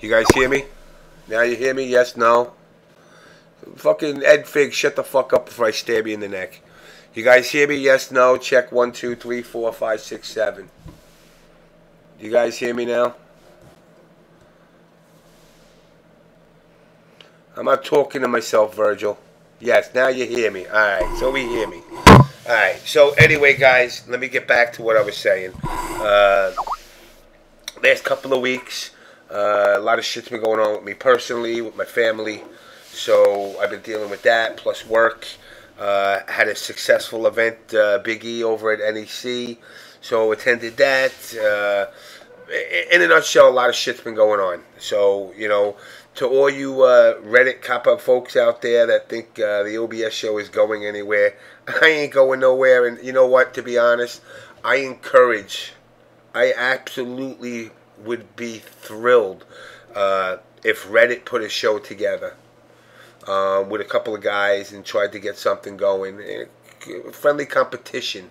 You guys hear me? Now you hear me? Yes, no? Fucking Ed Fig, shut the fuck up before I stab you in the neck. You guys hear me? Yes, no? Check 1, 2, 3, 4, 5, 6, 7. You guys hear me now? I'm not talking to myself, Virgil. Yes, now you hear me. Alright, so we hear me. Alright, so anyway, guys, let me get back to what I was saying. Last couple of weeks, a lot of shit's been going on with me personally, with my family. So I've been dealing with that, plus work. Had a successful event, Big E, over at NEC. So attended that. In a nutshell, a lot of shit's been going on. So, to all you Reddit cop-up folks out there that think the OBS show is going anywhere, I ain't going nowhere. And you know what, to be honest, I absolutely would be thrilled if Reddit put a show together with a couple of guys and tried to get something going. Friendly competition.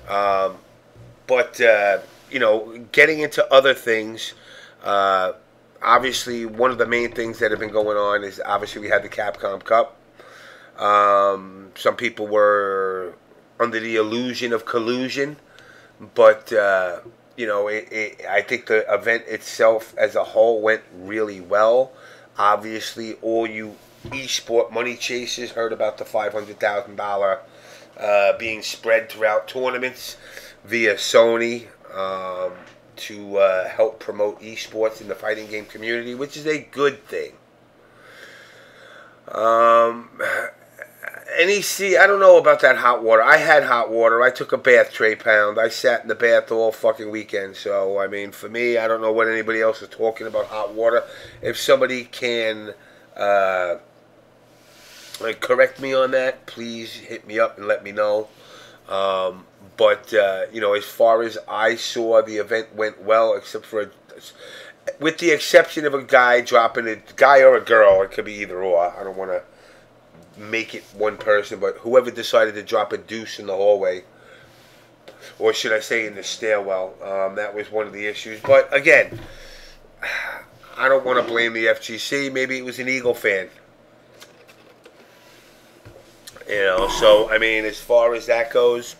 But getting into other things, obviously one of the main things that have been going on is obviously we had the Capcom Cup. Some people were under the illusion of collusion, but I think the event itself as a whole went really well. Obviously, all you esport money chasers heard about the $500,000 being spread throughout tournaments via Sony to help promote esports in the fighting game community, which is a good thing. NEC, I don't know about that hot water. I had hot water. I took a bath, Trey Pound. I sat in the bath all fucking weekend. So, I mean, for me, I don't know what anybody else is talking about hot water. If somebody can correct me on that, please hit me up and let me know. But as far as I saw, the event went well, except for with the exception of a guy dropping a guy or a girl. It could be either or. I don't want to make it one person, but whoever decided to drop a deuce in the hallway, or should I say in the stairwell, that was one of the issues. But again, I don't want to blame the FGC. Maybe it was an Eagle fan. So I mean, as far as that goes,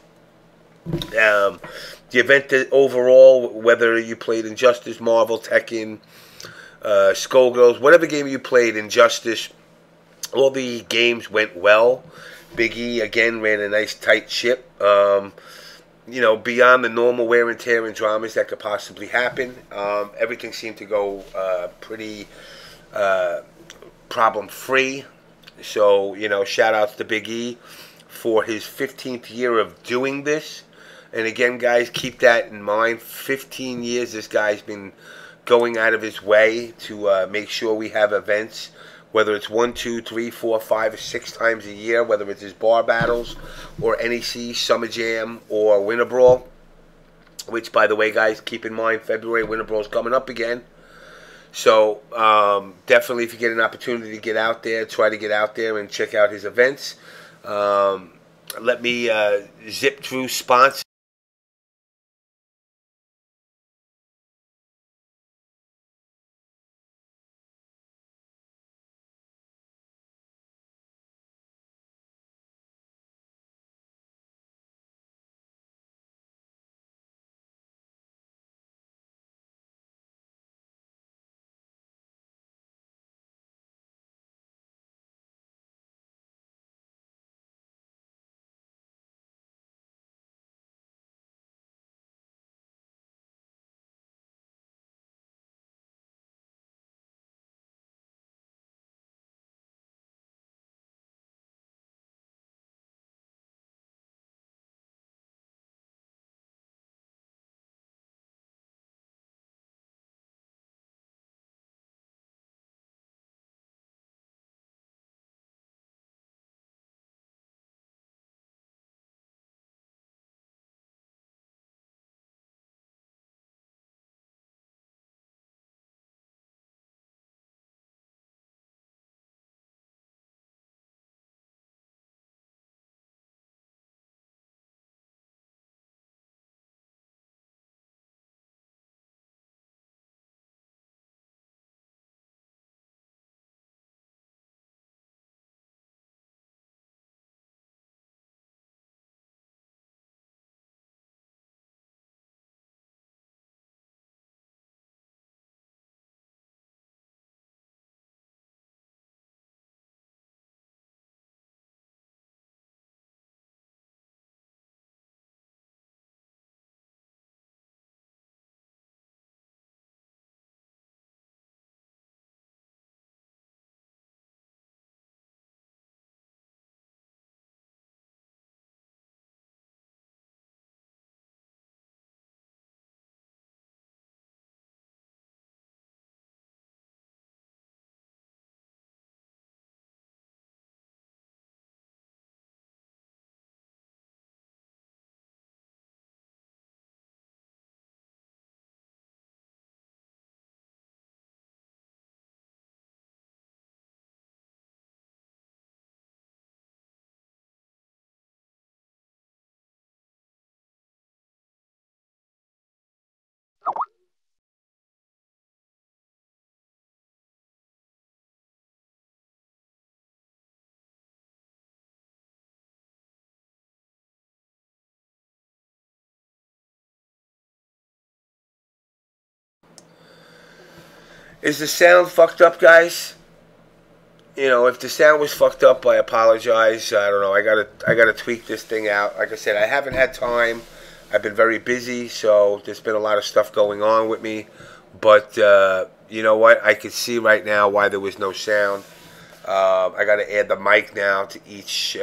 the event overall, whether you played Injustice, Marvel, Tekken, Skullgirls, whatever game you played, Injustice, all the games went well. Big E, again, ran a nice tight ship. Beyond the normal wear and tear and dramas that could possibly happen, everything seemed to go pretty problem-free. So, shout outs to Big E for his 15th year of doing this. And again, guys, keep that in mind. 15 years this guy's been going out of his way to make sure we have events, whether it's 1, 2, 3, 4, 5, or 6 times a year, whether it's his bar battles or NEC, Summer Jam, or Winter Brawl. Which, by the way, guys, keep in mind, February Winter Brawl is coming up again. So, definitely if you get an opportunity to get out there, try to get out there and check out his events. Let me zip through sponsors. Is the sound fucked up, guys? You know, if the sound was fucked up, I apologize. I don't know. I gotta tweak this thing out. Like I said, I haven't had time. I've been very busy, so there's been a lot of stuff going on with me. But you know what? I can see right now why there was no sound. I got to add the mic now to each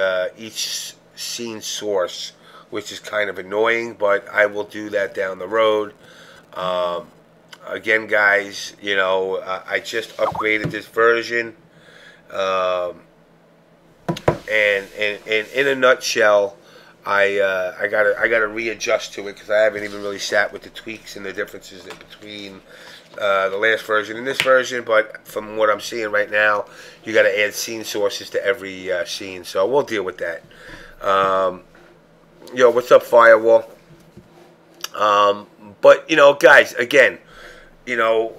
scene source, which is kind of annoying, but I will do that down the road. Again, guys, you know, I just upgraded this version, and in a nutshell, I gotta readjust to it because I haven't even really sat with the tweaks and the differences between the last version and this version. But from what I'm seeing right now, you got to add scene sources to every scene, so we'll deal with that. Yo, what's up, Firewall? But you know, guys, again, you know,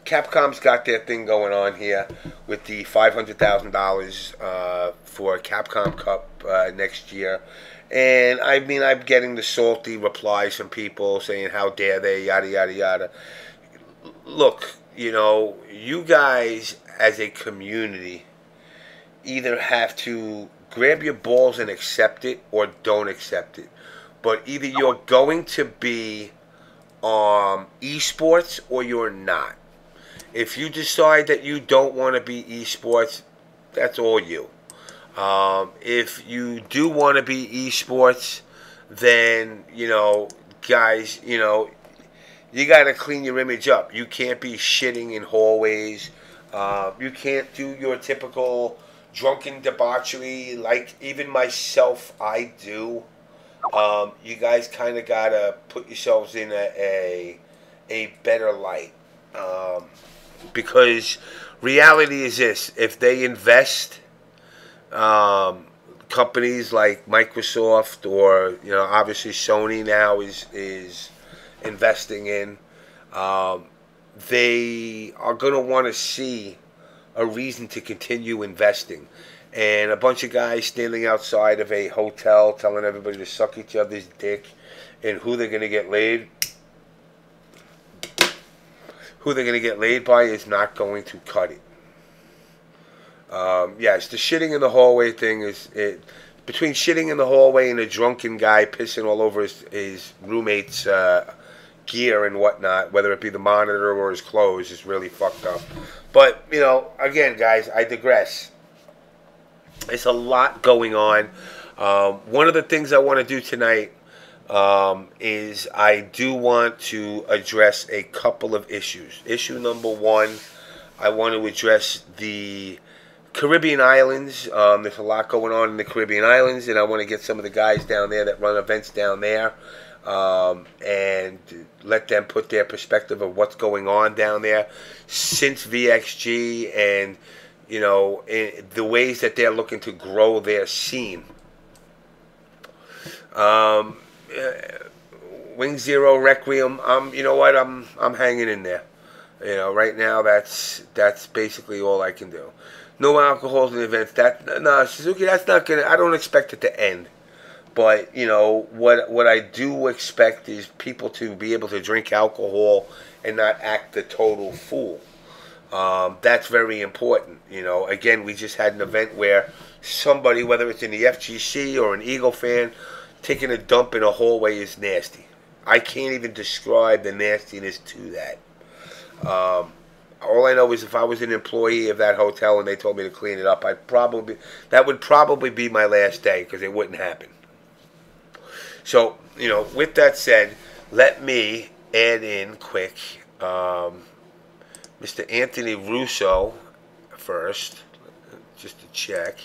Capcom's got their thing going on here with the $500,000 for Capcom Cup next year. And I mean, I'm getting the salty replies from people saying, how dare they, yada, yada, yada. Look, you know, you guys as a community either have to grab your balls and accept it or don't accept it. But either you're going to be esports or you're not. If you decide that you don't want to be esports, that's all you. If you do want to be esports, then, you know, guys, you know, you got to clean your image up. You can't be shitting in hallways. You can't do your typical drunken debauchery like even myself I do. You guys kind of got to put yourselves in a better light. Because reality is this: if they invest, companies like Microsoft or, you know, obviously Sony now is investing in, they are going to want to see a reason to continue investing. And a bunch of guys standing outside of a hotel telling everybody to suck each other's dick and who they're going to get laid. Who they're going to get laid by is not going to cut it. Yes, the shitting in the hallway thing is between shitting in the hallway and a drunken guy pissing all over his roommate's gear and whatnot, whether it be the monitor or his clothes, is really fucked up. But, you know, again, guys, I digress. It's a lot going on. One of the things I want to do tonight is I do want to address a couple of issues. Issue number one, I want to address the Caribbean islands. There's a lot going on in the Caribbean islands, and I want to get some of the guys down there that run events down there and let them put their perspective of what's going on down there since VXG and, you know, the ways that they're looking to grow their scene. Wing Zero Requiem. You know what? I'm hanging in there. You know, right now that's basically all I can do. No alcohol in the events. No, Suzuki. That's not gonna. I don't expect it to end. But, you know, what I do expect is people to be able to drink alcohol and not act the total fool. That's very important. You know, again, we just had an event where somebody, whether it's in the FGC or an Eagle fan, taking a dump in a hallway is nasty. I can't even describe the nastiness to that. All I know is if I was an employee of that hotel and they told me to clean it up, that would probably be my last day because it wouldn't happen. So, you know, with that said, let me add in quick Mr. Anthony Russo first, just to check.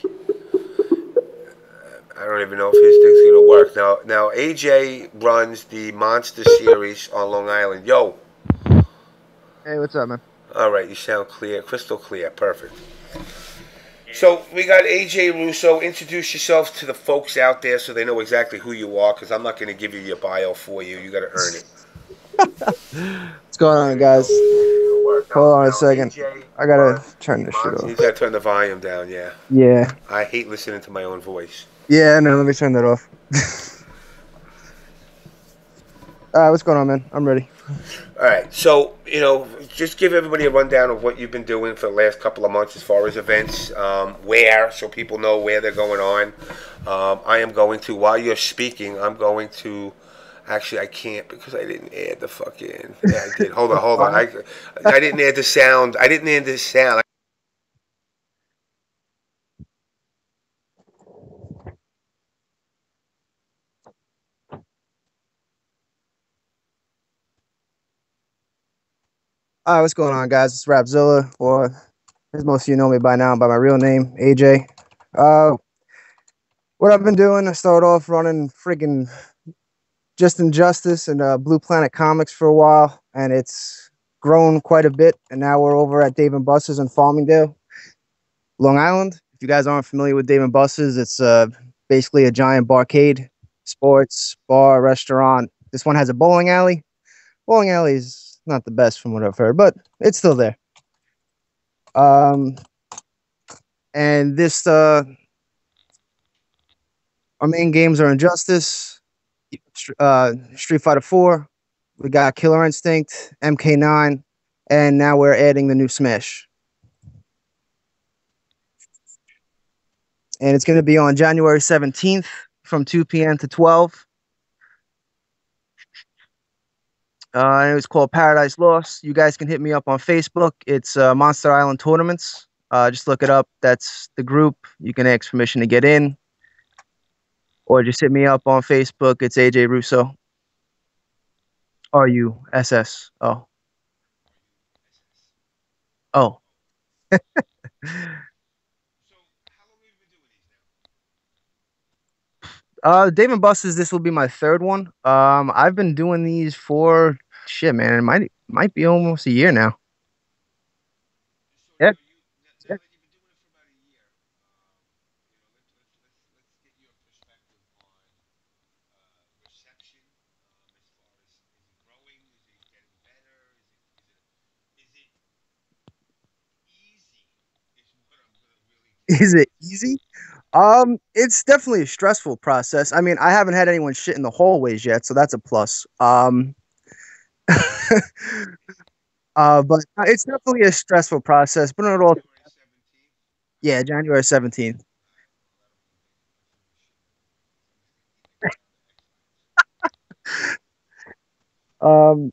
I don't even know if his thing's going to work. Now, AJ runs the Monster Series on Long Island. Yo. Hey, what's up, man? All right, you sound clear, crystal clear. Perfect. So, we got AJ Russo. Introduce yourself to the folks out there so they know exactly who you are, because I'm not going to give you your bio for you. You got to earn it. What's going on, guys? Hold on a second. AJ, I got to turn this shit off. You got to turn the volume down, yeah. Yeah. I hate listening to my own voice. Yeah, no, let me turn that off. What's going on, man? I'm ready. All right. So, just give everybody a rundown of what you've been doing for the last couple of months as far as events, where, so people know where they're going on. I am going to, while you're speaking, I'm going to. Actually, I can't because I didn't add the fucking. Yeah, I did. Hold on, It's hold on. fine. I didn't add the sound. I didn't add the sound. What's going on, guys? It's Rapzilla, or as most of you know me by now, by my real name, AJ. Uh, what I've been doing, I started off running freaking Just Injustice and Blue Planet Comics for a while, and it's grown quite a bit. And now we're over at Dave and Buster's in Farmingdale, Long Island. If you guys aren't familiar with Dave and Buster's, it's basically a giant barcade, sports bar, restaurant. This one has a bowling alley. Bowling alley is not the best from what I've heard, but it's still there. Um, and this our main games are Injustice, Street Fighter 4. We got Killer Instinct, MK9, and now we're adding the new Smash. And it's going to be on January 17th from 2 p.m. to 12. And it was called Paradise Lost. You guys can hit me up on Facebook. It's Monster Island Tournaments. Just look it up. That's the group. You can ask permission to get in, or just hit me up on Facebook. It's AJ Russo. Russ. Oh. Dave and Buster's. This will be my third one. I've been doing these for shit, man. It might be almost a year now. Yeah. Yeah. Is it easy? It's definitely a stressful process. I mean, I haven't had anyone shit in the hallways yet, so that's a plus. But it's definitely a stressful process. But not all. Yeah, January 17th. Um,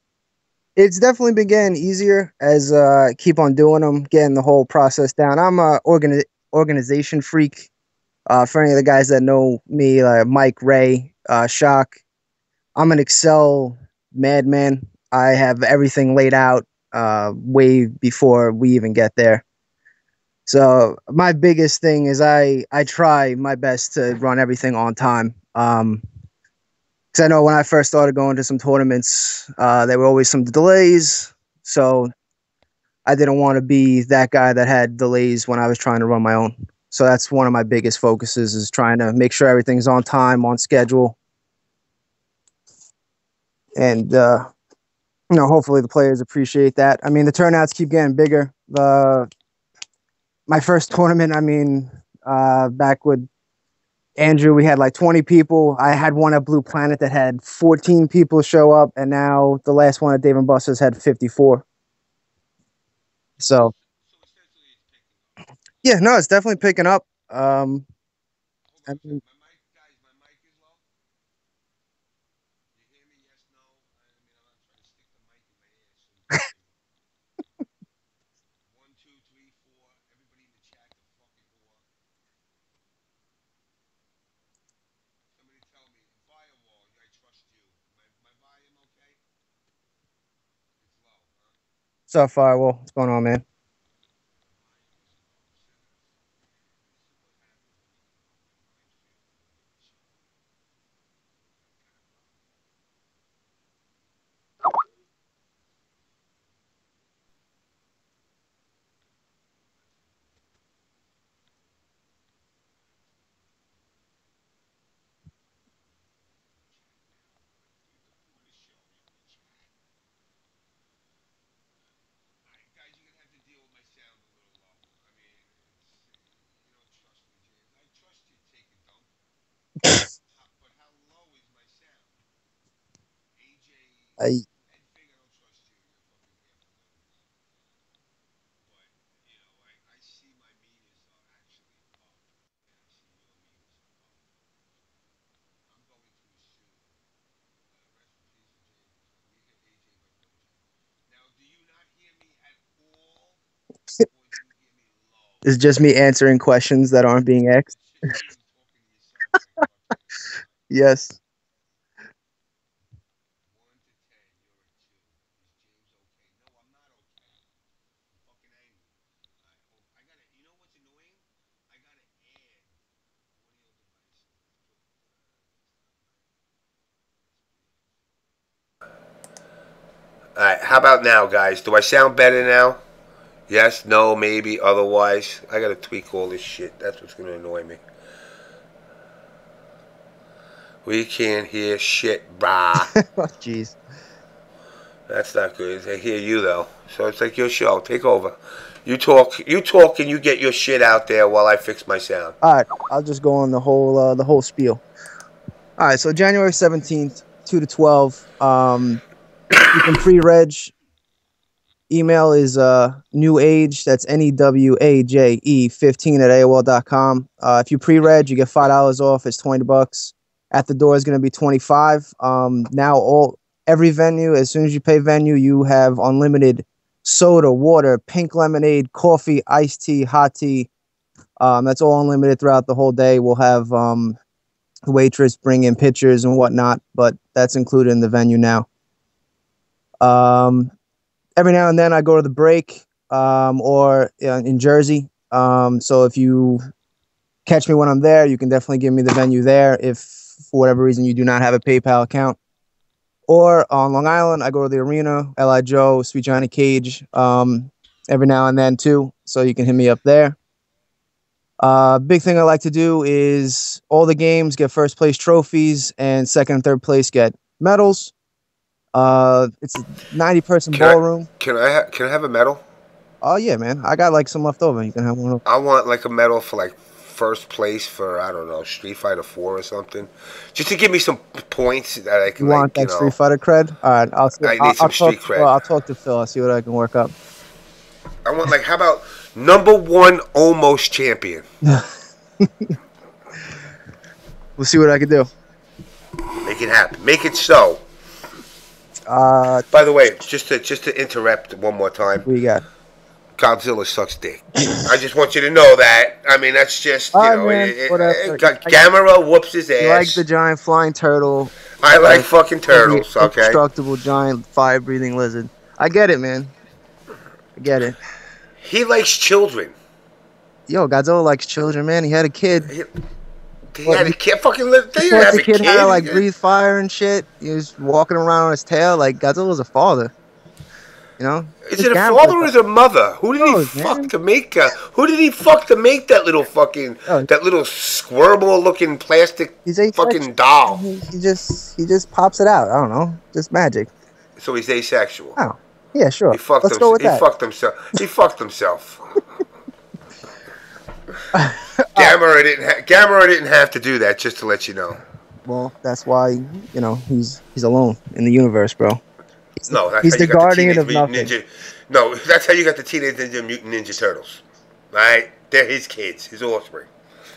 it's definitely been getting easier as keep on doing them, getting the whole process down. I'm a organization freak. For any of the guys that know me, Mike, Ray, Shock, I'm an Excel madman. I have everything laid out way before we even get there. So my biggest thing is I try my best to run everything on time. Because I know when I first started going to some tournaments, there were always some delays. So I didn't want to be that guy that had delays when I was trying to run my own. So that's one of my biggest focuses is trying to make sure everything's on time, on schedule, and hopefully the players appreciate that. I mean, the turnouts keep getting bigger. My first tournament, I mean, back with Andrew, we had like 20 people. I had one at Blue Planet that had 14 people show up, and now the last one at Dave and Buster's had 54. So yeah, no, it's definitely picking up. I mean, so Firewall, what's going on, man? I It's just me answering questions that aren't being asked. Yes. All right, how about now, guys? Do I sound better now? Yes, no, maybe, otherwise. I gotta tweak all this shit. That's what's gonna annoy me. We can't hear shit, brah. Oh, jeez. That's not good. They hear you though, so it's like your show. Take over. You talk, and you get your shit out there while I fix my sound. All right, I'll just go on the whole spiel. All right, so January 17th, 2 to 12. You can pre-reg. Email is new age. That's NEWAJE 15 at AOL.com. If you pre-reg, you get $5 off. It's $20. At the door is going to be 25. Now every venue, as soon as you pay venue, you have unlimited soda, water, pink lemonade, coffee, iced tea, hot tea. That's all unlimited throughout the whole day. We'll have the waitress bring in pitchers and whatnot, but that's included in the venue now. Every now and then I go to the break or in Jersey. So if you catch me when I'm there, you can definitely give me the venue there if for whatever reason you do not have a PayPal account. Or on Long Island, I go to the arena, L.I. Joe, Sweet Johnny Cage every now and then too. So you can hit me up there. Big thing I like to do is all the games get first place trophies and second and third place get medals. It's a 90-person ballroom. Can I have a medal? Oh yeah, man. I got like some left over. You can have one. I want like a medal for like first place for, I don't know, Street Fighter 4 or something, just to give me some points that I can. You want like, that Street Fighter cred? All right, I need some street cred. Well, I'll talk to Phil. I'll see what I can work up. I want like, how about #1 almost champion? We'll see what I can do. Make it happen. Make it so. By the way, just to interrupt one more time. What you got? Godzilla sucks dick. I just want you to know that. I mean, that's just, you know, Gamera whoops his ass. You like the giant flying turtle. I like fucking turtles, okay? Indestructible giant fire-breathing lizard. I get it, man. I get it. He likes children. Yo, Godzilla likes children, man. He had a kid. He had a kid. Fucking, they didn't have a kid. Had to like breathe fire and shit. He was walking around on his tail. Like, Godzilla's a father. You know? Is it a father or is it a mother? Who did he fuck to make? Who did he fuck to make that little fucking, that little squirrel-looking plastic fucking doll? He just pops it out. I don't know, just magic. So he's asexual. Oh, yeah, sure. Let's go with that. He fucked himself. He fucked himself. Gamera didn't have to do that, just to let you know. Well, that's why, you know, he's alone in the universe, bro. No, that's he's how the you got guardian the of nothing. Ninja. No, that's how you got the Teenage Mutant Ninja Turtles. Right? They're his kids, his offspring.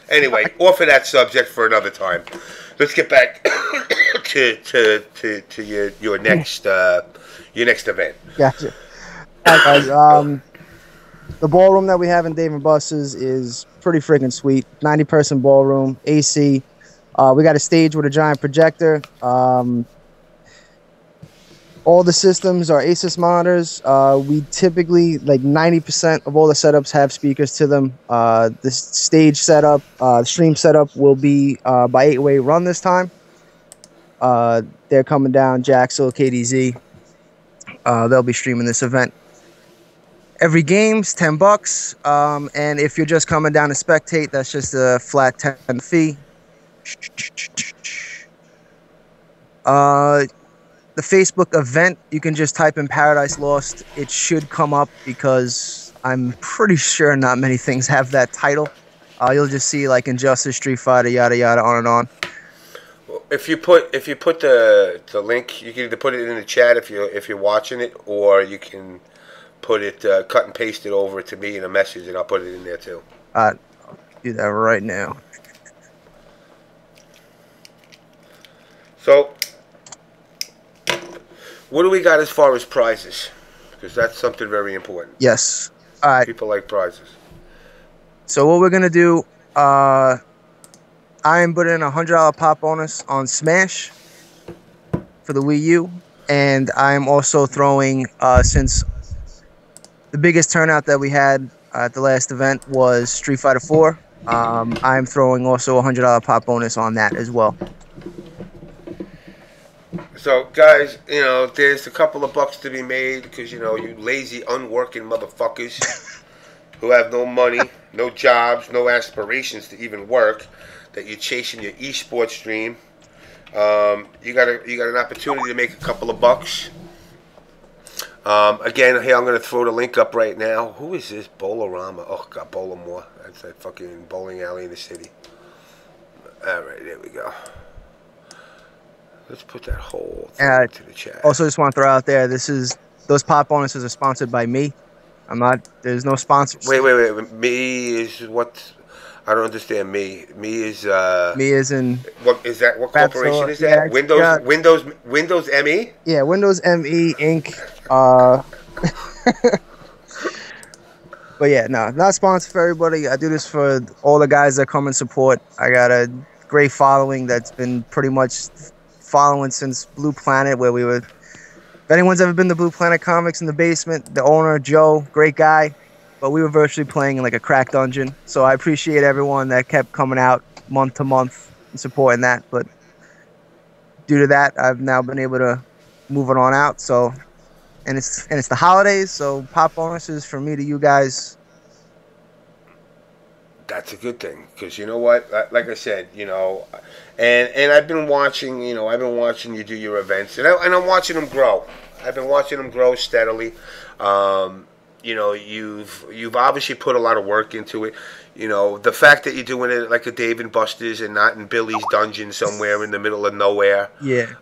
Anyway, off of that subject for another time. Let's get back to your next event. Gotcha. All right, guys. The ballroom that we have in Dave & Buster's is pretty freaking sweet. 90-person ballroom, AC. We got a stage with a giant projector. All the systems are Asus monitors. We typically, like 90% of all the setups have speakers to them. The stage setup, the stream setup will be by 8-way run this time. They're coming down, Jaxel, KDZ. They'll be streaming this event. Every game's $10. And if you're just coming down to spectate, that's just a flat 10 fee. The Facebook event, you can just type in Paradise Lost. It should come up because I'm pretty sure not many things have that title. You'll just see like Injustice, Street Fighter, yada yada, on and on. if you put the link, you can either put it in the chat if you're watching it, or you can put it cut and paste it over to me in a message, and I'll put it in there too. I'll do that right now. So, what do we got as far as prizes? Because that's something very important. Yes. All right. People like prizes. So what we're gonna do, I am putting a $100 pop bonus on Smash for the Wii U, and I am also throwing, since the biggest turnout that we had at the last event was Street Fighter 4, I'm throwing also a $100 pop bonus on that as well. So, guys, you know, there's a couple of bucks to be made because, you know, you lazy, unworking motherfuckers who have no money, no jobs, no aspirations to even work, that you're chasing your esports dream. You got an opportunity to make a couple of bucks. Again, hey, I'm going to throw the link up right now. Who is this? Bolarama. Oh, God, Bolamore. That's that fucking bowling alley in the city. All right, there we go. Let's put that whole thing into the chat. Also, just want to throw out there, those pop bonuses are sponsored by me. There's no sponsors. Wait. Me is what? I don't understand. Me is. Me is in. What is that? What corporation is that? Yeah, Windows ME. Yeah, Windows ME Inc. But yeah, no, not sponsored for everybody. I do this for all the guys that come and support. I got a great following that's been pretty much following since Blue Planet, where we were. If anyone's ever been to Blue Planet Comics in the basement, the owner, Joe, great guy, but we were virtually playing in like a crack dungeon. So I appreciate everyone that kept coming out month to month and supporting that. But due to that, I've now been able to move it on out. So, and it's the holidays, so pop bonuses from me to you guys. That's a good thing, because you know what? Like I said, you know, and I've been watching. You know, I've been watching you do your events, and I'm watching them grow. I've been watching them grow steadily. You know, you've obviously put a lot of work into it. You know, the fact that you're doing it like a Dave and Buster's and not in Billy's dungeon somewhere in the middle of nowhere. Yeah.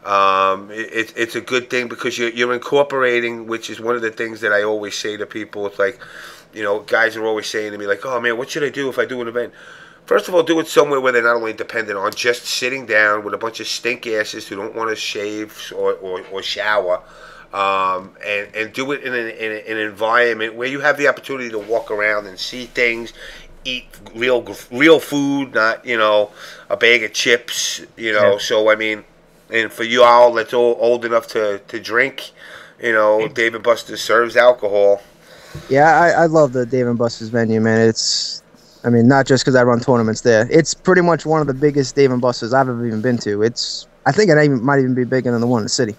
It's a good thing, because you're incorporating, which is one of the things that I always say to people. It's like, you know, guys are always saying to me, like, oh, man, what should I do if I do an event? First of all, do it somewhere where they're not only dependent on just sitting down with a bunch of stink asses who don't want to shave or shower, and do it in an environment where you have the opportunity to walk around and see things, eat real food, not, you know, a bag of chips, you know. Yeah. So, I mean, and for you all that's old enough to drink, you know, Dave & Buster's serves alcohol. Yeah, I love the Dave & Buster's menu, man. I mean, not just because I run tournaments there. It's pretty much one of the biggest Dave & Buster's I've ever even been to. I think it might even be bigger than the one in the city.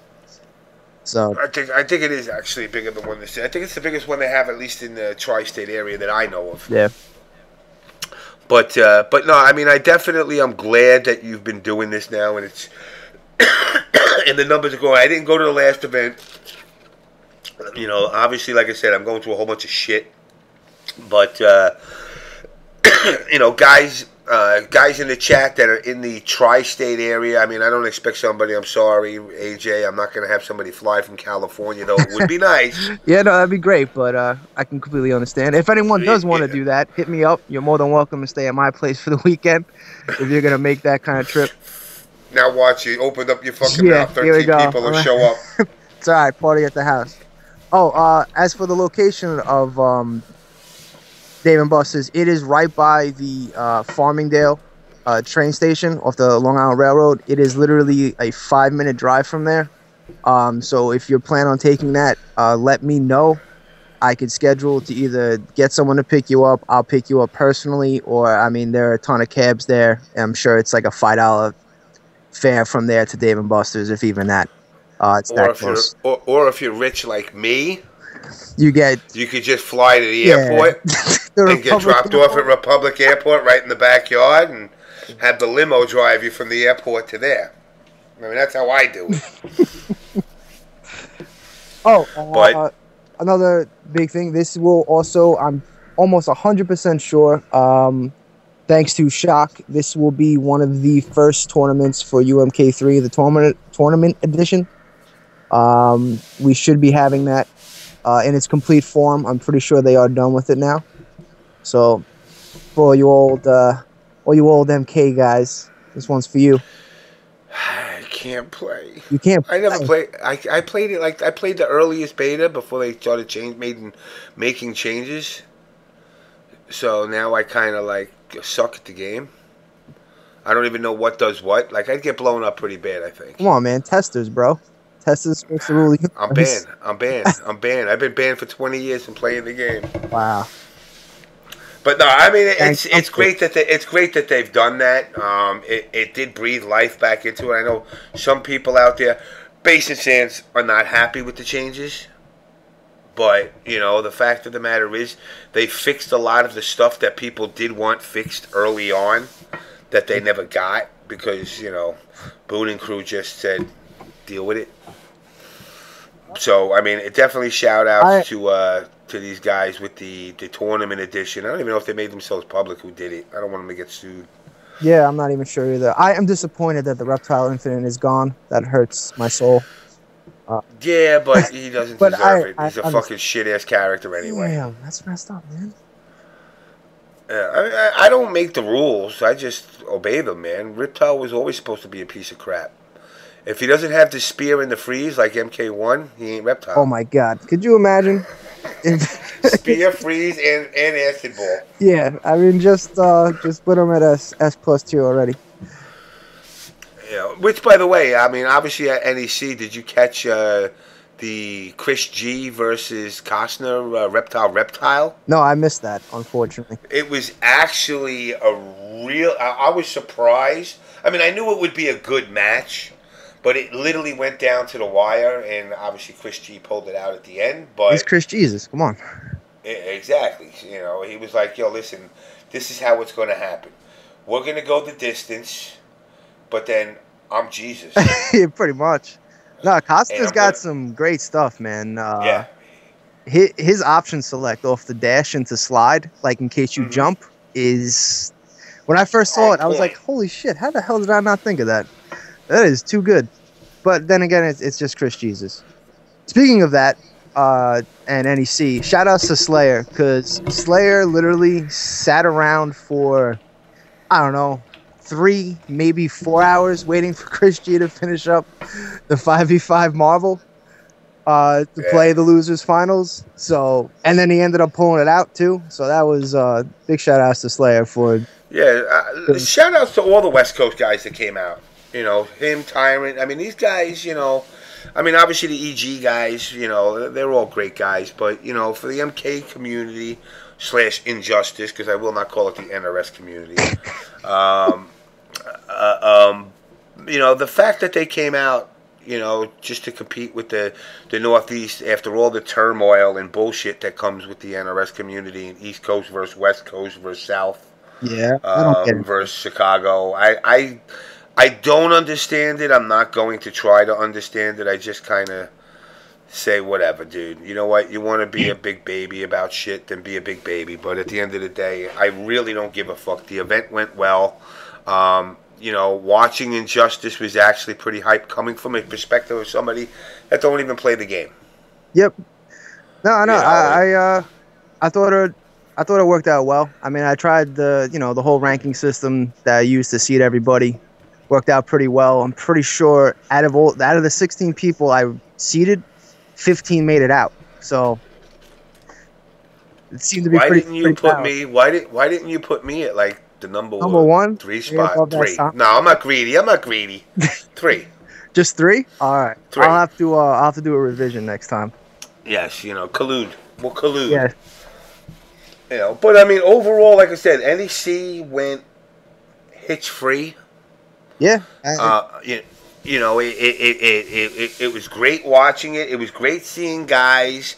So I think it is actually bigger than one in the city. I think it's the biggest one they have, at least in the tri-state area that I know of. Yeah. But no, I mean, I'm glad that you've been doing this now, and it's and the numbers are going. I didn't go to the last event. You know, obviously, like I said, I'm going through a whole bunch of shit. But, you know, guys in the chat that are in the tri-state area, I mean, I don't expect somebody, I'm sorry, AJ, I'm not going to have somebody fly from California, though. It would be nice. Yeah, no, that'd be great, but I can completely understand. If anyone does want to do that, hit me up. You're more than welcome to stay at my place for the weekend if you're going to make that kind of trip. Now watch, you opened up your fucking mouth, 13 people will show up. It's all right, party at the house. Oh, as for the location of Dave & Buster's, it is right by the Farmingdale train station off the Long Island Railroad. It is literally a 5-minute drive from there. So if you're planning on taking that, let me know. I could schedule to either get someone to pick you up, I'll pick you up personally, or, I mean, there are a ton of cabs there. I'm sure it's like a $5 fare from there to Dave & Buster's, if even that. It's that close. Or if you're rich like me, you could just fly to the airport and get dropped off at Republic Airport right in the backyard, and have the limo drive you from the airport to there. I mean, that's how I do it. But another big thing. This will also, I'm almost 100% sure. thanks to Shock, this will be one of the first tournaments for UMK3, the tournament edition. We should be having that in its complete form. I'm pretty sure they are done with it now. So for all you old MK guys, this one's for you. I can't play. You can't I never play. played. I played it like I played the earliest beta before they started making changes. So now I kind of like suck at the game. I don't even know what does what. Like I'd get blown up pretty bad. I think. Come on, man. Testers, bro. Testers supposed to rule the I'm universe. banned. I'm banned. I'm banned. I've been banned for 20 years from playing the game. Wow. But no, I mean Thanks. it's great that they've done that. It did breathe life back into it. I know some people out there, Basin fans, are not happy with the changes. But you know the fact of the matter is they fixed a lot of the stuff that people did want fixed early on that they never got because Boone and crew just said deal with it. So I mean, it definitely shout outs to these guys with the tournament edition. I don't even know if they made themselves public who did it. I don't want them to get sued. Yeah, I'm not even sure either. I am disappointed that the Reptile Infinite is gone. That hurts my soul. Yeah, but he doesn't But deserve it. He's a I'm fucking shit ass character anyway. Damn, that's messed up, man. I don't make the rules. I just obey them, man. Reptile was always supposed to be a piece of crap. If he doesn't have the spear and the freeze like MK1, he ain't Reptile. Oh my god, could you imagine? Spear, freeze, and acid ball. Yeah, I mean just put him at S+2 already. Yeah, which by the way, I mean obviously at NEC, did you catch the Chris G versus Costner Reptile? No, I missed that, unfortunately. It was actually a real. I was surprised. I mean, I knew it would be a good match, but it literally went down to the wire, and obviously Chris G pulled it out at the end. But He's Chris Jesus. Come on. Exactly. He was like, "Yo, listen, this is how it's going to happen. We're going to go the distance, but then I'm Jesus." Yeah, pretty much. No, Costner's got some great stuff, man. Yeah. His option select off the dash into slide, like in case you jump, is... When I first saw it, I was like, holy shit, how the hell did I not think of that? That is too good. But then again, it's just Chris Jesus. Speaking of that, and NEC, shout outs to Slayer, because Slayer literally sat around for, I don't know, 3, maybe 4 hours waiting for Chris G to finish up the 5v5 Marvel to play the losers finals. So, and then he ended up pulling it out too. So that was big shout outs to Slayer for... Yeah, shout outs to all the West Coast guys that came out. Him, Tyrant. I mean, these guys, I mean, obviously the EG guys, they're all great guys. But, for the MK community / Injustice, because I will not call it the NRS community, the fact that they came out, just to compete with the Northeast after all the turmoil and bullshit that comes with the NRS community and East Coast versus West Coast versus South. Yeah, I don't get it. Versus Chicago. I don't understand it. I'm not going to try to understand it. I just kind of say whatever, dude. You know what? You want to be a big baby about shit, then be a big baby. But at the end of the day, I really don't give a fuck. The event went well. Watching Injustice was actually pretty hype coming from a perspective of somebody that don't even play the game. Yep. No, I thought it worked out well. I mean, I tried the whole ranking system that I used to seed everybody. Worked out pretty well. I'm pretty sure out of the 16 people I seeded, 15 made it out. So it seemed to be Why pretty. didn't you put me? Why didn't you put me at like the number 1? 3 spot? 3. Spot. No, I'm not greedy. 3. Just 3? All right. 3. I'll have to do a revision next time. Yes, collude. We'll collude. Yeah. But I mean, overall, like I said, NEC went hitch free. Yeah. It was great watching it. It was great seeing guys.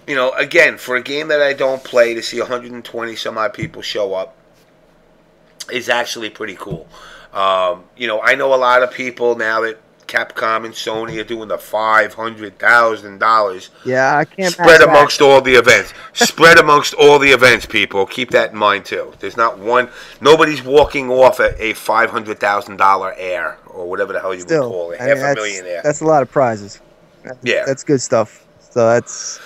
Again, for a game that I don't play, to see 120 some odd people show up is actually pretty cool. I know a lot of people now that Capcom and Sony are doing the $500,000. Yeah, I can't Spread match amongst that. all the events. Spread amongst all the events, people. Keep that in mind too. There's not one. Nobody's walking off a $500,000 heir or whatever the hell you would Still, call it, I mean, half a millionaire. that's a lot of prizes. Yeah, That's good stuff. So that's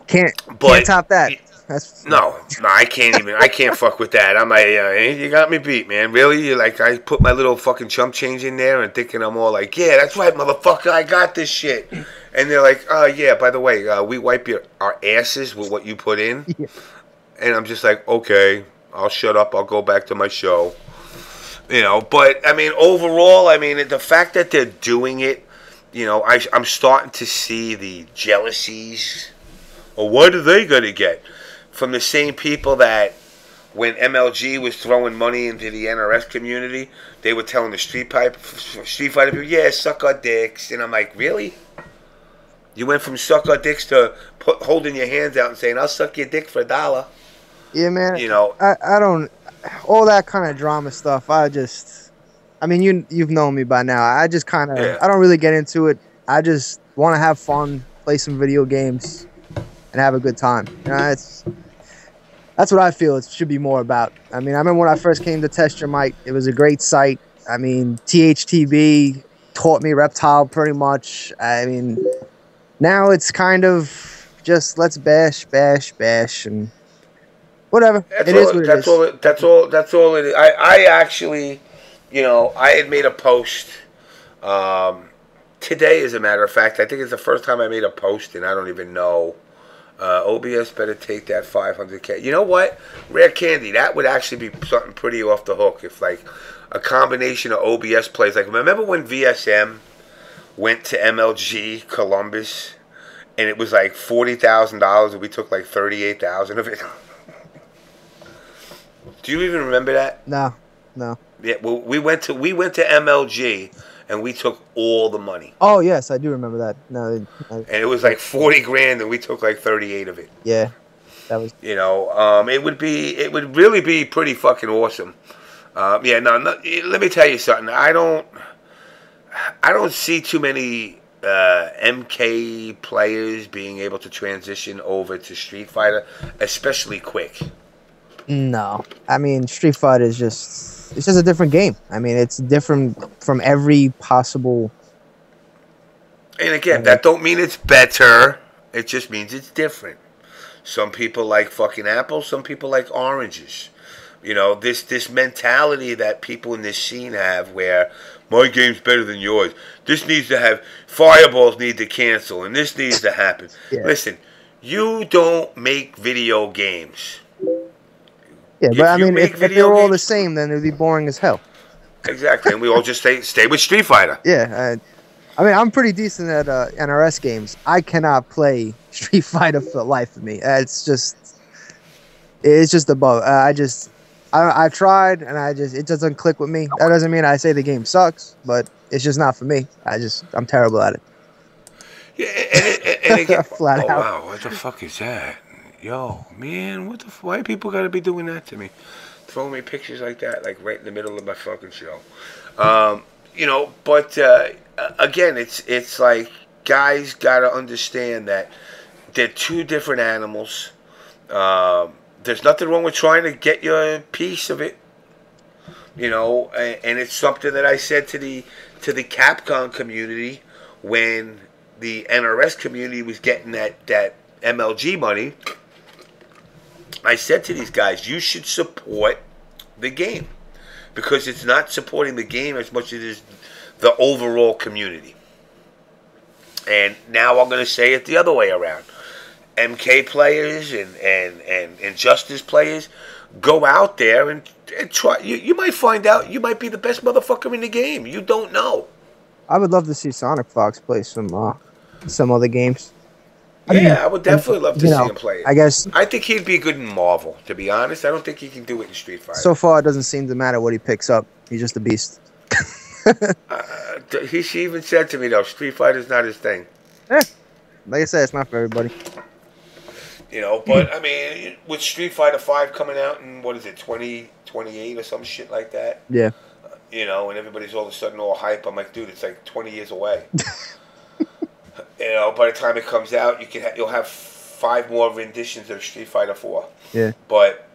can't but top that. That's no, I can't even. I can't fuck with that. I'm like, you got me beat, man. Really? You like, I put my little fucking chump change in there and thinking I'm all like, yeah, that's right, motherfucker, I got this shit. And they're like, oh yeah, by the way, we wipe our asses with what you put in. yeah. And I'm just like, okay, I'll shut up. I'll go back to my show. You know, but I mean, overall, I mean, the fact that they're doing it, you know, I'm starting to see the jealousies. Or what are they gonna get from the same people that when MLG was throwing money into the NRS community, they were telling the Street Fighter people, yeah, suck our dicks. And I'm like, really? You went from suck our dicks to holding your hands out and saying, I'll suck your dick for $1. Yeah, man. You know, I don't all that kind of drama stuff. I mean, you've known me by now. I just kind of yeah. I don't really get into it. I just want to have fun, play some video games, and have a good time. You know, that's what I feel it should be more about. I mean, I remember when I first came to Test Your Mic, it was a great site. I mean, THTB taught me Reptile pretty much. I mean, now it's kind of just let's bash, and whatever. That's all it is. I actually, you know, I had made a post today, as a matter of fact. I think it's the first time I made a post, and I don't even know. OBS better take that 500K. You know what? Rare Candy, that would actually be something pretty off the hook if, like, a combination of OBS plays. Like, remember when VSM went to MLG Columbus, and it was like $40,000, and we took like 38,000 of it? Do you even remember that? No. Yeah, well, we went to MLG, and we took all the money. Oh yes, I do remember that. No, and it was like 40 grand, and we took like 38 of it. Yeah, that was. You know, it would really be pretty fucking awesome. Yeah, no, let me tell you something. I don't see too many MK players being able to transition over to Street Fighter, especially quick. No, I mean Street Fighter is it's just a different game. I mean, it's different from every possible. And again, that don't mean it's better. It just means it's different. Some people like fucking apples. Some people like oranges. You know, this mentality that people in this scene have where my game's better than yours. This needs to have fireballs need to cancel, and this needs to happen. Yeah. Listen, you don't make video games. Yeah, but I mean, if they were all the same, then it'd be boring as hell. Exactly, and we all just stay with Street Fighter. Yeah, I mean, I'm pretty decent at NRS games. I cannot play Street Fighter for the life of me. It's just above. I've tried, and it doesn't click with me. That doesn't mean I say the game sucks, but it's just not for me. I'm terrible at it. Yeah, and again, flat out. Wow, what the fuck is that? Yo, man, why people gotta be doing that to me? Throwing me pictures like that, like right in the middle of my fucking show. You know, but again, it's like guys gotta understand that they're two different animals. There's nothing wrong with trying to get your piece of it. You know, and it's something that I said to the Capcom community when the NRS community was getting that MLG money. I said to these guys, you should support the game because it's not supporting the game as much as it is the overall community. And now I'm going to say it the other way around. MK players and Injustice players, go out there and try. You might find out you might be the best motherfucker in the game. You don't know. I would love to see Sonic Fox play some other games. I would definitely love to see him play it. I think he'd be good in Marvel, to be honest. I don't think he can do it in Street Fighter. So far, it doesn't seem to matter what he picks up. He's just a beast. She even said to me, though, Street Fighter's not his thing. Like I said, it's not for everybody. You know, but, I mean, with Street Fighter 5 coming out in, 2028 or some shit like that? Yeah. You know, and everybody's all of a sudden all hype. I'm like, dude, it's like 20 years away. You know, by the time it comes out, you'll have 5 more renditions of Street Fighter 4. Yeah. But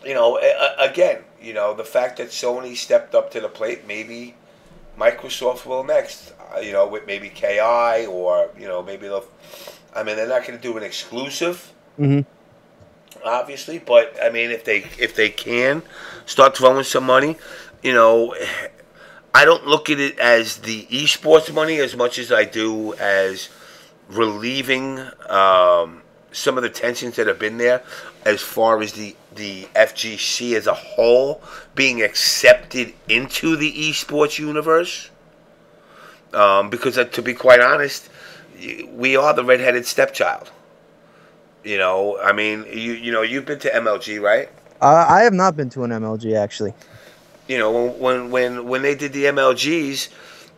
you know, again, you know, the fact that Sony stepped up to the plate, maybe Microsoft will next. You know, with maybe KI or you know maybe they'll. I mean, they're not going to do an exclusive, obviously, but I mean, if they can start throwing some money, you know, I don't look at it as the esports money as much as I do as relieving some of the tensions that have been there as far as the FGC as a whole being accepted into the esports universe. Because to be quite honest, we are the redheaded stepchild. You know, I mean, you know, you've been to MLG, right? I have not been to an MLG actually. You know, when they did the MLGs,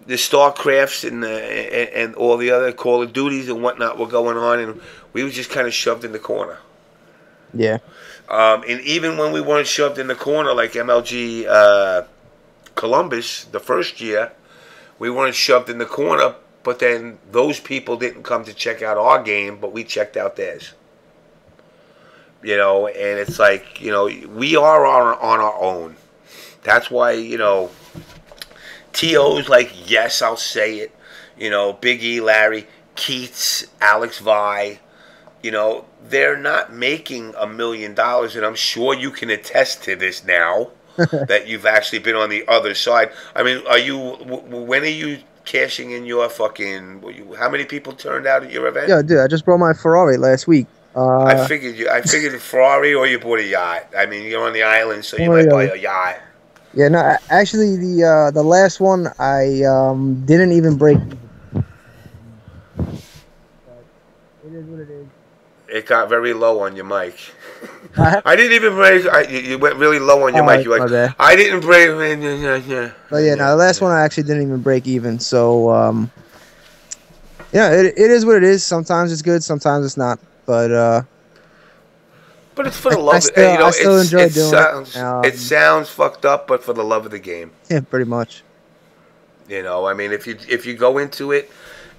the StarCrafts and all the other Call of Duties and whatnot were going on, and we were just kind of shoved in the corner. Yeah. And even when we weren't shoved in the corner, like MLG Columbus, the first year, we weren't shoved in the corner. But then those people didn't come to check out our game, but we checked out theirs. You know, and it's like, you know, we are on our own. That's why, you know, TO's like, yes, I'll say it. You know, Big E, Larry, Keats, Alex Vi, you know, they're not making $1 million. And I'm sure you can attest to this now that you've actually been on the other side. I mean, when are you cashing in your fucking, how many people turned out at your event? Yeah, dude, I just brought my Ferrari last week. I figured a Ferrari or you bought a yacht. I mean, you're on the island, so you might buy a yacht. Yeah, no, actually, the last one I didn't even break. It is what it is. It got very low on your mic. I didn't even break. You went really low on your mic. You're like, I didn't break. But yeah, no, the last one I actually didn't even break even. So, yeah, it is what it is. Sometimes it's good, sometimes it's not. But it's for the love. I still enjoy doing it. It sounds fucked up, but for the love of the game. Yeah, pretty much. You know, I mean, if you go into it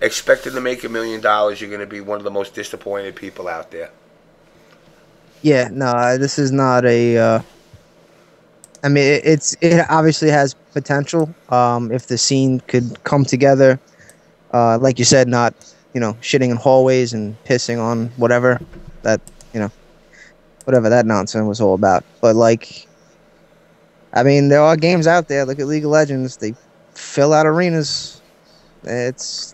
expecting to make $1 million, you're going to be one of the most disappointed people out there. Yeah, no, this is not a. I mean, it obviously has potential. If the scene could come together, like you said, not shitting in hallways and pissing on whatever that whatever that nonsense was all about. But like, I mean, there are games out there. Look at League of Legends; they fill out arenas. It's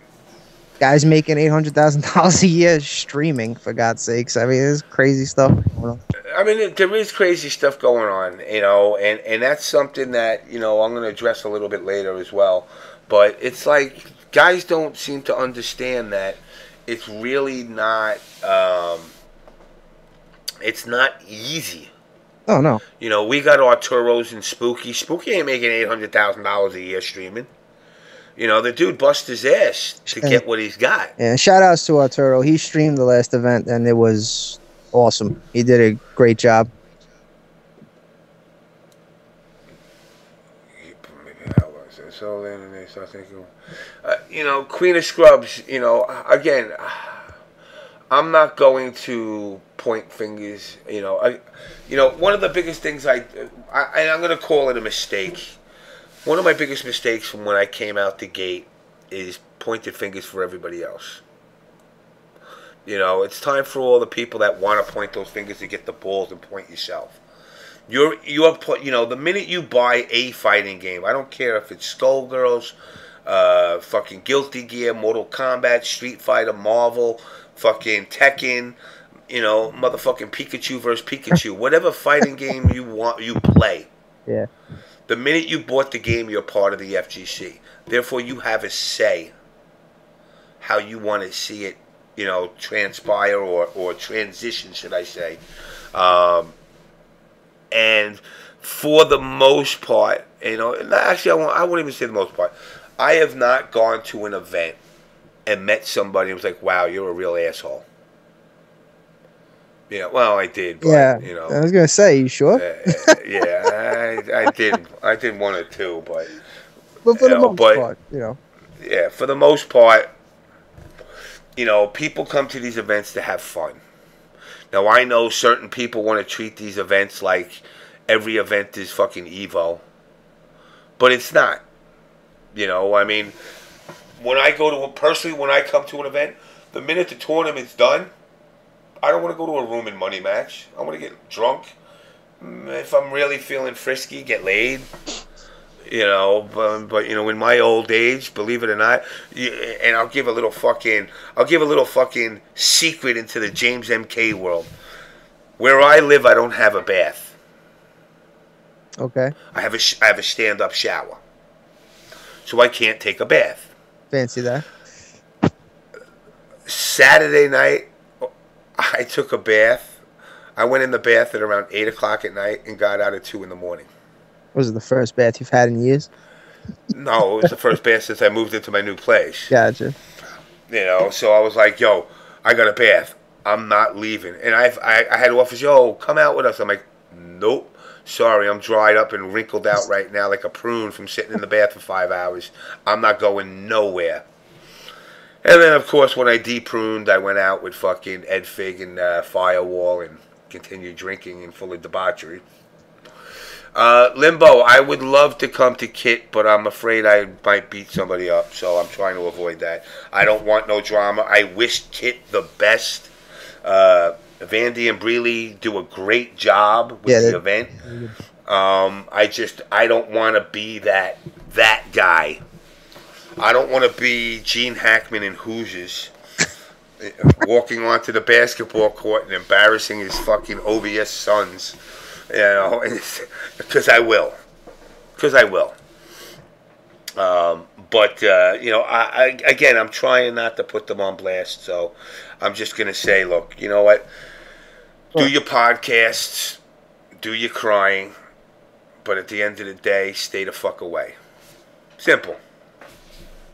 guys making $800,000 a year streaming, for God's sakes. I mean, there's crazy stuff going on. I mean, there is crazy stuff going on, and that's something that, I'm going to address a little bit later as well. But it's like, guys don't seem to understand that it's really not, it's not easy. Oh, no. We got Arturo's and Spooky. Spooky ain't making $800,000 a year streaming. The dude bust his ass to get what he's got. Yeah, shout outs to Arturo. He streamed the last event, and it was awesome. He did a great job. So then they start thinking, Queen of Scrubs, again, I'm not going to point fingers. One of the biggest things I'm going to call it a mistake. One of my biggest mistakes from when I came out the gate is pointed fingers for everybody else. It's time for all the people that want to point those fingers to get the balls and point yourself. The minute you buy a fighting game, I don't care if it's Skullgirls, fucking Guilty Gear, Mortal Kombat, Street Fighter, Marvel, fucking Tekken, motherfucking Pikachu versus Pikachu, whatever fighting game you want, you play. Yeah. The minute you bought the game, you're part of the FGC. Therefore, you have a say how you want to see it, transpire or transition, should I say. And for the most part, actually, I won't even say the most part. I have not gone to an event and met somebody and was like, wow, you're a real asshole. Yeah, well, I did, Yeah, but I was gonna say, you sure? yeah, I did one or two, but But for the most but part, yeah, for the most part, people come to these events to have fun. Now I know certain people want to treat these events like every event is fucking Evo, but it's not. I mean, when I come to an event, the minute the tournament's done, I don't want to go to a room and money match. I want to get drunk. If I'm really feeling frisky, get laid. But in my old age, believe it or not, and I'll give a little fucking secret into the JamessMK world. Where I live, I don't have a bath. okay, I have a stand-up shower, so I can't take a bath. fancy that. Saturday night, I took a bath. I went in the bath at around 8 o'clock at night and got out at 2 in the morning. Was it the first bath you've had in years? No, it was the first bath since I moved into my new place. Gotcha. So I was like, yo, I got a bath. I'm not leaving. And I had offers, yo, come out with us. I'm like, nope. Sorry, I'm dried up and wrinkled out right now like a prune from sitting in the bath for 5 hours. I'm not going nowhere. And then, of course, when I de-pruned, I went out with fucking Ed Fig and Firewall and continued drinking and full of debauchery. Limbo, I would love to come to Kit, but I'm afraid I might beat somebody up, so I'm trying to avoid that. I don't want no drama. I wish Kit the best. Vandy and Breeley do a great job with the event. I don't want to be that guy. I don't want to be Gene Hackman in Hoosiers, walking onto the basketball court and embarrassing his fucking OBS sons. Because I will. But again, I'm trying not to put them on blast, so I'm just gonna say, look, you know what? Do your podcasts, do your crying, but at the end of the day, stay the fuck away. Simple.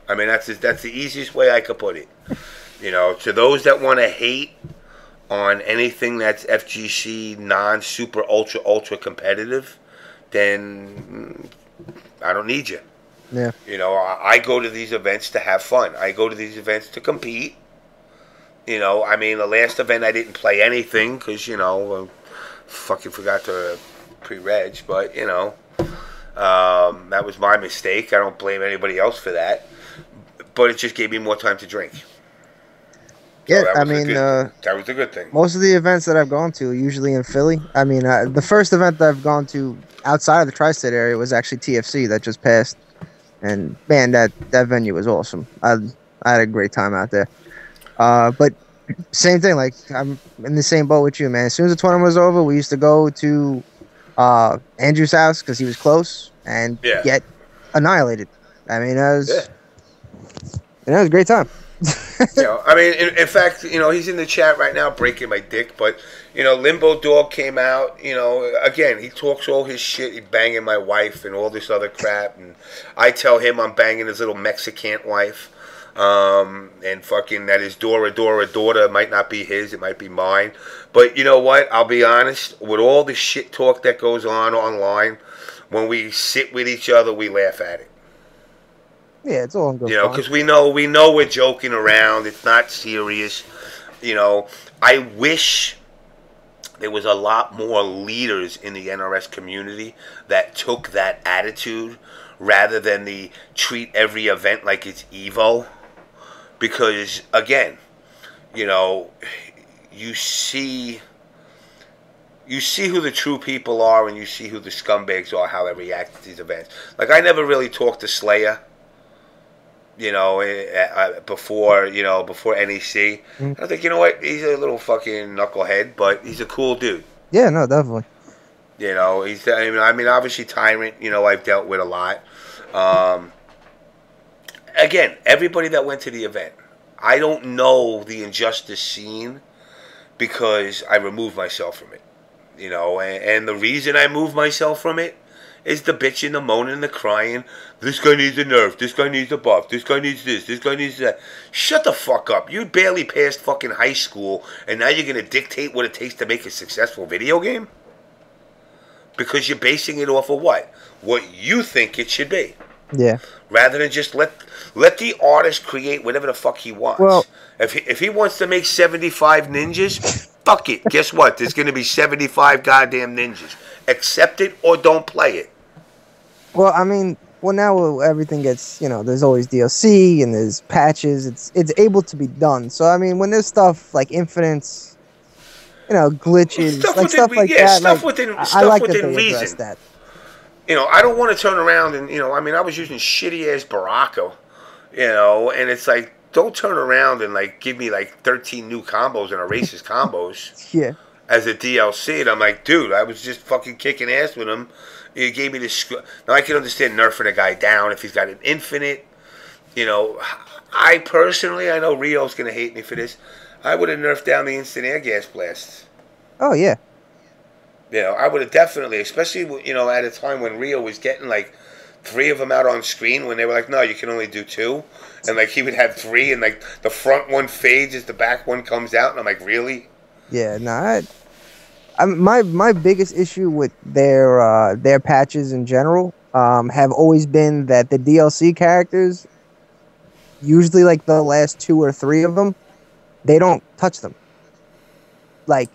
I mean, that's the easiest way I could put it. To those that want to hate on anything that's FGC non-super ultra competitive, then I don't need you. Yeah. I go to these events to have fun. I go to these events to compete. I mean, the last event I didn't play anything because, I fucking forgot to pre-reg, but, that was my mistake. I don't blame anybody else for that. But it just gave me more time to drink. Yeah, that was a good thing. Most of the events that I've gone to, usually in Philly. I mean, the first event that I've gone to outside of the tri-state area was actually TFC that just passed, and man, that venue was awesome. I had a great time out there. But same thing, like I'm in the same boat with you, man. As soon as the tournament was over, we used to go to Andrew's house because he was close and get annihilated. I mean, it was a great time. I mean, in fact, he's in the chat right now breaking my dick, but, Limbo Dog came out, again, he talks all his shit, he's banging my wife and all this other crap, and I tell him I'm banging his little Mexican wife, and fucking that his daughter might not be his, it might be mine, but you know what, I'll be honest, with all the shit talk that goes on online, when we sit with each other, we laugh at it. Yeah, it's all good. Because we know we're joking around. It's not serious. I wish there was a lot more leaders in the NRS community that took that attitude rather than the treat every event like it's Evo. Because, again, you see who the true people are and you see who the scumbags are, how they react to these events. Like, I never really talked to Slayer. Before NEC. I think, he's a little fucking knucklehead, but he's a cool dude. Yeah, no, definitely. I mean, obviously Tyrant, I've dealt with a lot. Again, everybody that went to the event, I don't know the injustice scene because I removed myself from it. And the reason I moved myself from it is the bitching, the moaning, the crying. This guy needs a nerf. This guy needs a buff. This guy needs this. This guy needs that. Shut the fuck up. You barely passed fucking high school, and now you're going to dictate what it takes to make a successful video game? Because you're basing it off of what? What you think it should be. Yeah. Rather than just let the artist create whatever the fuck he wants. Well, if he wants to make 75 ninjas, fuck it. Guess what? There's going to be 75 goddamn ninjas. Accept it or don't play it. Well, I mean, now everything gets, there's always DLC and there's patches. It's able to be done. So I mean, when there's stuff like infinites, glitches, stuff like that. Stuff within reason. That. I don't want to turn around and, I mean, I was using shitty-ass Baraka, and it's like, don't turn around and, like, give me, like, 13 new combos and erase combos. Yeah. As a DLC, and I'm like, dude, I was just fucking kicking ass with him. You gave me this. Now, I can understand nerfing a guy down if he's got an infinite. I personally, I know Rio's going to hate me for this. I would have nerfed down the instant air gas blasts. Oh, yeah. I would have definitely, especially, at a time when Rio was getting, like, 3 of them out on screen when they were like, no, you can only do 2. And, like, he would have 3, and, like, the front one fades as the back one comes out. And I'm like, really? Yeah, no, my biggest issue with their patches in general have always been that the DLC characters, usually, like, the last 2 or 3 of them, they don't touch them. Like...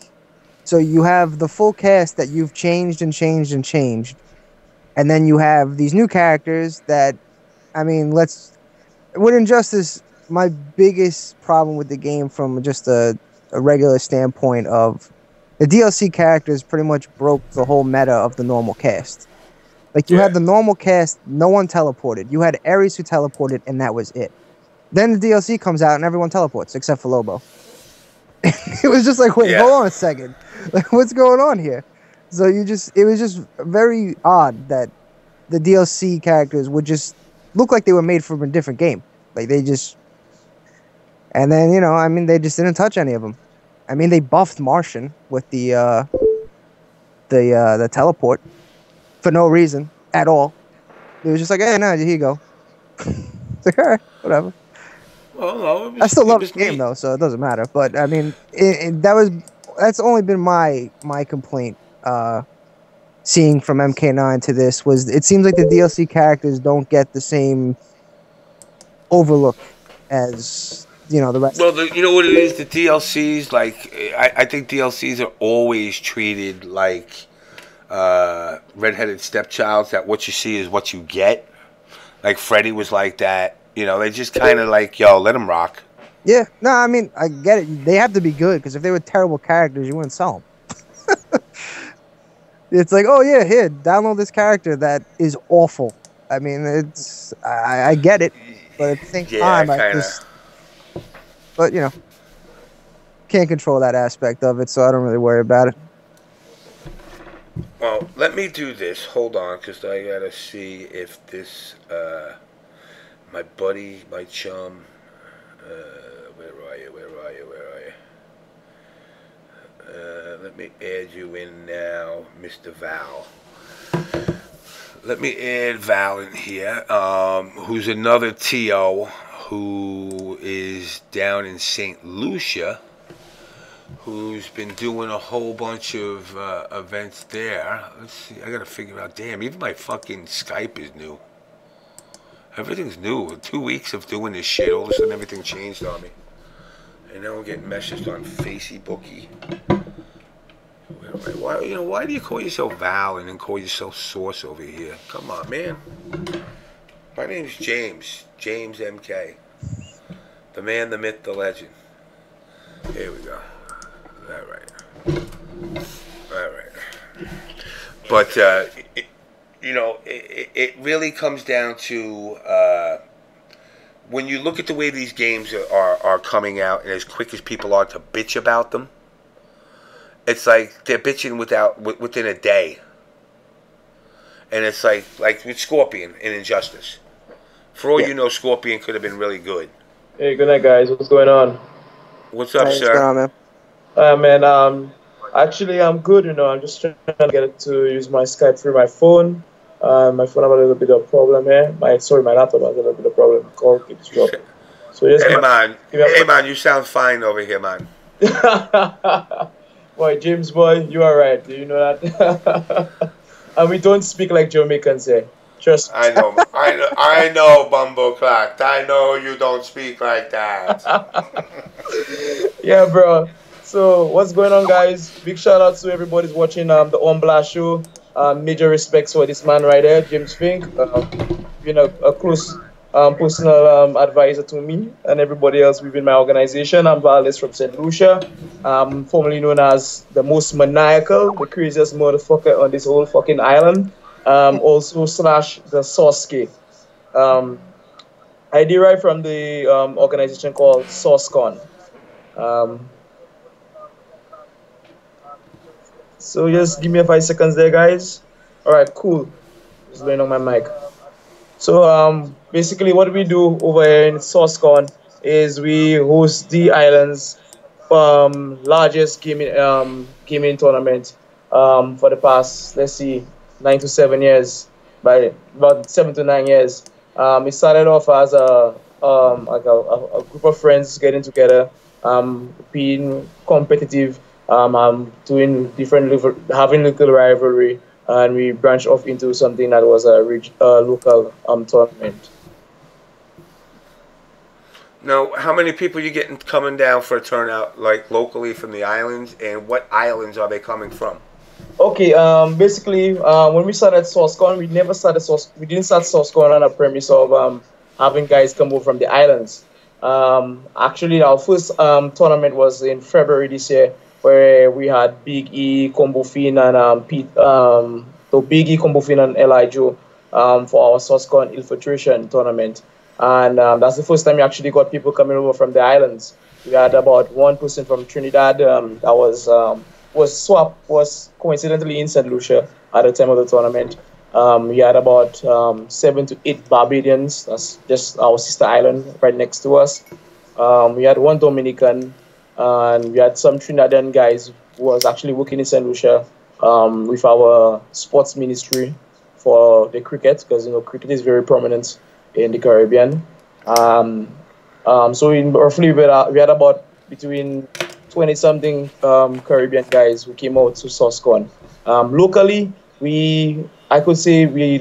So you have the full cast that you've changed and changed and changed. And then you have these new characters that, I mean, with Injustice, my biggest problem with the game from just a regular standpoint of the DLC characters pretty much broke the whole meta of the normal cast. Like, you had the normal cast, no one teleported. You had Ares who teleported, and that was it. Then the DLC comes out, and everyone teleports, except for Lobo. It was just like, wait, hold on a second. Like, what's going on here? So it was just very odd that the DLC characters would just look like they were made from a different game. Like, they just... And then, I mean, they just didn't touch any of them. I mean, they buffed Martian with the teleport for no reason at all. It was just like, hey, no, here you go. It's like, all right, whatever. Well, no, I still love the game, though, so it doesn't matter. But, I mean, that's only been my complaint seeing from MK9 to this, was it seems like the DLC characters don't get the same overlook as, the rest. Well, you know what it is? The DLCs, like, I think DLCs are always treated like redheaded stepchilds, that what you see is what you get. Like, Freddy was like that. They just kind of like, yo, let them rock. Yeah, no, I mean, I get it. They have to be good, because if they were terrible characters, you wouldn't sell them. It's like, oh, yeah, here, download this character that is awful. I mean, I get it, but at the same time, but, can't control that aspect of it, so I don't really worry about it. Well, let me do this. Hold on, because I got to see if this... my buddy, my chum, where are you? Let me add you in now, Mr. Val. Let me add Val in here, who's another TO who is down in St. Lucia, who's been doing a whole bunch of events there. Let's see, I got to figure out, damn, even my fucking Skype is new. Everything's new. 2 weeks of doing this shit, all of a sudden everything changed on me. And now I'm getting messaged on Facebooky. Why do you call yourself Val and then call yourself Source over here? Come on, man. My name's James. JamessMK. The man, the myth, the legend. Here we go. All right. But, it really comes down to when you look at the way these games are coming out, and as quick as people are to bitch about them, it's like they're bitching within a day. And it's like with Scorpion in Injustice. For all you know, Scorpion could have been really good. Hey, good night, guys. What's going on? What's up, sir? What's going on, man? Actually, I'm good. I'm just trying to get it to use my Skype through my phone. My phone have a little bit of problem here. My laptop has a little bit of problem. Call keeps dropping. So just Hey man, you sound fine over here, man. boy, James, boy, you are right. Do you know that? And we don't speak like Jamaicans here. Trust me. I know, Bumbleclack. I know you don't speak like that. Yeah, bro. So what's going on, guys? Big shout out to everybody's watching the On Blast show. Major respects for this man right there, James Fink. Been a close personal advisor to me and everybody else within my organization. I'm Valdez from St. Lucia, formerly known as the most maniacal, the craziest motherfucker on this whole fucking island. Also slash the Soske. Um, I derive from the organization called SourceCon. Um, so just give me a 5 seconds there, guys. All right, cool. Just laying on my mic. So basically what we do over here in SourceCon is we host the island's largest gaming tournament for the past, let's see, 9 to 7 years, by about 7 to 9 years. It started off as a group of friends getting together, being competitive, doing different having little rivalry, and we branched off into something that was a local tournament. Now, how many people you getting coming down for a turnout, like locally from the islands, and what islands are they coming from? Okay, basically, when we started SourceCon, we didn't start SourceCon on a premise of having guys come over from the islands. Actually, our first tournament was in February this year, where we had Big E, Combo Fin, and Pete. So Big E, Combo Fin, and Li Joe for our SourceCon Infiltration tournament, and that's the first time we actually got people coming over from the islands. We had about one person from Trinidad that was coincidentally in St. Lucia at the time of the tournament. We had about 7 to 8 Barbadians. That's just our sister island right next to us. We had one Dominican, and we had some Trinidadian guys who was actually working in St. Lucia with our sports ministry for the cricket, because cricket is very prominent in the Caribbean. So in roughly we had about between 20 something Caribbean guys who came out to SourceCon. Locally, I could say we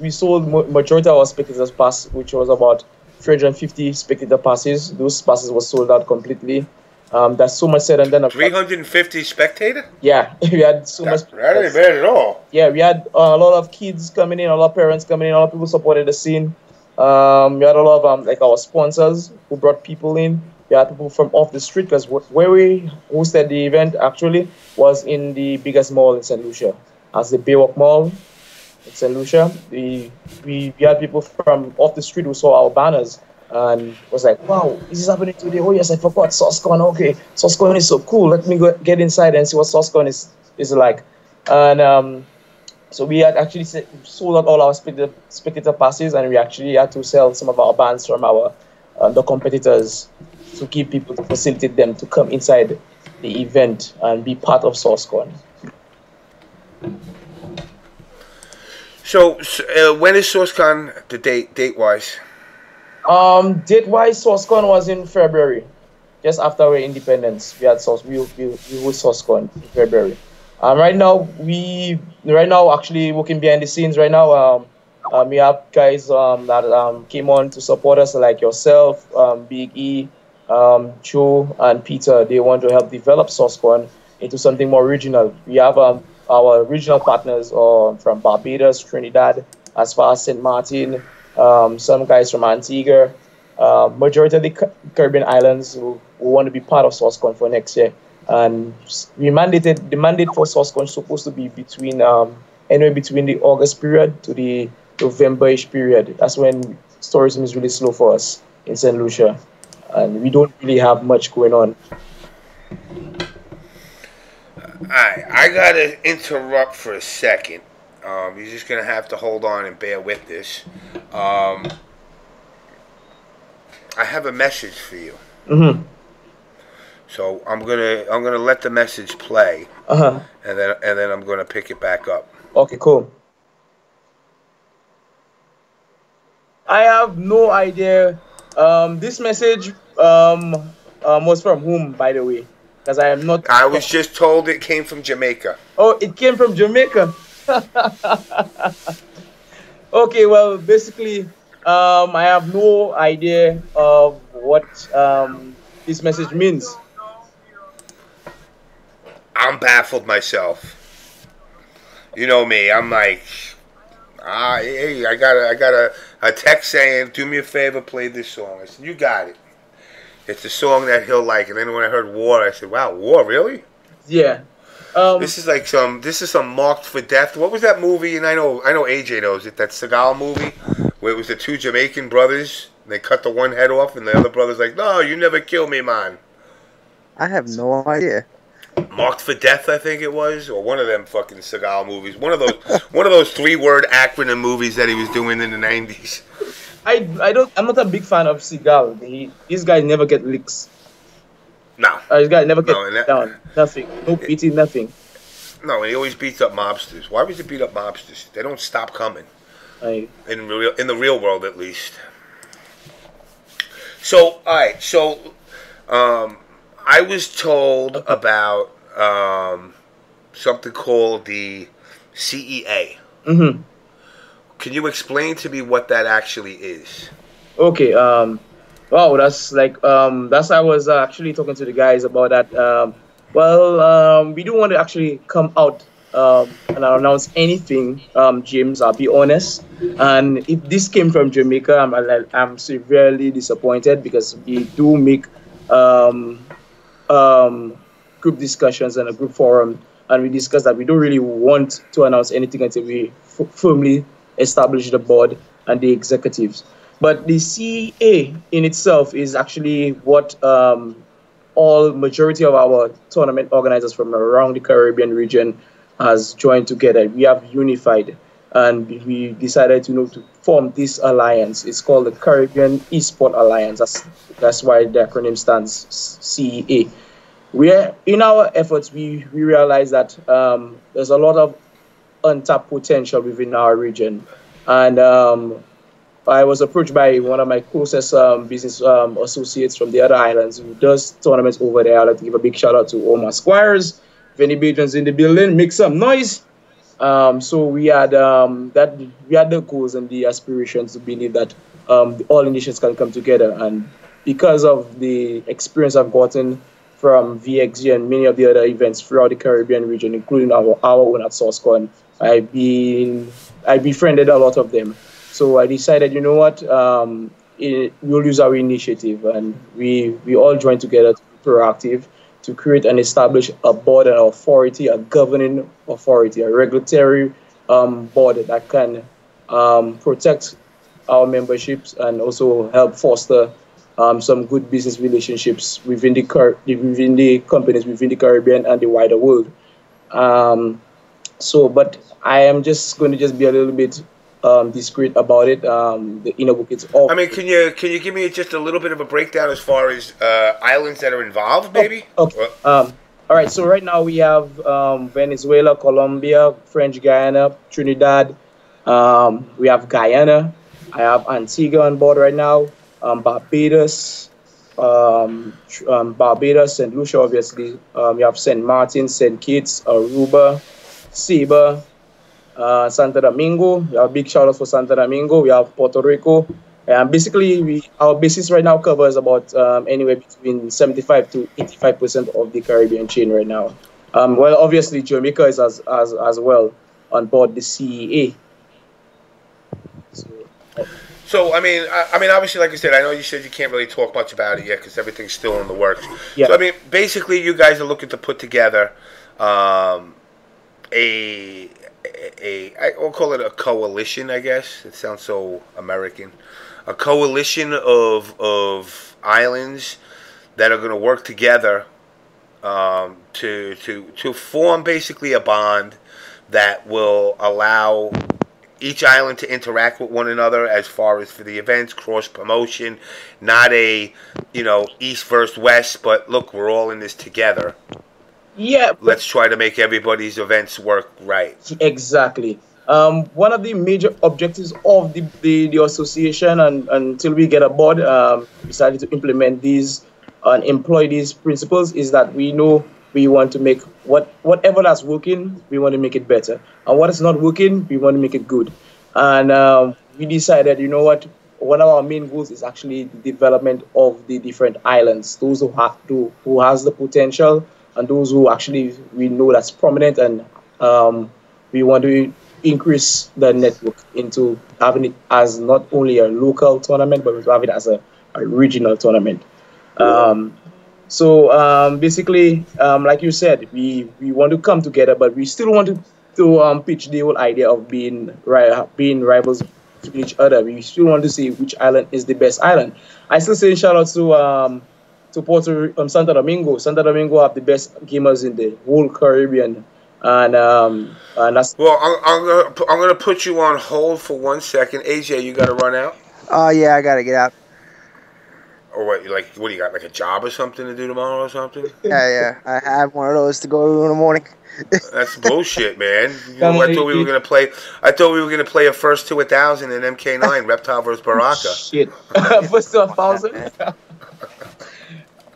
sold majority of our spectators pass, which was about 350 spectator passes. Those passes were sold out completely. That's so much said and done. 350 spectator? Yeah, we had so much. That ain't bad at all. Yeah, we had a lot of kids coming in, a lot of parents coming in, a lot of people supported the scene. We had a lot of like our sponsors who brought people in. We had people from off the street, because where we hosted the event actually was in the biggest mall in St. Lucia, as the Baywalk Mall in St. Lucia. We had people from off the street who saw our banners and was like, wow, this is happening today. Oh yes, I forgot SourceCon. Okay, SourceCon is so cool. Let me go get inside and see what SourceCon is like. And so we had actually sold out all our spectator passes, and we actually had to sell some of our bands from our the competitors to give people, to facilitate them to come inside the event and be part of SourceCon. So when is SourceCon, the date wise? Date wise, SourceCon was in February, just after our independence. We had we host SourceCon in February. Right now actually working behind the scenes right now. We have guys that came on to support us, like yourself, Big E, Joe, and Peter. They want to help develop SourceCon into something more regional. We have our regional partners from Barbados, Trinidad, as far as St. Martin, some guys from Antigua, majority of the Caribbean islands who want to be part of SourceCon for next year. And the mandate for SourceCon is supposed to be between anywhere between the August period to the November-ish period. That's when tourism is really slow for us in St. Lucia, and we don't really have much going on. Alright, I gotta interrupt for a second. You're just gonna have to hold on and bear with this. I have a message for you. Mm-hmm. So I'm gonna let the message play, Uh-huh. and then I'm gonna pick it back up. Okay, cool. I have no idea. This message was from whom, by the way? Because I am not. I was just told it came from Jamaica. Oh, it came from Jamaica. Okay, well, basically, I have no idea of what this message means. I'm baffled myself. You know me. I'm like, hey, I got a text saying, "Do me a favor, play this song." I said, "You got it. It's a song that he'll like." And then when I heard "War," I said, "Wow, War, really?" Yeah. This is like some Marked for Death. What was that movie? And I know AJ knows it. That Seagal movie where it was the two Jamaican brothers. And they cut the one head off, and the other brother's like, "No, you never kill me, man." I have no idea. Marked for Death, I think it was, or one of them fucking Seagal movies. One of those 3-word acronym movies that he was doing in the 90s. I'm not a big fan of Seagal. These guys never get licks. No. This guy never gets down. Nothing. No beating, nothing. No, and he always beats up mobsters. Why would he beat up mobsters? They don't stop coming. In the real world, at least. So, all right. So, I was told about something called the CEA. Mm-hmm. Can you explain to me what that actually is? Okay. Wow, that's like that's I was actually talking to the guys about that. We don't want to actually come out and announce anything, James. I'll be honest. And if this came from Jamaica, I'm severely disappointed because we do make group discussions and a group forum, and we discuss that we don't really want to announce anything until we firmly establish the board and the executives. But the CEA in itself is actually what majority of our tournament organizers from around the Caribbean region has joined together. We have unified, and we decided to form this alliance. It's called the Caribbean Esports Alliance. That's why the acronym stands CEA. In our efforts, we realize that there's a lot of untapped potential within our region, and I was approached by one of my closest business associates from the other islands who does tournaments over there. I'd like to give a big shout out to Omar Squires. If any patrons in the building, make some noise. So we had the goals and the aspirations to believe that all initiatives can come together. And because of the experience I've gotten from VXG and many of the other events throughout the Caribbean region, including our own at SourceCon, I befriended a lot of them. So I decided, you know what, we'll use our initiative, and we all joined together to be proactive, to create and establish a board and authority, a governing authority, a regulatory board that can protect our memberships and also help foster some good business relationships within the companies within the Caribbean and the wider world. But I am just going to be a little bit discreet about it. The inner book is off. I mean, can you give me just a little bit of a breakdown as far as islands that are involved, maybe? Okay. All right. So right now we have Venezuela, Colombia, French Guiana, Trinidad. We have Guyana. I have Antigua on board right now. Barbados, St. Lucia, obviously. We have St. Martin, St. Kitts, Aruba, Saba, Santo Domingo. We have big shout out for Santo Domingo. We have Puerto Rico. And basically, our basis right now covers about anywhere between 75 to 85% of the Caribbean chain right now. Well, obviously, Jamaica is as well on board the CEA. So, I mean, obviously, like I said, I know you said you can't really talk much about it yet because everything's still in the works. Yeah. So, I mean, basically, you guys are looking to put together we'll call it a coalition, I guess. It sounds so American. A coalition of islands that are going to work together to form basically a bond that will allow each island to interact with one another as far as for the events, cross promotion, not a east versus west, but look, we're all in this together. Yeah. Let's try to make everybody's events work right. Exactly. One of the major objectives of the association, and until we get aboard, decided to implement these and employ these principles, is that we know we want to make whatever that's working, we want to make it better, and what is not working, we want to make it good. And we decided, you know what, one of our main goals is actually the development of the different islands, those who has the potential, and those who actually we know that's prominent, and we want to increase the network into having it as not only a local tournament, but to have it as a regional tournament. Basically, like you said, we want to come together, but we still want to pitch the whole idea of being rivals to each other. We still want to see which island is the best island. I still say shout out to Santo Domingo. Santo Domingo have the best gamers in the whole Caribbean. And that's well. I'm gonna put you on hold for 1 second. AJ, you gotta run out. Oh yeah, I gotta get out. Or what? What do you got? Like a job or something to do tomorrow or something? Yeah. I have one of those to go to in the morning. That's bullshit, man. I thought we were gonna play. I thought we were gonna play a first to 1,000 in MK9 Reptile versus Baraka. Shit, first to 1,000.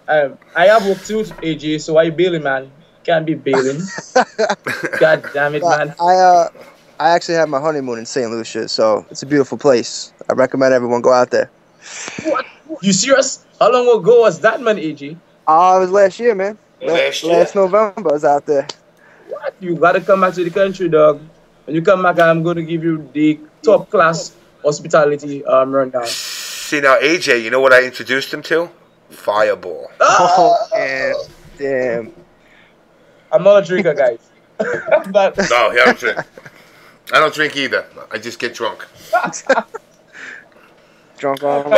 I have work too, AJ. So why you bailing, man? Can't be bailing. God damn it, man. I actually had my honeymoon in St. Lucia, so it's a beautiful place. I recommend everyone go out there. What? You serious? How long ago was that, man, AG? It was last year, man. Last November I was out there. What? You gotta come back to the country, dog. When you come back, I'm gonna give you the top class hospitality rundown. See now, AJ, you know what I introduced him to? Fireball. Oh, damn. I'm not a drinker, guys. But no, I don't drink. I don't drink either. I just get drunk. Drunk on.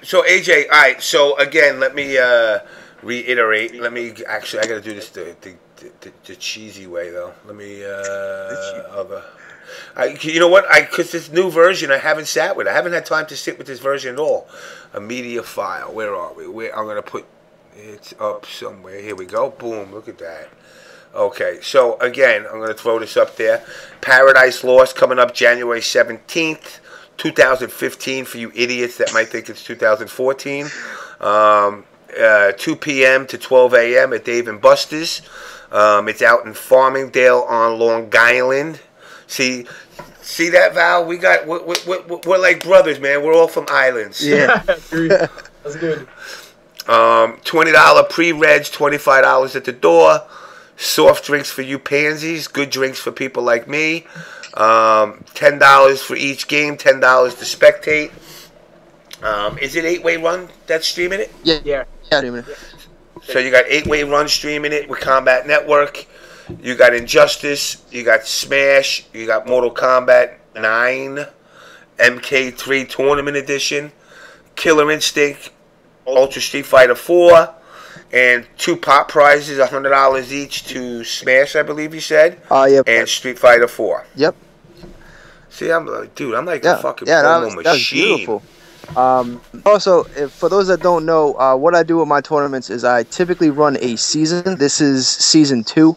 So AJ, all right. So again, let me reiterate. I gotta do this the cheesy way though. Let me you know what? Because this new version I haven't sat with. I haven't had time to sit with this version at all. A media file. Where are we? I'm gonna put. It's up somewhere. Here we go. Boom. Look at that. Okay. So, again, I'm going to throw this up there. Paradise Lost coming up January 17th, 2015 for you idiots that might think it's 2014. 2 p.m. to 12 a.m. at Dave & Buster's. It's out in Farmingdale on Long Island. See that, Val? We're like brothers, man. We're all from islands. Yeah. That's good. $20 pre-reg, $25 at the door. Soft drinks for you pansies. Good drinks for people like me. $10 for each game. $10 to spectate. Is it 8-way run that's streaming it? Yeah. So you got 8-way run streaming it with Combat Network. You got Injustice. You got Smash. You got Mortal Kombat 9. MK3 Tournament Edition. Killer Instinct. Ultra Street Fighter 4, and 2 pop prizes, $100 each to Smash, I believe you said. Yep. And Street Fighter 4. Yep. See, I'm like a fucking promo machine. That was beautiful. Also, for those that don't know, what I do with my tournaments is I typically run a season. This is season 2.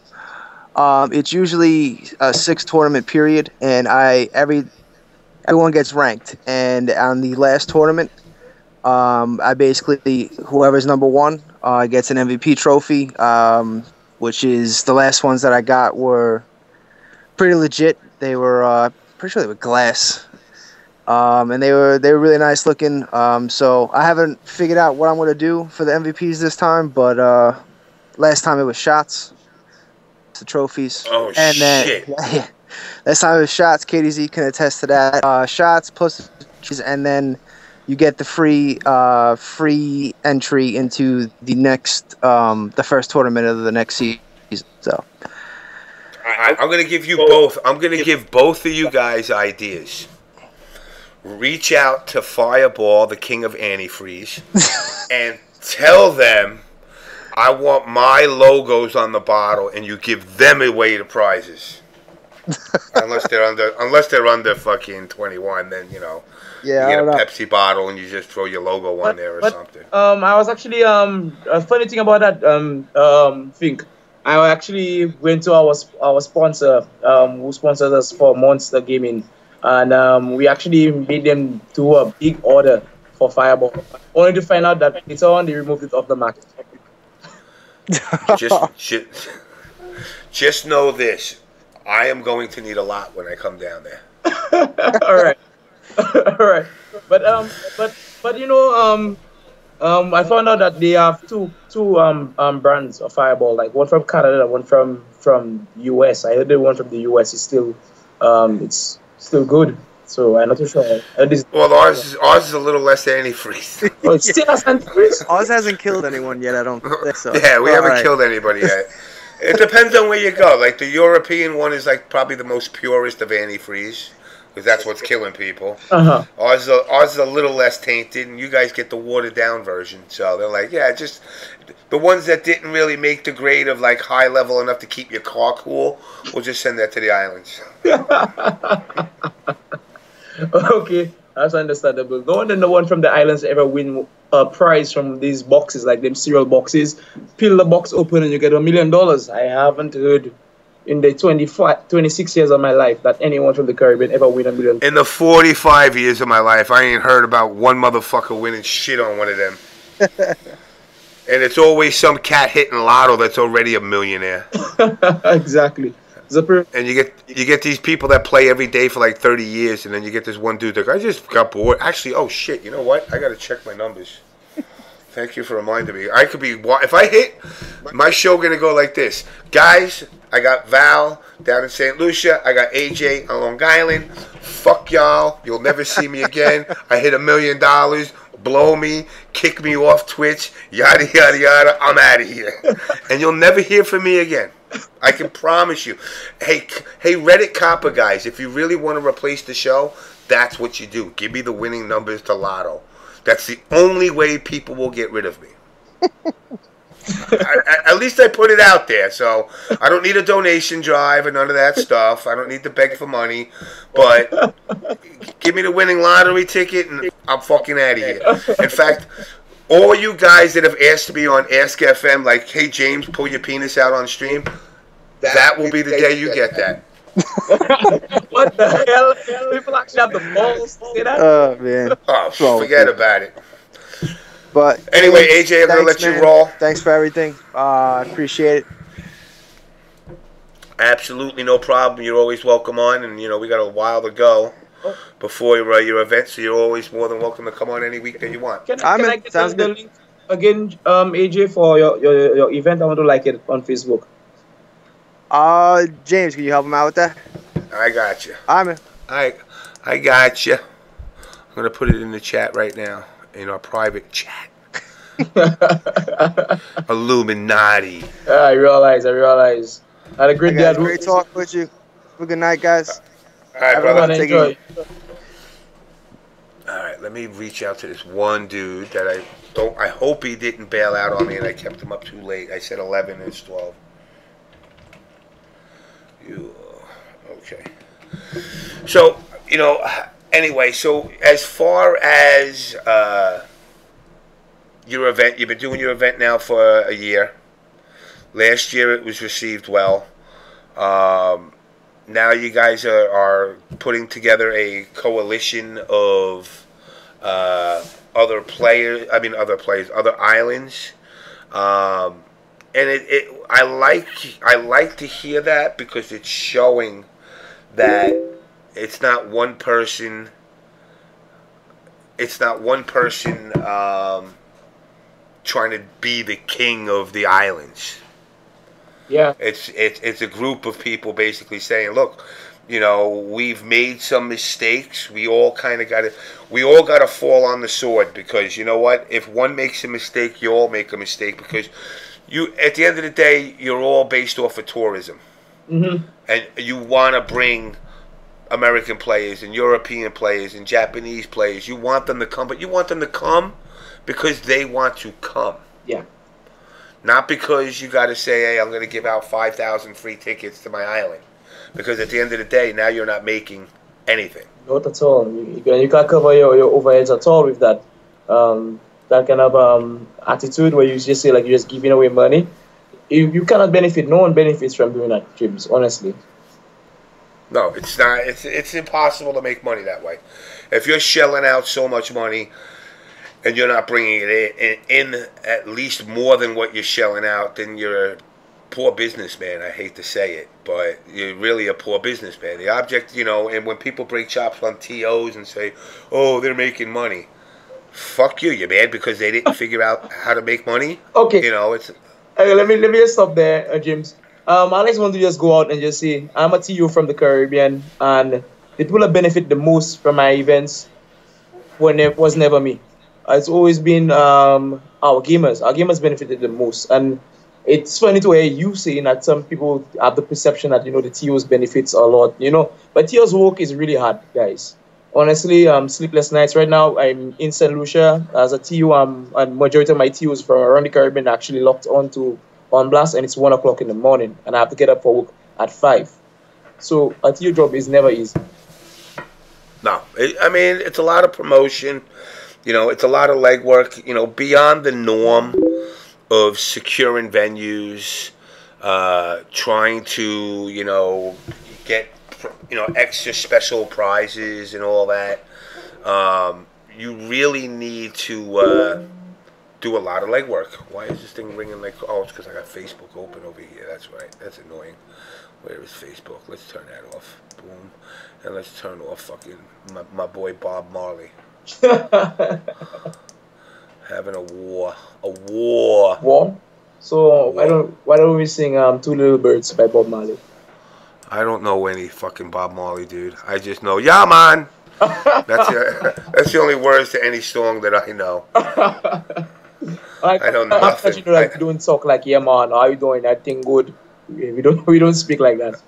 It's usually a 6-tournament period, and everyone gets ranked. And on the last tournament, I basically, whoever's number 1 gets an MVP trophy, which is the last ones that I got were pretty legit. They were pretty sure they were glass, and they were really nice looking. So I haven't figured out what I'm going to do for the MVPs this time, but last time it was shots, the trophies. Oh, and shit. Then last time it was shots. KDZ can attest to that. Shots plus, and then you get the free entry into the next, the first tournament of the next season. So I'm going to give you both. I'm going to give both of you guys ideas. Reach out to Fireball, the king of antifreeze, and tell them I want my logos on the bottle, and you give them away the prizes. unless they're under fucking 21, then you know. Yeah, you get a Pepsi bottle and you just throw your logo on there or something. I was actually a funny thing about that. Think I actually went to our sponsor, who sponsors us for Monster Gaming, and we actually made them do a big order for Fireball, only to find out that later on they removed it off the market. Just know this: I am going to need a lot when I come down there. All right, all right, but you know I found out that they have two brands of Fireball, like one from Canada, one from US. I heard the one from the US is still it's still good. So I'm not too sure. Well, ours is a little less antifreeze. Oh, it still has antifreeze? Ours hasn't killed anyone yet, I don't think so. Yeah, we haven't killed anybody yet. It depends on where you go. Like the European one is like probably the most purest of antifreeze, because that's what's killing people. Ours is a little less tainted, and you guys get the watered down version. So they're like, yeah, just the ones that didn't really make the grade of like high level enough to keep your car cool, we'll just send that to the islands. Okay, that's understandable. No one from the islands ever win a prize from these boxes, like them cereal boxes. Peel the box open and you get $1 million. I haven't heard in the 26 years of my life that anyone from the Caribbean ever win $1 million. In the 45 years of my life, I ain't heard about one motherfucker winning shit on one of them. And it's always some cat hitting lotto that's already a millionaire. Exactly. And you get these people that play every day for like 30 years, and then you get this one dude that I just got bored. Actually, oh shit, you know what? I gotta check my numbers. Thank you for reminding me. I could be, if I hit, my show gonna go like this. Guys, I got Val down in St. Lucia. I got AJ on Long Island. Fuck y'all. You'll never see me again. I hit $1 million. Blow me, kick me off Twitch, yada yada yada. I'm out of here, and you'll never hear from me again. I can promise you. Hey, Reddit Copper guys, if you really want to replace the show, that's what you do. Give me the winning numbers to Lotto. That's the only way people will get rid of me. At least I put it out there, so I don't need a donation drive and none of that stuff. I don't need to beg for money, but give me the winning lottery ticket and I'm fucking out of here. In fact, all you guys that have asked me on Ask FM, like, hey James, pull your penis out on stream, that will be the day you get that. What the hell? People actually have the balls to say that? Oh man. Oh, forget about it. But anyway, AJ, I'm going to let you roll. Thanks for everything. I appreciate it. Absolutely no problem. You're always welcome on, and, you know, we got a while to go before your event, so you're always more than welcome to come on any week that you want. Can I get the link again, AJ, for your event? I want to like it on Facebook. James, can you help him out with that? I got you. I'm I got you. I'm going to put it in the chat right now. In our private chat. Illuminati. I realize. Had a great day. Great talk with you. Have a good night, guys. All right, brother. Enjoy. All right, let me reach out to this one dude that I hope he didn't bail out on me and I kept him up too late. I said 11 and it's 12. Okay. So, you know, anyway, so as far as your event, you've been doing your event now for a year. Last year it was received well. Now you guys are putting together a coalition of other islands. And I like to hear that because it's showing that it's not one person. It's not one person trying to be the king of the islands. Yeah. It's a group of people basically saying, look, you know, we've made some mistakes. We all gotta fall on the sword because you know what? If one makes a mistake, you all make a mistake because at the end of the day, you're all based off of tourism. Mm-hmm. And you want to bring American players and European players and Japanese players. You want them to come, but you want them to come because they want to come. Yeah. Not because you got to say, hey, I'm going to give out 5,000 free tickets to my island. Because at the end of the day, now you're not making anything. Not at all. You can't cover your overheads at all with that. That kind of attitude where you just say like you're just giving away money. you cannot benefit. No one benefits from doing that, James. Honestly. No, it's not. It's impossible to make money that way. If you're shelling out so much money and you're not bringing it in at least more than what you're shelling out, then you're a poor businessman. I hate to say it, but you're really a poor businessman. The object, you know, and when people break chops on TOs and say, "Oh, they're making money," fuck you. You're mad because they didn't figure out how to make money. Okay. You know, it's. Let me just stop there, James. Alex want to just go out and just say, I'm a TU from the Caribbean, and the people that benefit the most from my events was never me. It's always been our gamers. Our gamers benefited the most, and it's funny to hear you saying that some people have the perception that, you know, the TOs benefits a lot, you know, but TOs work is really hard, guys. Honestly, sleepless nights. Right now, I'm in St. Lucia as a TU. And majority of my TUs from around the Caribbean are actually locked on blast, and it's 1 o'clock in the morning, and I have to get up for work at 5. So a TU job is never easy. No, I mean, it's a lot of promotion. You know, it's a lot of legwork. You know, beyond the norm of securing venues, trying to, you know, get, you know, extra special prizes and all that. You really need to do a lot of legwork. Why is this thing ringing like? Oh, it's because I got Facebook open over here. That's right. That's annoying. Where is Facebook? Let's turn that off. Boom. And let's turn off fucking my boy Bob Marley. Having a war. War? So why don't we sing Two Little Birds by Bob Marley? I don't know any fucking Bob Marley, dude. I just know, yeah, man. That's the only words to any song that I know. I don't know nothing. You know, like, don't talk like, yeah, man. How you doing? That thing good. We don't speak like that.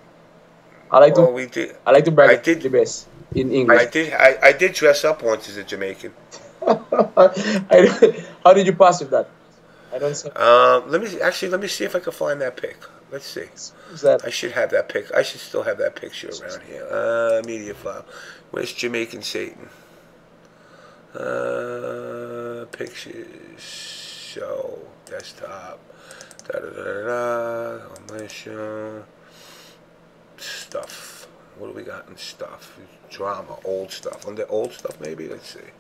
I like to brag the best in English. I did dress up once as a Jamaican. How did you pass with that? I don't see. Let me see if I can find that pic. Let's see. Who's that? I should have that pic. I should still have that picture around here. Media file. Where's Jamaican Satan? Pictures. Show. Desktop. Da da da da. On my show. Stuff. What do we got in stuff? Drama. Old stuff. On the old stuff, maybe? Let's see.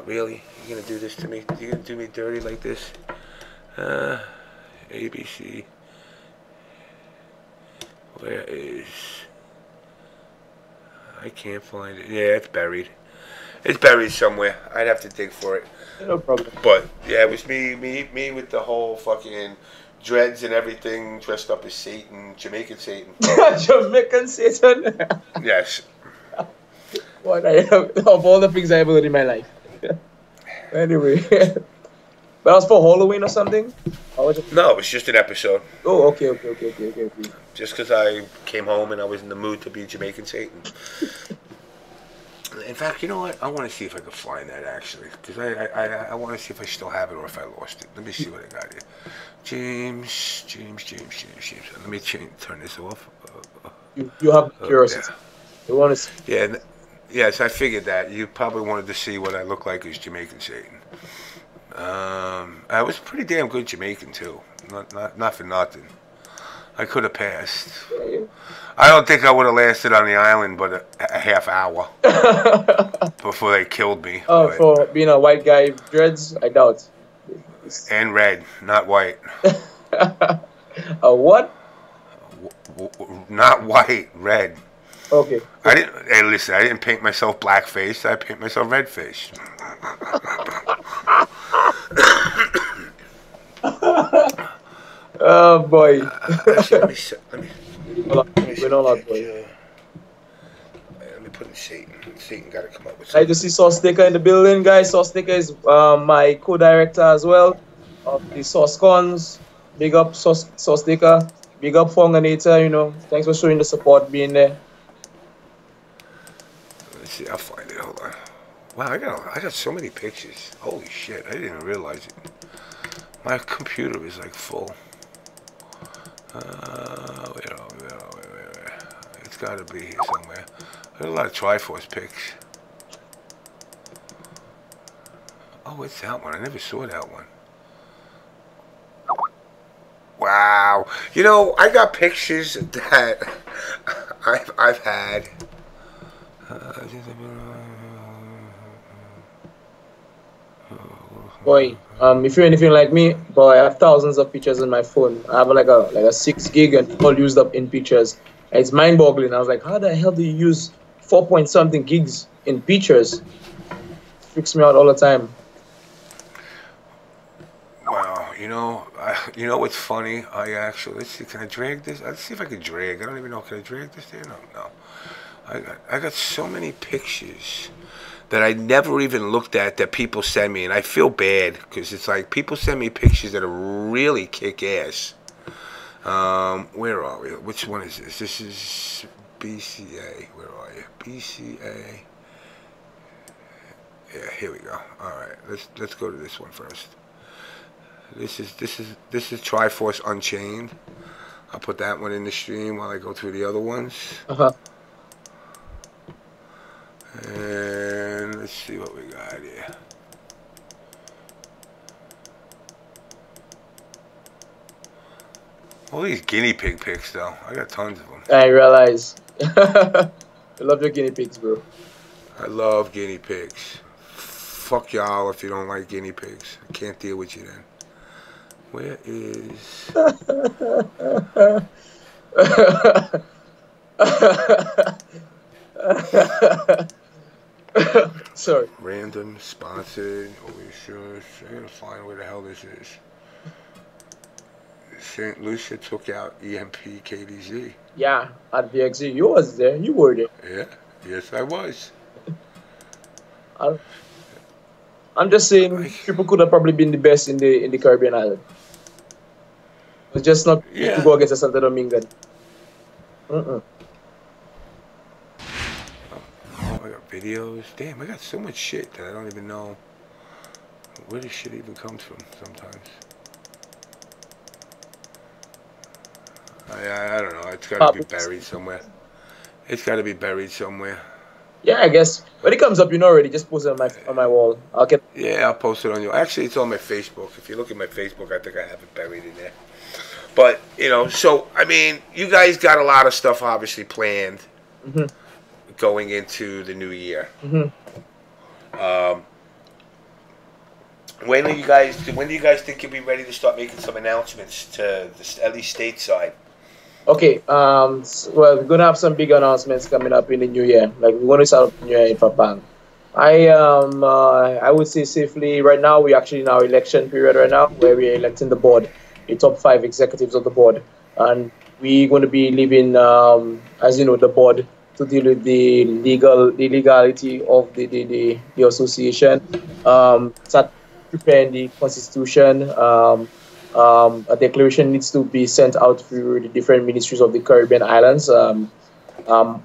Really? You're gonna do this to me? You're gonna do me dirty like this? ABC. Where is... I can't find it. Yeah, it's buried. It's buried somewhere. I'd have to dig for it. No problem. But, yeah, it was me with the whole fucking dreads and everything, dressed up as Satan, Jamaican Satan. Jamaican Satan? Yes. Of all the things I ever did in my life. Anyway. But that was for Halloween or something? No, it was just an episode. Oh, okay. Just because I came home and I was in the mood to be Jamaican Satan. In fact, you know what? I want to see if I can find that, actually. Because I want to see if I still have it or if I lost it. Let me see what I got here. James. Let me turn this off. You have curiosity. Yeah. You want to see. Yeah. Yes, I figured that. You probably wanted to see what I look like as Jamaican Satan. I was pretty damn good Jamaican, too. Not for nothing. I could have passed. I don't think I would have lasted on the island but a half hour before they killed me. Oh, for being a white guy with dreads? I doubt. And red, not white. A what? Not white, red. Okay. Hey, listen, I didn't paint myself blackface. I paint myself redface. Oh boy. Let me put in Satan. Satan got to come up with something. I just see Sauce Sticker in the building, guys. Sauce Sticker is my co-director as well of the Sauce Cons. Big up Sauce Sticker. Big up DarKNaTaS, you know. Thanks for showing the support, being there. Let's see, I'll find it. Hold on. Wow, I got so many pictures. Holy shit, I didn't even realize it. My computer is like full. Wait. It's got to be here somewhere. There's a lot of Triforce pics. Oh, it's that one. I never saw that one. Wow. You know, I got pictures that I've had. Boy, if you're anything like me, boy, I have thousands of pictures on my phone. I have like a 6 gig and all used up in pictures. It's mind-boggling. I was like, how the hell do you use 4 point something gigs in pictures? Freaks me out all the time. Wow, you know what's funny? I actually, let's see, can I drag this? Let's see if I can drag. I don't even know. Can I drag this there? No, no. I got so many pictures that I never even looked at that people send me, and I feel bad because it's like people send me pictures that are really kick ass. Where are we? Which one is this? This is BCA. Where are you? BCA. Yeah, here we go. All right, let's go to this one first. This is Triforce Unchained. I'll put that one in the stream while I go through the other ones. And let's see what we got here. All these guinea pig pics, though. I got tons of them. I realize. I love your guinea pigs, bro. I love guinea pigs. Fuck y'all if you don't like guinea pigs. I can't deal with you then. Where is... Sorry. Random, sponsored, always sure. I gotta find where the hell this is. St. Lucia took out EMP KDZ. Yeah, at VXZ. You was there. You were there. Yeah, yes I was. I'm just saying, people could have probably been the best in the Caribbean island. It's just not to go against Santo Domingo. Oh, I got videos. Damn, I got so much shit that I don't even know where this shit even comes from sometimes. I don't know. It's got to be buried somewhere. It's got to be buried somewhere. Yeah, I guess when it comes up, you know already. Just post it on my wall. Yeah, I'll post it on you. Actually, it's on my Facebook. If you look at my Facebook, I think I have it buried in there. But so I mean, you guys got a lot of stuff obviously planned going into the new year. When do you guys think you'll be ready to start making some announcements to at least stateside? Okay, well, we're gonna have some big announcements coming up in the new year. Like we're gonna start up the new year for bang. I would say safely right now we're actually in our election period right now where we're electing the board, the top 5 executives of the board, and we're going to be leaving, as you know, the board to deal with the legality of the association. Start preparing the constitution. A declaration needs to be sent out through the different ministries of the Caribbean islands. I'm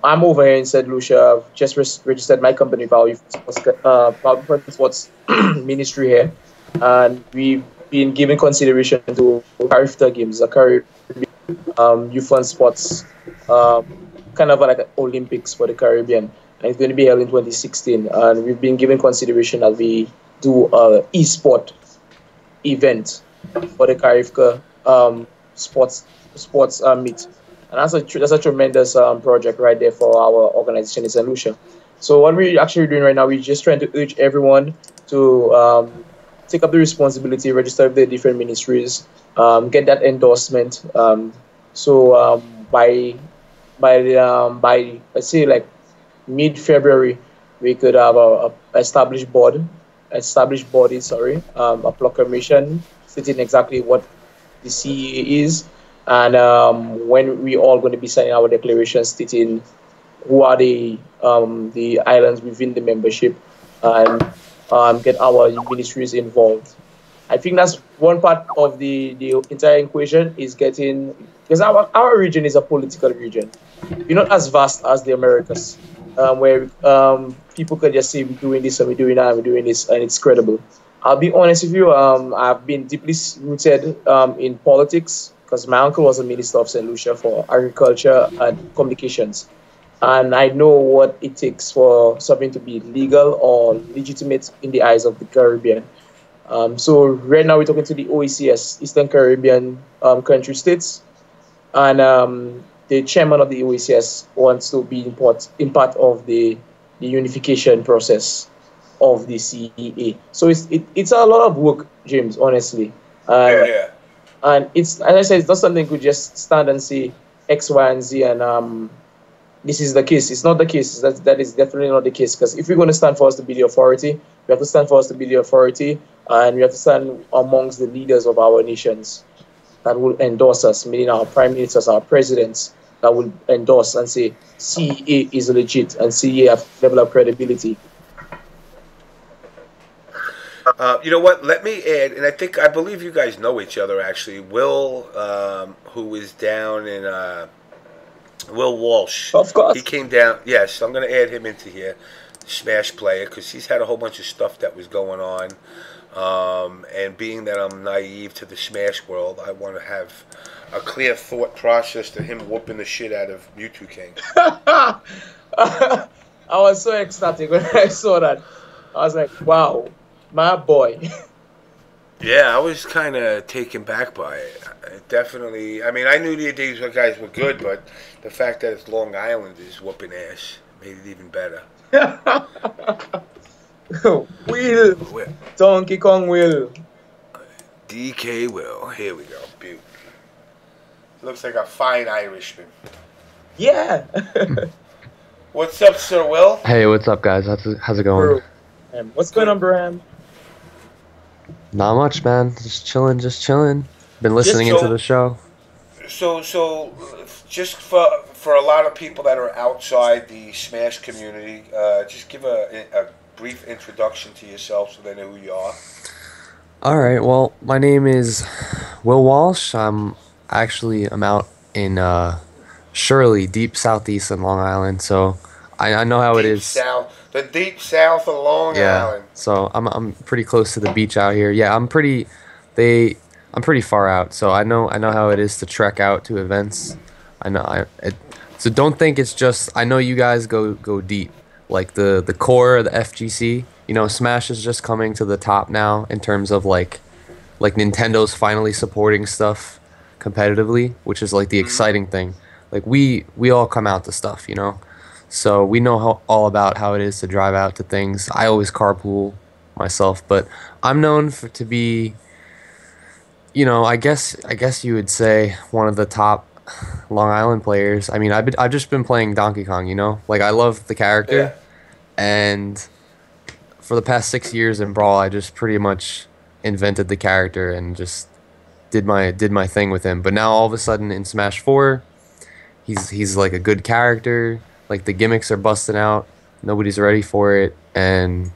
over here in St. Lucia. I've just registered my company, Value Sports Ministry here, and we've been giving consideration to Carifta Games, a Caribbean youth fun sports, kind of like an Olympics for the Caribbean, and it's going to be held in 2016. And we've been giving consideration as we do an Esports event for the Carifka sports meet, and that's a tremendous project right there for our organization in St. Lucia. So what we're actually doing right now, we're just trying to urge everyone to take up the responsibility, register with the different ministries, get that endorsement. So by let's say like mid-February, we could have a established body, a proclamation stating exactly what the CEA is, and when we all going to be signing our declaration stating who are the islands within the membership, and get our ministries involved. I think that's one part of the entire equation is getting, because our region is a political region. We're not as vast as the Americas, where people could just say we're doing this and we're doing that and we're doing this, and it's credible. I'll be honest with you, I've been deeply rooted in politics because my uncle was a minister of St. Lucia for agriculture and communications. And I know what it takes for something to be legal or legitimate in the eyes of the Caribbean. So right now we're talking to the OECS, Eastern Caribbean country states, and the chairman of the OECS wants to be in part of the unification process of the CEA. So it's a lot of work, James, honestly. And it's, as I said, it's not something you could just stand and say X, Y, and Z, and this is the case. It's not the case. That is definitely not the case. Because if we're going to stand for us to be the authority, we have to stand for us to be the authority, and we have to stand amongst the leaders of our nations that will endorse us, meaning our prime ministers, our presidents, that will endorse and say CEA is legit and CEA have level of credibility. You know what? Let me add, and I believe you guys know each other actually. Will, who is down in Will Walsh. Of course. He came down. Yes, I'm going to add him into here. Smash player, because he's had a whole bunch of stuff that was going on. And being that I'm naive to the Smash world, I want to have a clear thought process to him whooping the shit out of Mewtwo King. I was so ecstatic when I saw that. I was like, wow, my boy. Yeah, I was kind of taken back by it. Definitely. I mean, I knew these guys were good, but the fact that it's Long Island is whooping ass made it even better. Will. Donkey Kong Will. DK Will. Here we go. Beaut. Looks like a fine Irishman. Yeah. What's up, Sir Will? Hey, what's up, guys? How's it going? What's going on, Bram? Not much, man. Just chilling. Been listening into the show. So, just for a lot of people that are outside the Smash community, just give a brief introduction to yourself so they know who you are. All right. Well, my name is Will Walsh. I'm out in Shirley, deep southeast in Long Island. So I know how it is. The deep south of Long Island. So I'm pretty close to the beach out here. Yeah, I'm pretty far out. So I know how it is to trek out to events. So don't think it's just. I know you guys go deep. Like the core of the FGC. You know, Smash is just coming to the top now in terms of like Nintendo's finally supporting stuff competitively, which is like the exciting thing. Like we all come out to stuff, you know. So we know all about how it is to drive out to things. I always carpool myself, but I'm known to be, you know, I guess you would say one of the top Long Island players. I mean, I've just been playing Donkey Kong, you know. Like I love the character, and for the past 6 years in Brawl, I just pretty much invented the character and just did my thing with him. But now all of a sudden in Smash 4, he's like a good character. Like the gimmicks are busting out. Nobody's ready for it. And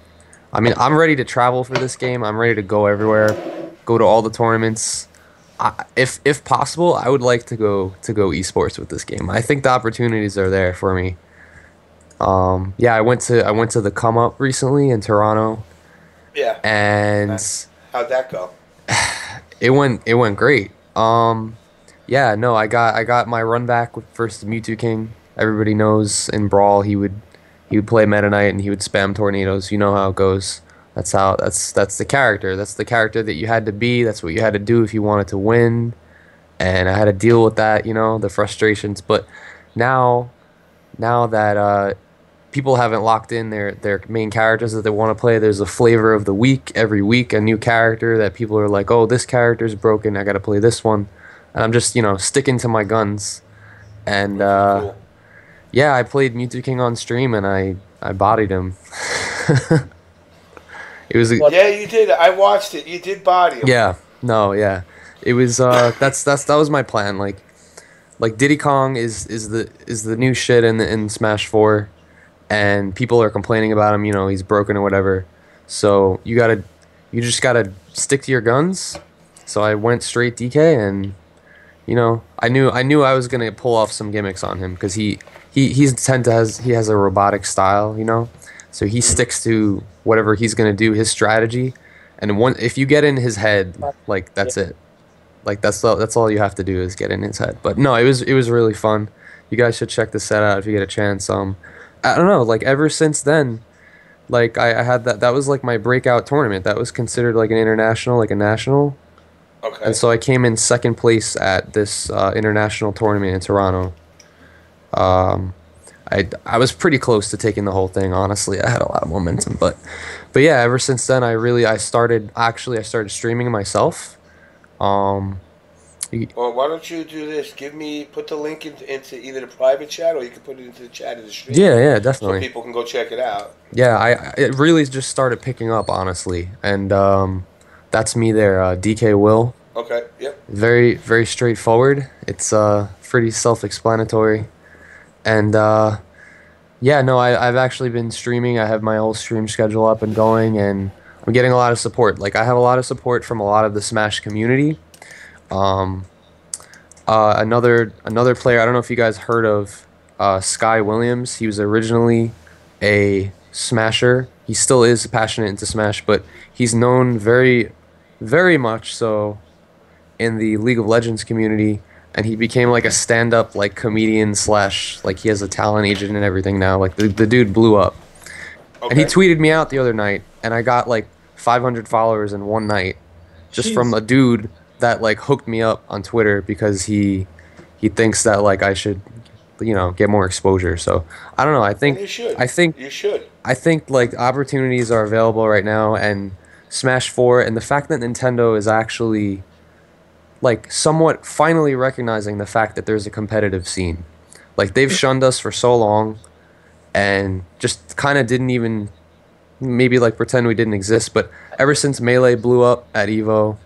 I mean, I'm ready to travel for this game. I'm ready to go everywhere, go to all the tournaments. If possible, I would like to go esports with this game. I think the opportunities are there for me. Yeah, I went to the Come Up recently in Toronto. Yeah. And how'd that go? It went great. Yeah, no, I got my run back with first Mewtwo King. Everybody knows in Brawl he would play Meta Knight and he would spam tornadoes. You know how it goes. That's the character. That's the character that you had to be. That's what you had to do if you wanted to win. And I had to deal with that, you know, the frustrations. But now that people haven't locked in their main characters that they want to play, there's a flavor of the week. Every week, a new character that people are like, oh, this character's broken. I got to play this one. And I'm just, you know, sticking to my guns. And cool. Yeah, I played Mewtwo King on stream and I bodied him. It was yeah, you did. I watched it. You did body him. Yeah. No, yeah. It was that was my plan. Like Diddy Kong is the new shit in Smash 4, and people are complaining about him, you know, he's broken or whatever. So you just gotta stick to your guns. So I went straight DK, and you know, I knew I was gonna pull off some gimmicks on him because he has a robotic style, you know. So he sticks to whatever he's gonna do, his strategy, and if you get in his head, like that's it. Like that's all you have to do is get in his head. But no, it was really fun. You guys should check the set out if you get a chance. I don't know, like ever since then, Like I had that. That was like my breakout tournament. That was considered like an international, like a national. Okay. And so I came in second place at this international tournament in Toronto. I was pretty close to taking the whole thing. Honestly, I had a lot of momentum, but yeah. Ever since then, I started streaming myself. Um, Well, why don't you do this? Put the link into either the private chat or you can put it into the chat of the stream. yeah, So definitely. people can go check it out. Yeah, it really just started picking up honestly, and that's me there, DK Will. Okay. Yep. Very very straightforward. It's pretty self-explanatory, and yeah, no, I've actually been streaming. I have my whole stream schedule up and going, and I'm getting a lot of support. Like I have a lot of support from a lot of the Smash community. Um, another player. I don't know if you guys heard of Sky Williams. He was originally a Smasher. He still is passionate into Smash, but he's known very much so in the League of Legends community, and he became like a stand-up like comedian slash like he has a talent agent and everything now. Like the dude blew up, and he Okay. tweeted me out the other night, and I got like 500 followers in one night just from Jeez. a dude that like hooked me up on Twitter because he thinks that like I should get more exposure. So I don't know. And you should. I think You should. I think like opportunities are available right now, and Smash 4 and the fact that Nintendo is actually like somewhat finally recognizing the fact that there's a competitive scene. Like they've shunned us for so long and just kind of didn't even maybe like pretend we didn't exist, but ever since Melee blew up at Evo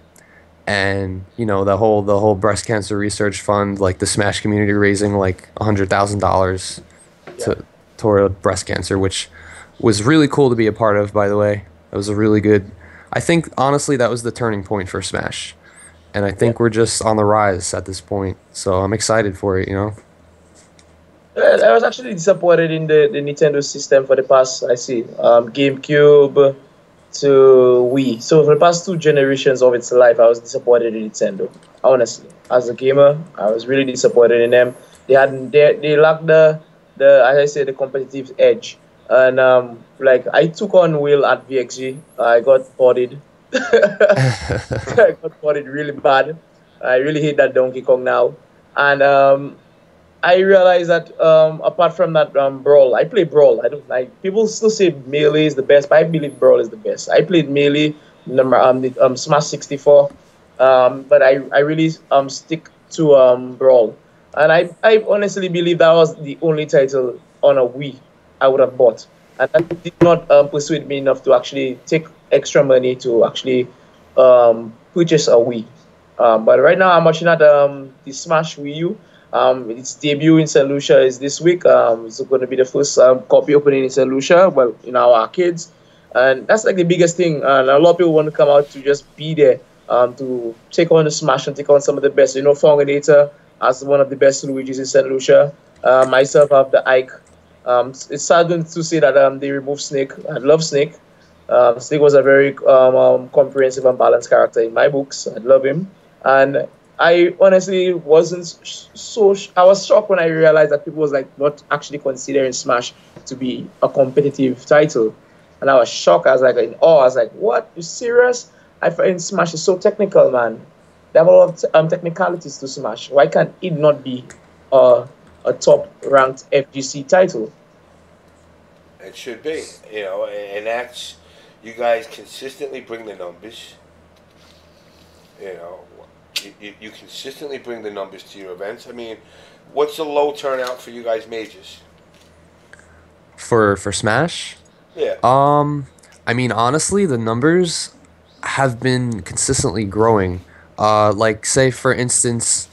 and the whole breast cancer research fund, like the Smash community raising like $100,000 Yeah. toward breast cancer, which was really cool to be a part of, by the way. That was a really good. I think honestly that was the turning point for Smash, and I think we're just on the rise at this point. So I'm excited for it. I was actually disappointed in the Nintendo system for the past, I see, GameCube to Wii. So for the past two generations of its life, I was disappointed in Nintendo. Honestly, as a gamer, I was really disappointed in them. They lacked the as I say the competitive edge. And like I took on Will at VXG, I got bodied. I got bodied really bad. I really hate that Donkey Kong now. And I realized that apart from that Brawl, I play Brawl. I don't like people still say Melee is the best, but I believe Brawl is the best. I played Melee, Smash 64, but I really stick to Brawl, and I honestly believe that was the only title on a Wii I would have bought, and that did not persuade me enough to actually take extra money to actually purchase a Wii. But right now I'm watching at the Smash Wii U. Its debut in St. Lucia is this week. It's going to be the first copy opening in St. Lucia, well, in our arcades. And that's like the biggest thing. And a lot of people want to come out to just be there to take on the Smash and take on some of the best. Fonganator as one of the best Luigi's in St. Lucia. Myself, I have the Ike. It's sad to say that they removed Snake. I love Snake. Snake was a very comprehensive and balanced character in my books. I love him. And I honestly wasn't I was shocked when I realized that people was like not actually considering Smash to be a competitive title, and I was shocked. I was like in awe. I was like, "What? You serious?" I find Smash is so technical, man. They have a lot of technicalities to Smash. Why can't it not be a top ranked FGC title? It should be, and that's you guys consistently bring the numbers. You know, you consistently bring the numbers to your events. I mean, what's the low turnout for you guys majors? For Smash, Yeah. I mean honestly, the numbers have been consistently growing. Like say for instance,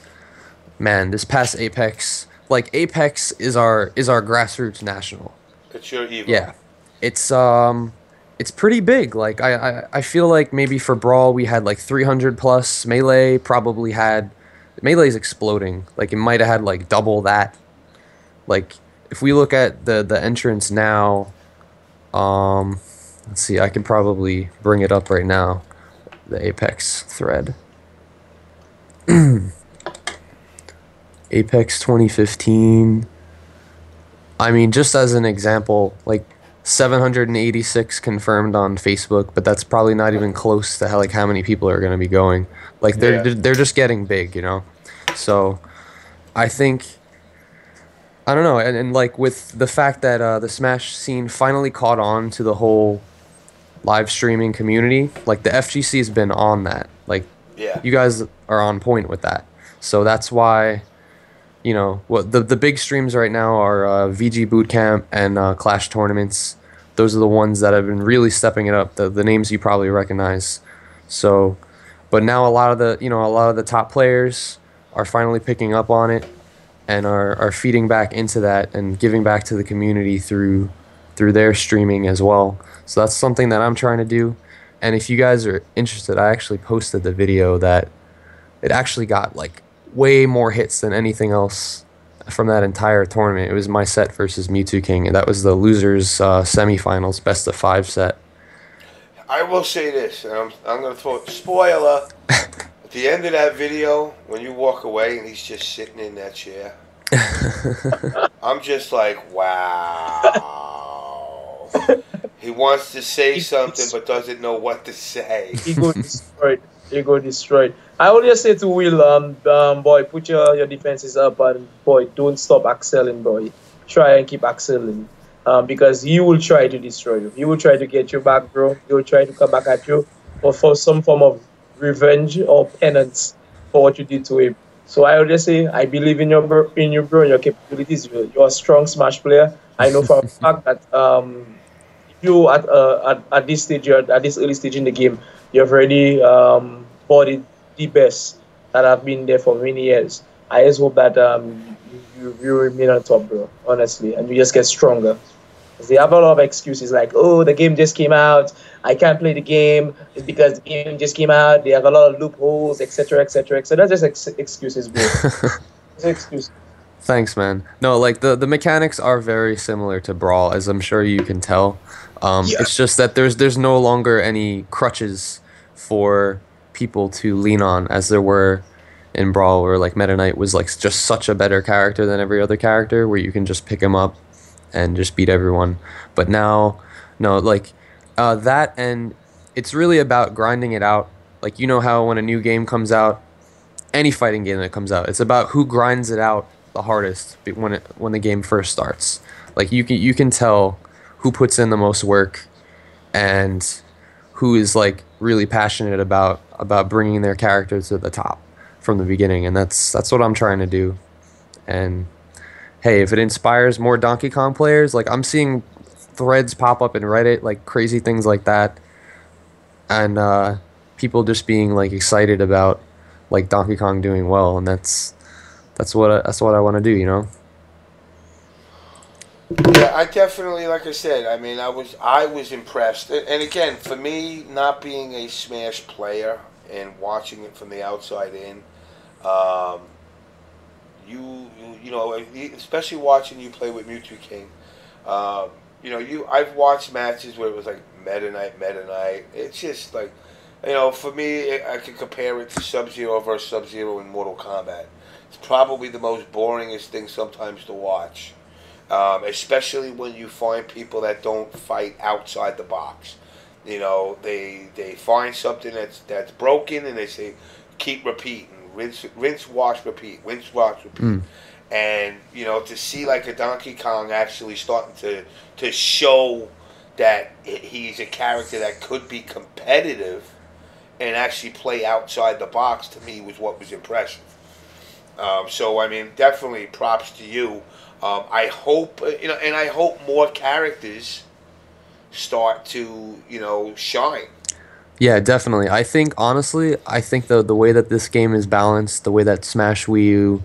man, this past Apex, like Apex is our grassroots national. It's your Evo. Yeah, it's pretty big. Like I feel like maybe for Brawl we had like 300 plus. Melee's exploding. Like it might have had like double that. Like if we look at the entrance now, let's see. I can probably bring it up right now. The Apex thread. Apex 2015. I mean, just as an example, like 786 confirmed on Facebook, but that's probably not even close to how many people are going to be going. Like they're just getting big, you know. So I think I don't know, and like with the fact that the Smash scene finally caught on to the whole live streaming community, like the FGC has been on that. Like Yeah. you guys are on point with that. So that's why, you know, what the big streams right now are VG Bootcamp and Clash tournaments. Those are the ones that have been really stepping it up. The names you probably recognize. So, but now a lot of the top players are finally picking up on it and are feeding back into that and giving back to the community through their streaming as well. So that's something that I'm trying to do. And if you guys are interested, I actually posted the video that it actually got like way more hits than anything else from that entire tournament. It was my set versus Mewtwo King, and that was the losers semifinals, best of 5 set. I will say this, and I'm going to throw a spoiler. At the end of that video, when you walk away and he's just sitting in that chair, I'm just like, wow. He wants to say something but doesn't know what to say. Ego destroyed. Ego destroyed. I always say to Will, boy, put your defenses up, and boy, don't stop excelling, boy. Try and keep excelling. Because he will try to destroy you. He will try to get you back, bro. He will try to come back at you, or for some form of revenge or penance for what you did to him. So I always say, I believe in you, bro, and your capabilities. You're a strong Smash player. I know for a fact that you at this stage, at this early stage in the game, you've already bodied the best that have been there for many years. I just hope that you remain on top, bro, honestly, and you just get stronger. They have a lot of excuses like, oh, the game just came out, I can't play the game, it's because the game just came out, they have a lot of loopholes, etc., etc., etc. That's just excuses, bro. It's excuses. Thanks, man. No, like the mechanics are very similar to Brawl, as I'm sure you can tell. It's just that there's no longer any crutches for people to lean on as there were in Brawl, where like Meta Knight was like just such a better character than every other character, where you can just pick him up and just beat everyone. But now, no, like that, and it's really about grinding it out. Like, you know how when a new game comes out, any fighting game that comes out, it's about who grinds it out the hardest when the game first starts. Like you can tell who puts in the most work and who is like really passionate about bringing their character to the top from the beginning, and that's what I'm trying to do. And hey, if it inspires more Donkey Kong players, like I'm seeing threads pop up in Reddit, like crazy things like that, and people just being like excited about like Donkey Kong doing well, and that's what I want to do, you know. Yeah, I definitely, like I said, I mean, I was impressed, and again, for me, not being a Smash player and watching it from the outside in, you know, especially watching you play with Mewtwo King, you know, I've watched matches where it was like Meta Knight. It's just like, you know, for me, I could compare it to Sub-Zero versus Sub-Zero in Mortal Kombat. It's probably the most boringest thing sometimes to watch. Especially when you find people that don't fight outside the box. You know, they find something that's broken and they say, keep repeating, rinse, wash, repeat, rinse, wash, repeat. And you know, to see like a Donkey Kong actually starting to show that he's a character that could be competitive and actually play outside the box, to me was what was impressive. So I mean, definitely props to you. I hope, you know, and I hope more characters start to, you know, shine. Yeah, definitely. I think, honestly, the way that this game is balanced, the way that Smash Wii U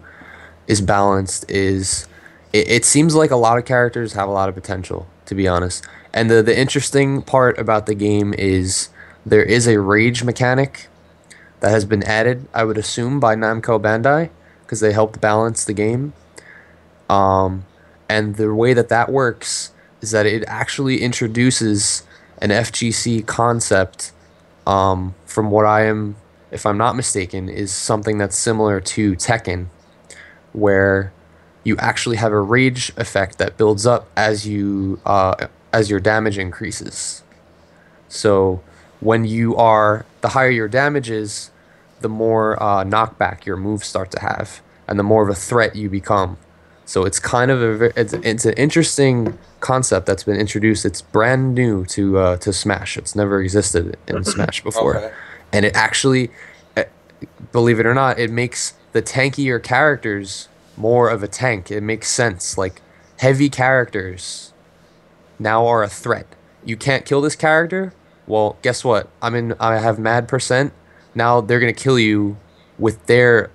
is balanced, is it seems like a lot of characters have a lot of potential, to be honest. And the interesting part about the game is there is a rage mechanic that has been added, I would assume, by Namco Bandai, because they helped balance the game. And the way that works is that it actually introduces an FGC concept, from what if I'm not mistaken, is something that's similar to Tekken, where you actually have a rage effect that builds up as you as your damage increases. So when the higher your damage is, the more knockback your moves start to have, and the more of a threat you become. So it's kind of it's an interesting concept that's been introduced. It's brand new to Smash. It's never existed in Smash before, Okay. and it actually, eh, believe it or not, it makes the tankier characters more of a tank. It makes sense. Like heavy characters now are a threat. You can't kill this character. Well, guess what? I have mad percent. Now they're gonna kill you with their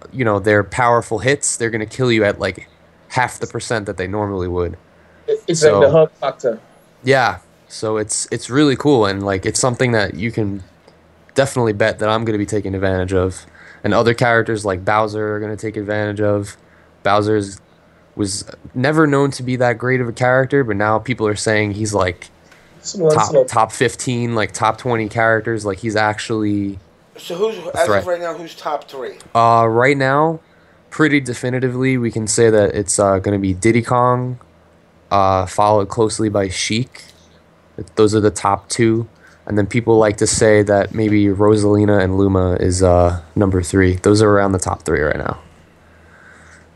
powerful hits. They're gonna kill you at like half the percent that they normally would. It's like the hug factor. Yeah. So it's really cool, and like it's something that you can definitely bet that I'm gonna be taking advantage of. And other characters like Bowser are gonna take advantage of. Bowser's was never known to be that great of a character, but now people are saying he's like top 15, like top 20 characters. Like he's actually So who's as of right now? Who's top 3? Right now, pretty definitively, we can say that it's going to be Diddy Kong, followed closely by Sheik. Those are the top 2, and then people like to say that maybe Rosalina and Luma is number 3. Those are around the top 3 right now.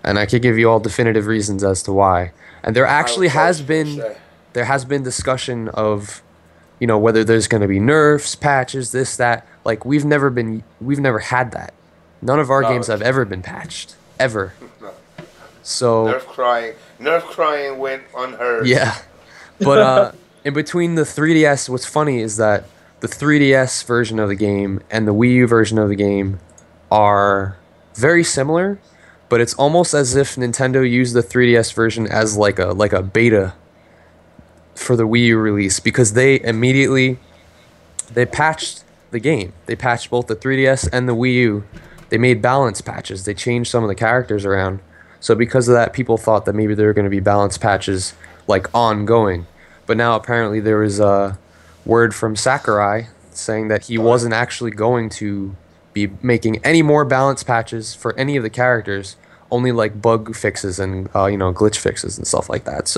And I could give you all definitive reasons as to why. And there actually has been discussion of, whether there's going to be nerfs, patches, this, that. Like we've never had that. None of our games have ever been patched, ever. No. So Nerf crying went unheard. Yeah, but in between the 3DS, what's funny is that the 3DS version of the game and the Wii U version of the game are very similar. But it's almost as if Nintendo used the 3DS version as like a beta for the Wii U release, because they patched the game. They patched both the 3DS and the Wii U. They made balance patches. They changed some of the characters around. So because of that, people thought that maybe there were going to be balance patches like ongoing. But now apparently there was a word from Sakurai saying that he wasn't actually going to be making any more balance patches for any of the characters, only like bug fixes and glitch fixes and stuff like that.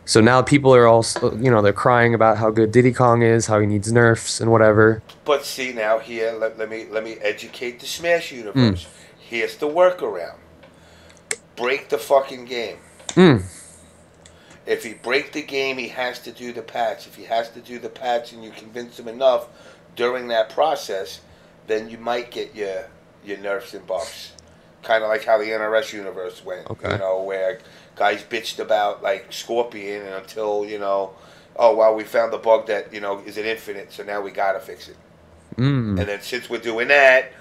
So now people are also they're crying about how good Diddy Kong is, how he needs nerfs and whatever. But see now here, let me educate the Smash universe. Here's the workaround: break the fucking game. If he break the game, he has to do the patch. If he has to do the patch and you convince him enough during that process, then you might get your nerfs and buffs. Kind of like how the NRS universe went. Okay. Where guys bitched about like Scorpion and until, oh, well, we found the bug that, is an infinite, so now we gotta fix it. And then since we're doing that,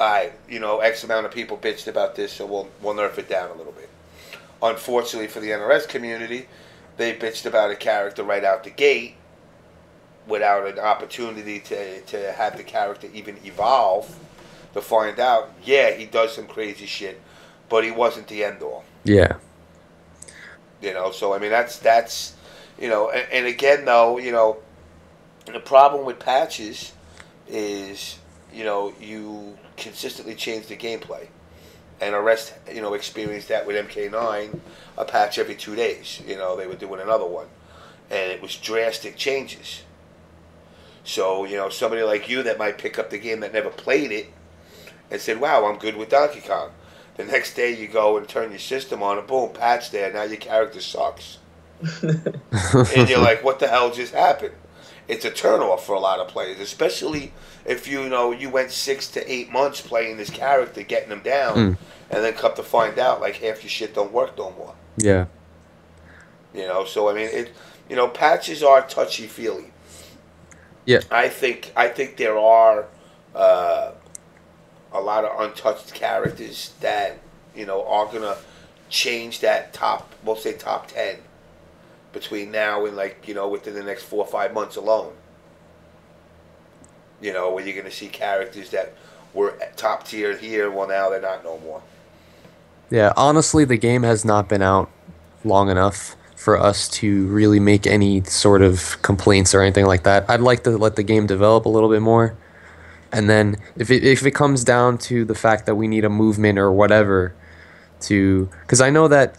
X amount of people bitched about this, so we'll nerf it down a little bit. Unfortunately for the NRS community, they bitched about a character right out the gate without an opportunity to have the character even evolve, to find out, yeah, he does some crazy shit, but he wasn't the end all. Yeah. So I mean that's and again though, the problem with patches is, you consistently change the gameplay. And Arrest, experienced that with MK9, a patch every 2 days. They were doing another one. And it was drastic changes. So, somebody like you that might pick up the game that never played it and said, wow, I'm good with Donkey Kong. The next day you go and turn your system on and boom, patch there, now your character sucks. And you're like, what the hell just happened? It's a turnoff for a lot of players, especially if you went 6 to 8 months playing this character, getting them down, and then come to find out like half your shit don't work no more. Yeah. So I mean patches are touchy feely. Yeah. I think there are a lot of untouched characters that are gonna change that we'll say top 10 between now and within the next 4 or 5 months alone. Where you're going to see characters that were top tier here, well now they're not no more. Yeah, honestly, the game has not been out long enough for us to really make any sort of complaints or anything like that. I'd like to let the game develop a little bit more. And then if it comes down to the fact that we need a movement or whatever because I know that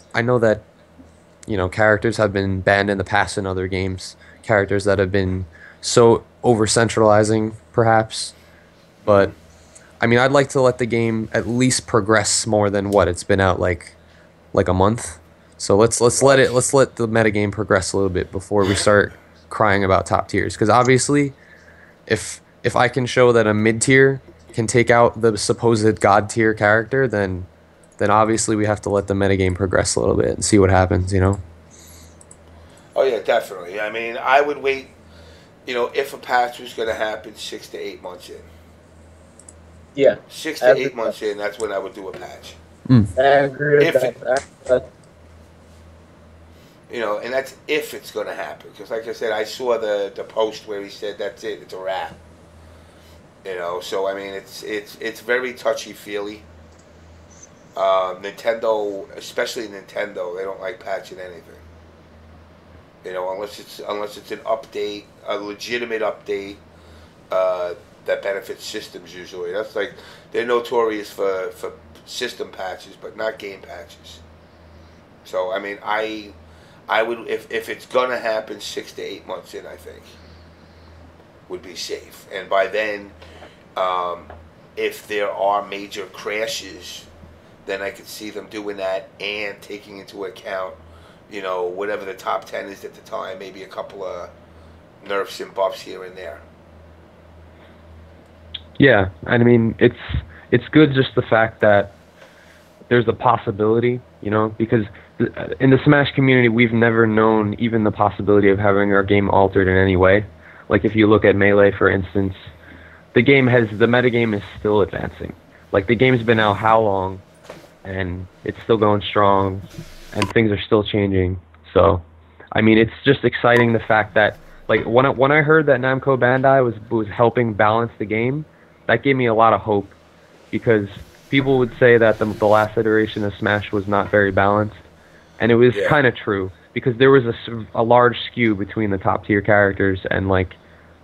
characters have been banned in the past in other games. Characters that have been so over centralizing, perhaps. But I mean, I'd like to let the game at least progress more than what it's been out like a month. So let's let the metagame progress a little bit before we start crying about top tiers. Because obviously, if I can show that a mid tier can take out the supposed god tier character, then obviously we have to let the metagame progress a little bit and see what happens. Oh yeah, definitely. I mean, I would wait. If a patch was going to happen 6 to 8 months in. Yeah. 6 to 8 months in, that's when I would do a patch. I agree with that. And that's if it's going to happen. Because like I said, I saw the post where he said that's it, it's a wrap. So I mean, it's very touchy-feely. Nintendo, especially Nintendo, they don't like patching anything. Unless it's an update, a legitimate update that benefits systems usually. That's like, they're notorious for system patches, but not game patches. So I mean, I would, if it's gonna happen 6 to 8 months in, I think would be safe. And by then, if there are major crashes, then I could see them doing that and taking into account, whatever the top 10 is at the time, maybe a couple of nerfs and buffs here and there. Yeah, I mean, it's good just the fact that there's a possibility, because in the Smash community, we've never known even the possibility of having our game altered in any way. Like if you look at Melee, for instance, the metagame is still advancing. Like the game's been out how long, and it's still going strong, and things are still changing. So, I mean, it's just exciting the fact that, like, when I heard that Namco Bandai was helping balance the game, that gave me a lot of hope, because people would say that the last iteration of Smash was not very balanced, and it was kind of true, because there was a large skew between the top tier characters and like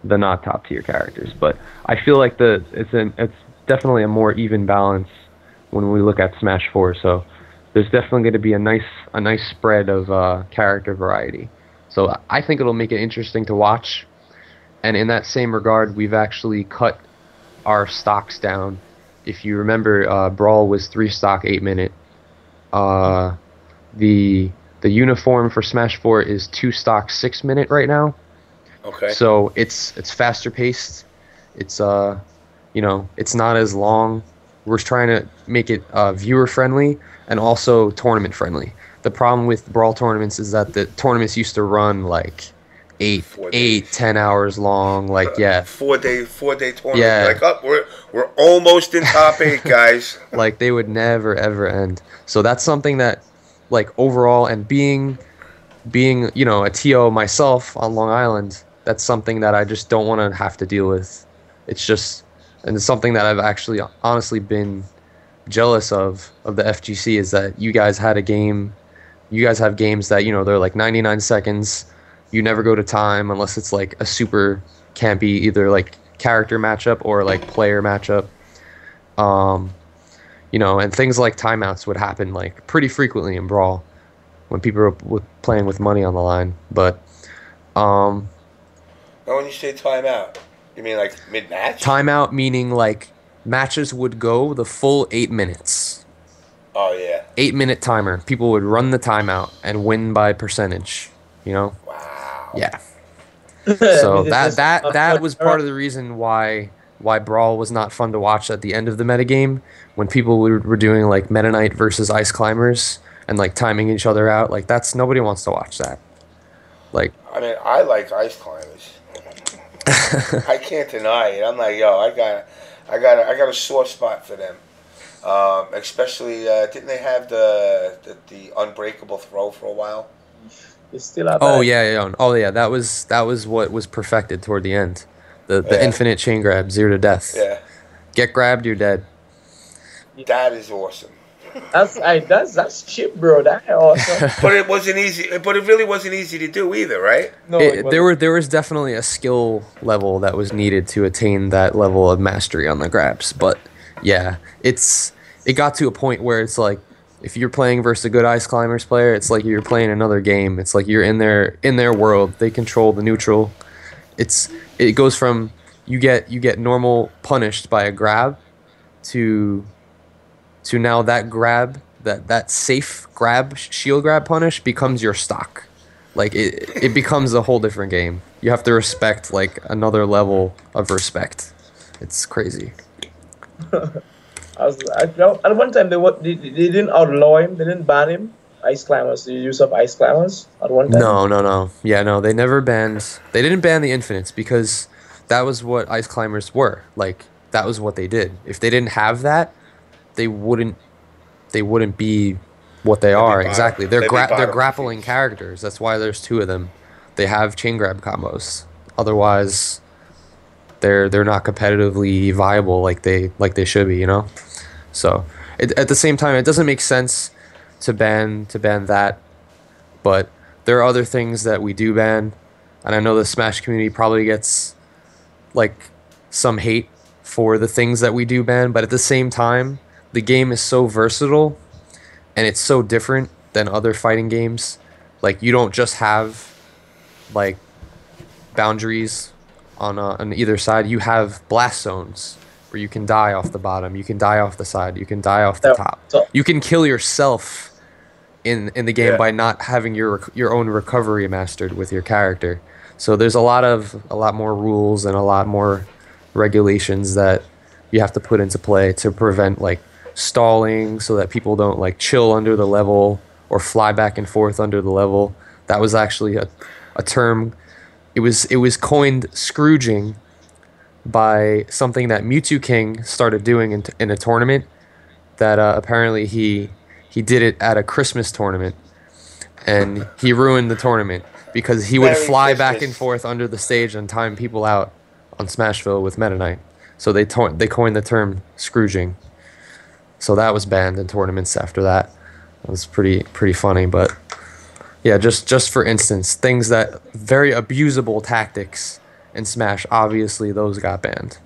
the not top tier characters. But I feel like it's definitely a more even balance when we look at Smash 4. So there's definitely going to be a nice spread of character variety. So I think it'll make it interesting to watch. And in that same regard, we've actually cut our stocks down. If you remember, Brawl was 3 stock 8 minute. The uniform for Smash 4 is 2 stock 6 minute right now. Okay. So it's faster paced. It's it's not as long. We're trying to make it viewer friendly and also tournament friendly. The problem with Brawl tournaments is that the tournaments used to run like 10 hours long, like 4-day tournament. Yeah. Like, we're almost in top 8, guys. Like they would never ever end. So that's something that, like, overall, and being a TO myself on Long Island, that's something that I just don't want to have to deal with. It's something that I've actually honestly been jealous of the FGC, is that you guys have games that, they're like 99 seconds. You never go to time unless it's like a super campy, either like character matchup or like player matchup. And things like timeouts would happen like pretty frequently in Brawl when people were playing with money on the line. But now when you say timeout, you mean like mid-match? Timeout meaning like matches would go the full 8 minutes. Oh yeah. 8-minute timer. People would run the timeout and win by percentage. Wow. Yeah. So that was part of the reason why Brawl was not fun to watch at the end of the metagame, when people were doing like Meta Knight versus Ice Climbers and like timing each other out. Like nobody wants to watch that. Like, I mean, I like Ice Climbers. I can't deny it. I'm like, I got a sore spot for them. Especially, didn't they have the unbreakable throw for a while? They still have. Oh yeah. That was what was perfected toward the end. The infinite chain grab, 0 to death. Yeah. Get grabbed, you're dead. That is awesome. That's cheap, bro. That's awesome. But it wasn't easy. But it really wasn't easy to do either, right? No, there was definitely a skill level that was needed to attain that level of mastery on the grabs. But yeah, it got to a point where it's like if you're playing versus a good Ice Climbers player, it's like you're playing another game. It's like you're in their world. They control the neutral. It goes from you get normal punished by a grab to now that grab, that safe grab, shield grab punish becomes your stock. Like it becomes a whole different game. You have to respect like another level of respect. It's crazy. At one time they didn't outlaw him, they didn't ban him. Ice climbers, the use of ice climbers at one time. No. Yeah, no, they never banned. They didn't ban the infinites because that was what ice climbers were. Like that was what they did. If they didn't have that, they wouldn't be what they are. Exactly. They're grappling characters. That's why there's two of them. They have chain grab combos. Otherwise, they're not competitively viable like they should be, you know? So, at the same time, it doesn't make sense to ban that, but there are other things that we do ban, and I know the Smash community probably gets like some hate for the things that we do ban, but at the same time, the game is so versatile and it's so different than other fighting games. Like you don't just have like boundaries on either side. You have blast zones where you can die off the bottom, you can die off the side, you can die off the top. You can kill yourself in the game by not having your own recovery mastered with your character. So there's a lot more rules and a lot more regulations that you have to put into play to prevent like stalling, so that people don't like chill under the level or fly back and forth under the level. That was actually a term. It was coined Scrooging by something that Mewtwo King started doing in a tournament that apparently he did it at a Christmas tournament, and he ruined the tournament because he would fly back and forth under the stage and time people out on Smashville with Meta Knight. So they coined the term Scrooging. So that was banned in tournaments after that. It was pretty funny, but yeah, just for instance, things that very abusable tactics in Smash, obviously those got banned.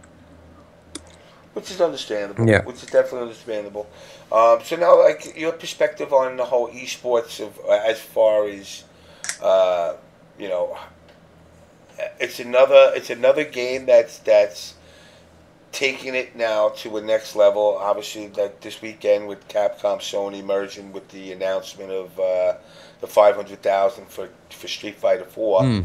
Which is understandable. Yeah. Which is definitely understandable. So now, like, your perspective on the whole esports of as far as, you know, it's another game that's taking it now to a next level. Obviously, like this weekend with Capcom, Sony merging with the announcement of the 500,000 for Street Fighter 4.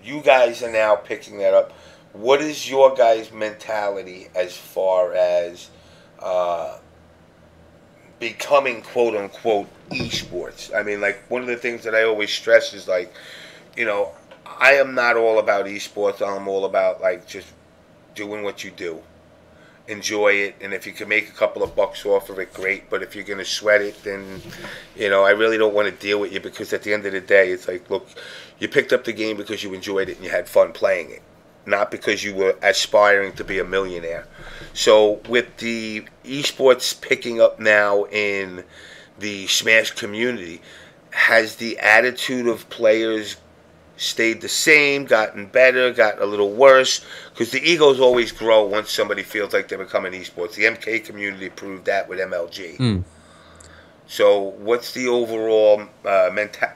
You guys are now picking that up. What is your guys' mentality as far as becoming quote unquote esports? I mean, like, one of the things that I always stress is like, you know, I am not all about esports. I'm all about like just doing what you do, enjoy it, and if you can make a couple of bucks off of it, great. But if you're gonna sweat it, then you know I really don't want to deal with you, because at the end of the day, it's like, look, you picked up the game because you enjoyed it and you had fun playing it, not because you were aspiring to be a millionaire. So with the esports picking up now in the Smash community, has the attitude of players stayed the same, gotten better, gotten a little worse? Because the egos always grow once somebody feels like they're becoming esports. The MK community proved that with MLG. So what's the overall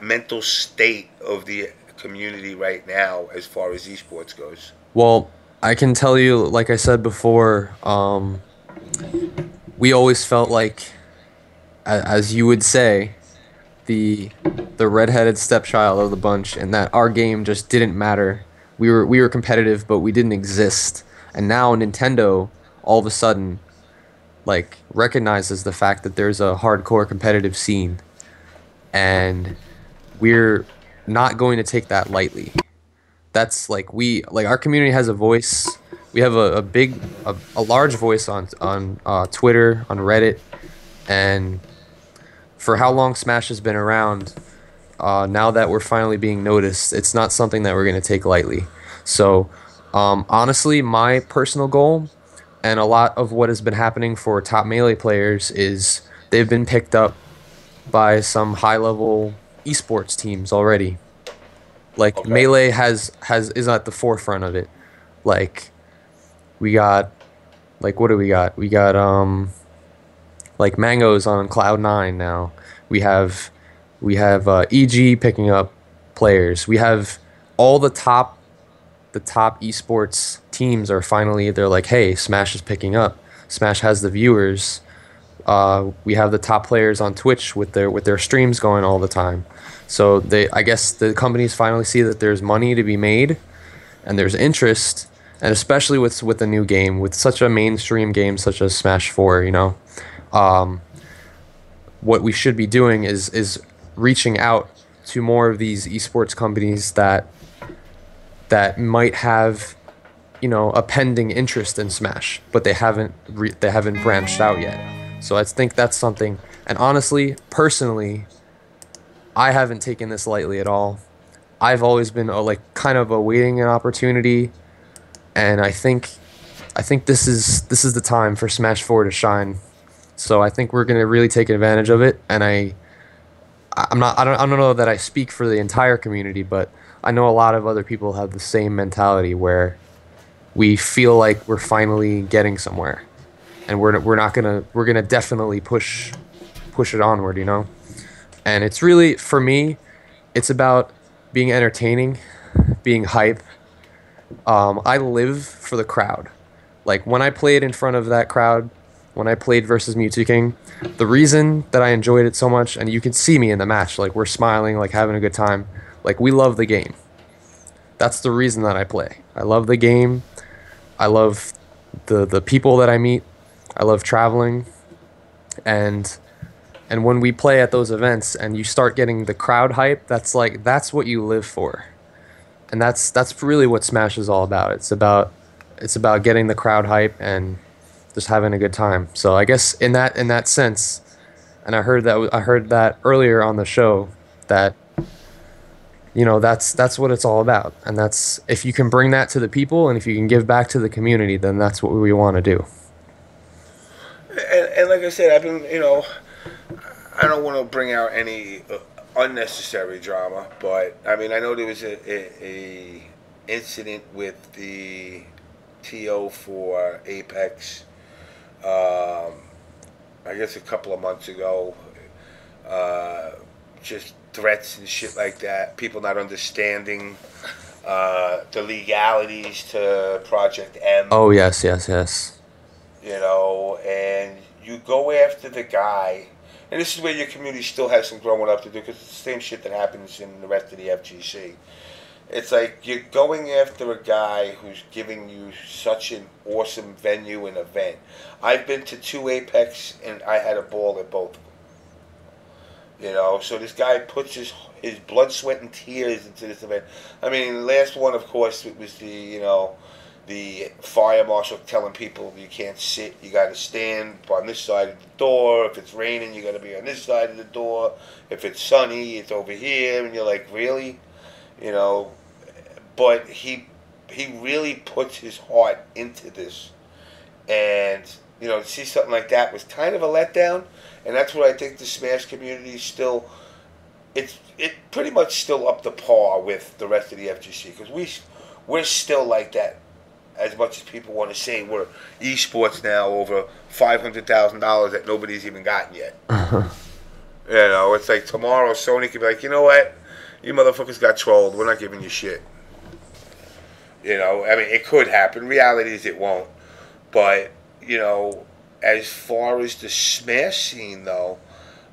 mental state of the community right now as far as esports goes? Well, I can tell you, like I said before, we always felt like, as you would say, the redheaded stepchild of the bunch, and that our game just didn't matter. We were competitive, but we didn't exist. And now Nintendo all of a sudden like recognizes the fact that there's a hardcore competitive scene, and we're not going to take that lightly. That's like our community has a voice. We have a large voice on Twitter, on Reddit, and for how long Smash has been around, now that we're finally being noticed, it's not something that we're going to take lightly. So, honestly, my personal goal, and a lot of what has been happening for top Melee players, is they've been picked up by some high-level esports teams already. Like, okay. Melee is at the forefront of it. Like, we got, like, what do we got? We got, like Mango's on Cloud9 now. We have EG picking up players. We have all the top esports teams are finally, they're like, hey, Smash is picking up. Smash has the viewers. We have the top players on Twitch with their streams going all the time. So I guess the companies finally see that there's money to be made, and there's interest, and especially with the new game, with such a mainstream game such as Smash 4, you know, what we should be doing is reaching out to more of these esports companies that might have, you know, a pending interest in Smash, but they haven't branched out yet. So I think that's something. And honestly, personally, I haven't taken this lightly at all. I've always been kind of awaiting an opportunity, and I think this is the time for Smash 4 to shine. So I think we're gonna really take advantage of it. And I don't know that I speak for the entire community, but I know a lot of other people have the same mentality where we feel like we're finally getting somewhere, and we're gonna definitely push it onward, you know. And it's really, for me, it's about being entertaining, being hype. I live for the crowd. Like when I played in front of that crowd, when I played versus Wtih, the reason that I enjoyed it so much, and you can see me in the match, like we're smiling, like having a good time, like we love the game. That's the reason that I play. I love the game. I love the people that I meet. I love traveling, and when we play at those events and you start getting the crowd hype, that's what you live for. And that's really what Smash is all about. It's about getting the crowd hype and just having a good time. So I guess in that sense, and I heard that earlier on the show, that, you know, that's what it's all about. And that's, if you can bring that to the people and if you can give back to the community, then that's what we want to do. And like I said, I've been, you know, I don't want to bring out any unnecessary drama, but I mean, I know there was a incident with the TO for Apex, I guess a couple of months ago, just threats and shit like that, people not understanding the legalities to Project M. Oh, yes. You know, and you go after the guy, and this is where your community still has some growing up to do, because it's the same shit that happens in the rest of the FGC. It's like you're going after a guy who's giving you such an awesome venue and event. I've been to 2 Apex, and I had a ball at both of them. You know, so this guy puts his blood, sweat, and tears into this event. I mean, the last one, of course, it was the fire marshal telling people you can't sit, you got to stand on this side of the door. If it's raining, you got to be on this side of the door. If it's sunny, it's over here. And you're like, really? You know, but he really puts his heart into this. And, you know, to see something like that was kind of a letdown. And that's what I think the Smash community is still, it pretty much still up to par with the rest of the FGC. Because we're still like that. As much as people want to say we're esports now over $500,000 that nobody's even gotten yet. You know, it's like tomorrow Sony could be like, you know what? You motherfuckers got trolled. We're not giving you shit. You know, I mean, it could happen. Reality is it won't. But, you know, as far as the Smash scene, though,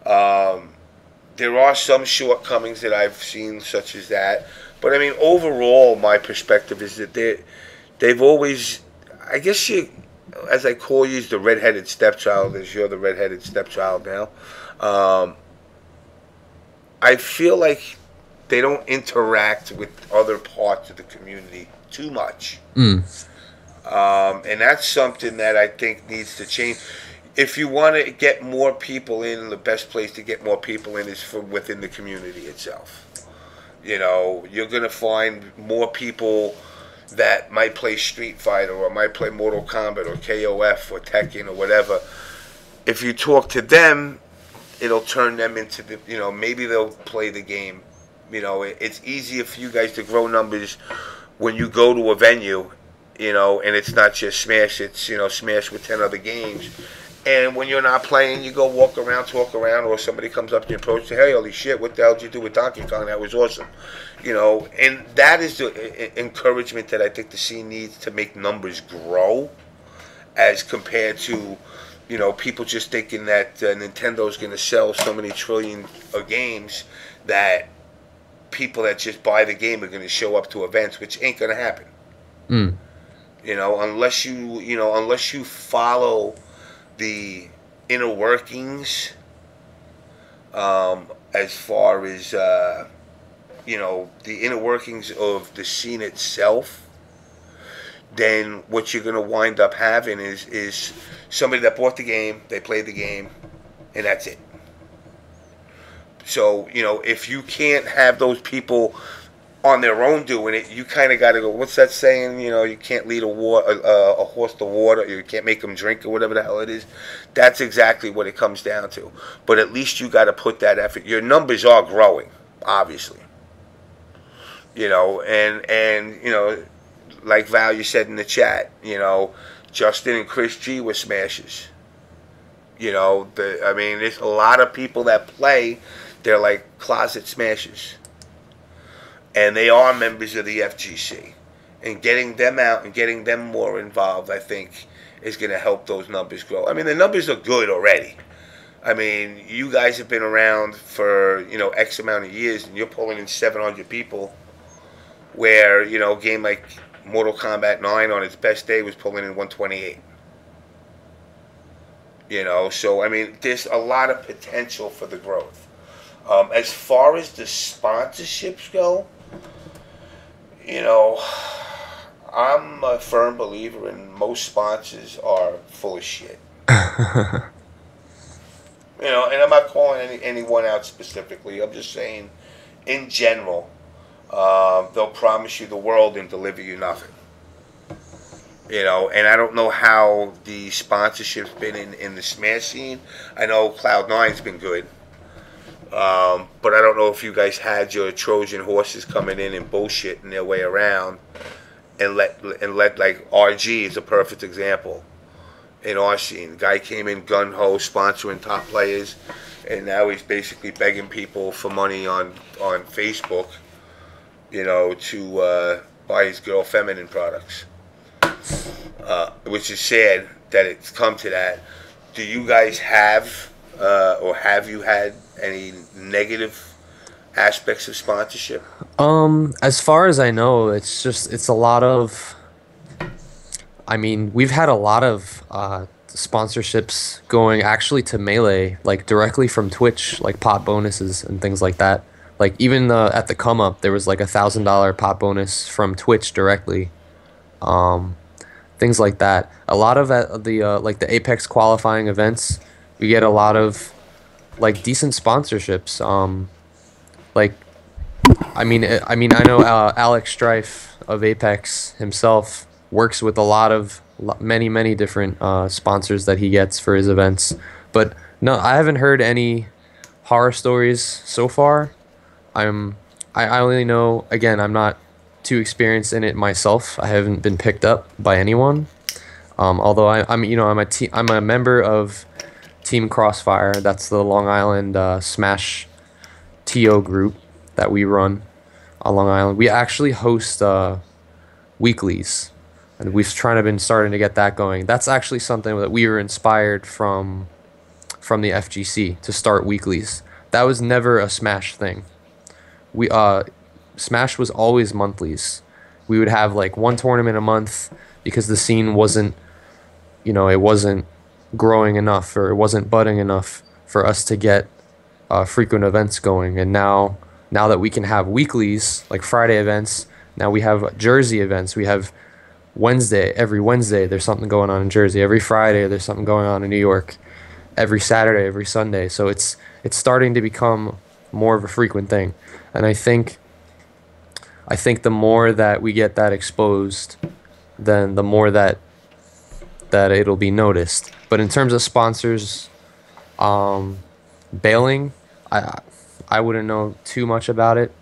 there are some shortcomings that I've seen, such as that. But, I mean, overall, my perspective is that they've always, I guess you, as I call you, the redheaded stepchild, as you're the redheaded stepchild now. I feel like they don't interact with other parts of the community too much. And that's something that I think needs to change. If you want to get more people in, the best place to get more people in is from within the community itself. You know, you're going to find more people that might play Street Fighter or might play Mortal Kombat or KOF or Tekken or whatever. If you talk to them, it'll turn them into the, you know, maybe they'll play the game. You know, it's easier for you guys to grow numbers when you go to a venue, you know, and it's not just Smash, it's, you know, Smash with 10 other games. And when you're not playing, you go walk around, talk around, or somebody comes up to you and approaches you, hey, holy shit, what the hell did you do with Donkey Kong? That was awesome. And that is the encouragement that I think the scene needs to make numbers grow, as compared to, people just thinking that Nintendo's going to sell so many trillion of games that people that just buy the game are going to show up to events, which ain't going to happen. Unless you follow the inner workings, as far as the inner workings of the scene itself, then what you're going to wind up having is somebody that bought the game, they played the game, and that's it. So if you can't have those people on their own doing it, you kind of got to go, what's that saying? You can't lead a horse to water. You can't make them drink, or whatever the hell it is. That's exactly what it comes down to. But at least you got to put that effort. Your numbers are growing, obviously. And like Val, you said in the chat, Justin and Chris G were smashes. There's a lot of people that play. They're like closet smashes. And they are members of the FGC. And getting them out and getting them more involved, I think, is going to help those numbers grow. The numbers are good already. You guys have been around for, X amount of years, and you're pulling in 700 people, where, a game like Mortal Kombat 9 on its best day was pulling in 128. So, there's a lot of potential for the growth. As far as the sponsorships go, I'm a firm believer in most sponsors are full of shit. And I'm not calling anyone out specifically. I'm just saying, in general, they'll promise you the world and deliver you nothing. And I don't know how the sponsorship's been in the Smash scene. I know Cloud9's been good. But I don't know if you guys had your Trojan horses coming in and bullshitting their way around, and let like RG is a perfect example in our scene. The guy came in gun ho, sponsoring top players, and now he's basically begging people for money on Facebook, to buy his girl feminine products, which is sad that it's come to that. Do you guys have or have you had any negative aspects of sponsorship? As far as I know, it's a lot of, we've had a lot of sponsorships going actually to Melee, like directly from Twitch, like pot bonuses and things like that. Like even at the come up, there was like $1,000 pot bonus from Twitch directly. Things like that. A lot of the Apex qualifying events, we get a lot of like decent sponsorships. I know Alex Strife of Apex himself works with many different sponsors that he gets for his events. But no, I haven't heard any horror stories so far. I only know, again, I'm not too experienced in it myself. I haven't been picked up by anyone. Although I'm a member of Team Crossfire. That's the Long Island Smash TO group that we run on Long Island. We actually host weeklies, and we've been starting to get that going. That's actually something that we were inspired from the FGC to start weeklies. That was never a Smash thing. Smash was always monthlies. We would have like one tournament a month because the scene wasn't, it wasn't growing enough, or it wasn't budding enough for us to get frequent events going. And now that we can have weeklies, like Friday events, now we have Jersey events. We have every Wednesday there's something going on in Jersey. Every Friday there's something going on in New York. Every Saturday, every Sunday. So it's starting to become more of a frequent thing. And I think the more that we get that exposed, then the more that it'll be noticed. But in terms of sponsors bailing, I wouldn't know too much about it.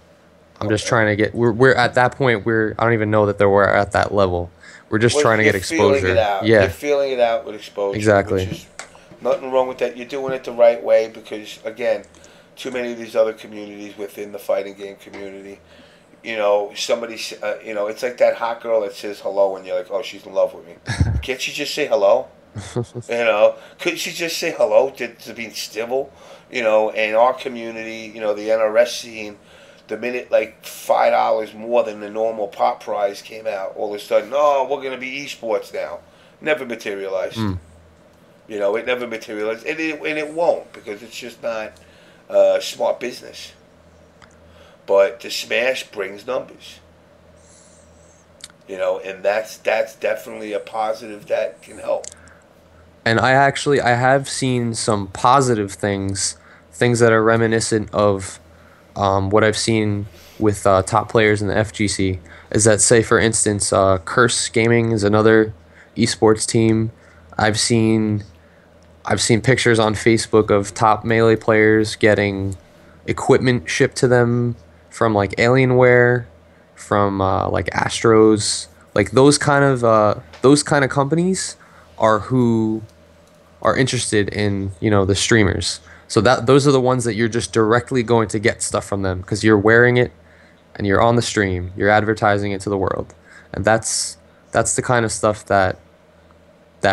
I'm just trying to get. We're at that point where I don't even know that we're at that level. We're just trying to get exposure. Yeah, you're feeling it out with exposure. Exactly. Nothing wrong with that. You're doing it the right way because, again, too many of these other communities within the fighting game community, somebody, it's like that hot girl that says hello and you're like, oh, she's in love with me. Can't she just say hello? Couldn't she just say hello to be civil? In our community, the NRS scene, the minute like $5 more than the normal pop prize came out, all of a sudden, oh, we're going to be esports now. Never materialized. It never materialized, and it won't because it's just not smart business. But the Smash brings numbers, and that's definitely a positive that can help. And I have seen some positive things that are reminiscent of what I've seen with top players in the FGC. Is that, say for instance, Curse Gaming is another esports team. I've seen pictures on Facebook of top Melee players getting equipment shipped to them from like Alienware, from like Astros, like those kind of companies are who are interested in the streamers. So those are the ones that you're just directly going to get stuff from them because you're wearing it and you're on the stream, you're advertising it to the world, and that's the kind of stuff that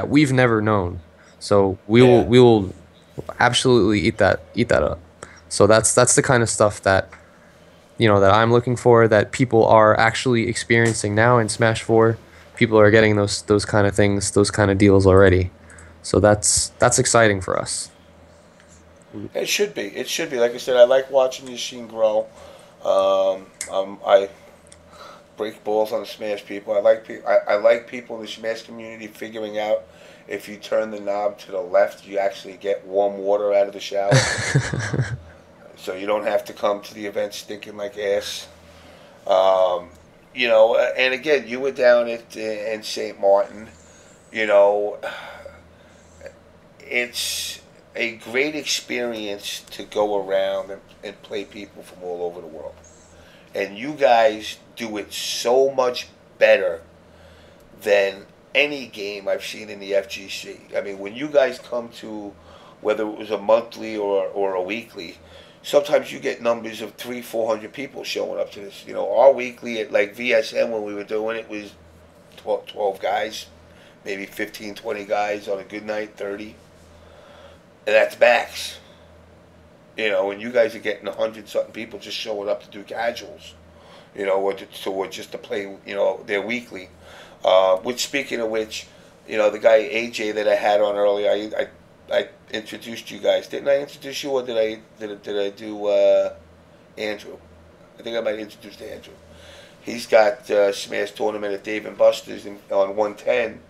we've never known. So we will absolutely eat that up. So that's the kind of stuff that that I'm looking for, that people are actually experiencing now in Smash 4. People are getting those kind of things, those kind of deals already. So that's exciting for us. It should be. It should be. Like I said, I like watching the scene grow. I break balls on the Smash people. I like people in the Smash community figuring out if you turn the knob to the left, you actually get warm water out of the shower. So you don't have to come to the event stinking like ass. And again, you were down in St. Martin. It's a great experience to go around and play people from all over the world. And you guys do it so much better than any game I've seen in the FGC. I mean, when you guys come to, whether it was a monthly or a weekly, sometimes you get numbers of 300-400 people showing up to this. Our weekly at like VSM when we were doing it was 12 guys, maybe 15-20 guys on a good night, 30. And that's max. And you guys are getting 100-something people just showing up to do casuals, or just to play, their weekly. Which, speaking of which, the guy AJ that I had on earlier, I introduced you guys. Didn't I introduce you, or did I do Andrew? I think I might introduce Andrew. He's got Smash tournament at Dave and Buster's on 110.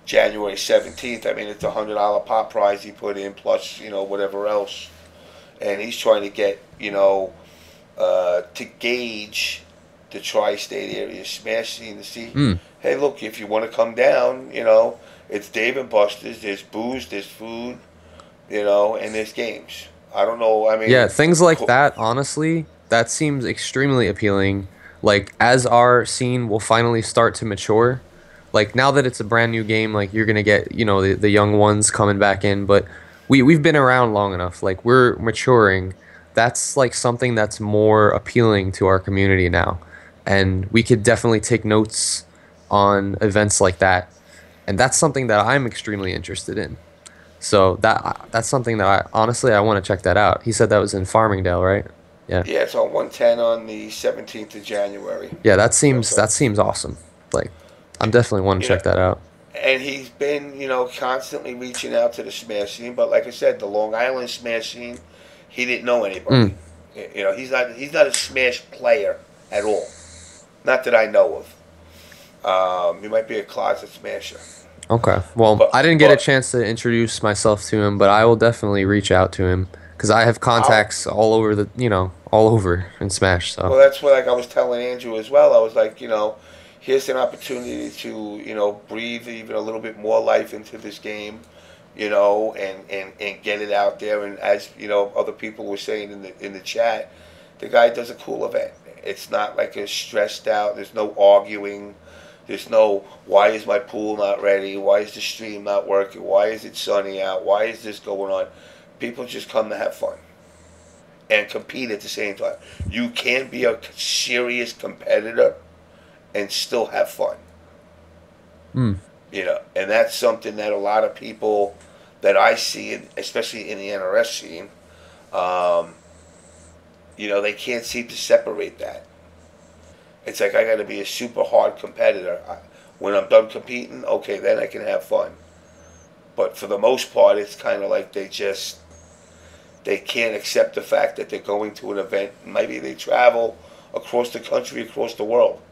January 17th. I mean, it's $100 pop prize he put in, plus, whatever else. And he's trying to get, to gauge the tri-state area Smash scene to see, hey, look, if you want to come down, it's Dave and Buster's, there's booze, there's food, and there's games. I don't know, I mean... Yeah, things like that, honestly, that seems extremely appealing. Like, as our scene will finally start to mature, like, now that it's a brand new game, like, you're going to get, the young ones coming back in, but we've been around long enough. Like, we're maturing. That's, like, something that's more appealing to our community now. And we could definitely take notes on events like that. And that's something that I'm extremely interested in. So that's something that I want to check that out. He said that was in Farmingdale, right? Yeah. Yeah, it's on 110 on the 17th of January. Yeah, that seems awesome. Like, I'm definitely want to check that out. And he's been, constantly reaching out to the Smash scene. But like I said, the Long Island Smash scene, he didn't know anybody. He's not a Smash player at all. Not that I know of. He might be a closet Smasher. Okay. Well, I didn't get a chance to introduce myself to him, but I will definitely reach out to him because I have contacts all over all over in Smash. So. Well, that's what I was telling Andrew as well. I was like, here's an opportunity to, breathe even a little bit more life into this game, and get it out there. And as, other people were saying in the chat, the guy does a cool event. It's not like a stressed out, there's no arguing, There's no, why is my pool not ready? Why is the stream not working? Why is it sunny out? Why is this going on? People just come to have fun and compete at the same time. You can be a serious competitor and still have fun. Mm. You know, and that's something that a lot of people that I see, especially in the NRS scene, you know, they can't seem to separate that. It's like I got to be a super hard competitor. When I'm done competing, okay, then I can have fun. But for the most part, it's kind of like they can't accept the fact that they're going to an event. Maybe they travel across the country, across the world.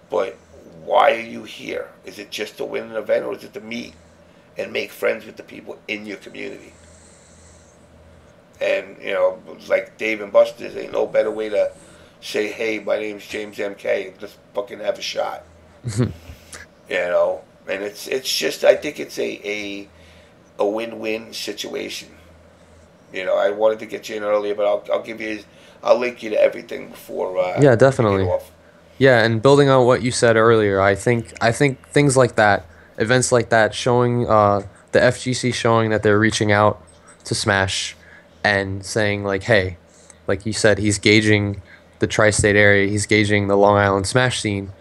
But why are you here? Is it just to win an event, or is it to meet and make friends with the people in your community? And, you know, like Dave and Buster's, ain't no better way to say, hey, my name's JamessMK, let's fucking have a shot. You know, and it's just, I think it's a win-win situation. You know, I wanted to get you in earlier, but I'll link you to everything before. Yeah, definitely. Yeah, and building on what you said earlier, I think things like that, events like that, showing the FGC showing that they're reaching out to Smash and saying like, hey, like you said, he's gauging the tri-state area, he's gauging the Long Island Smash scene.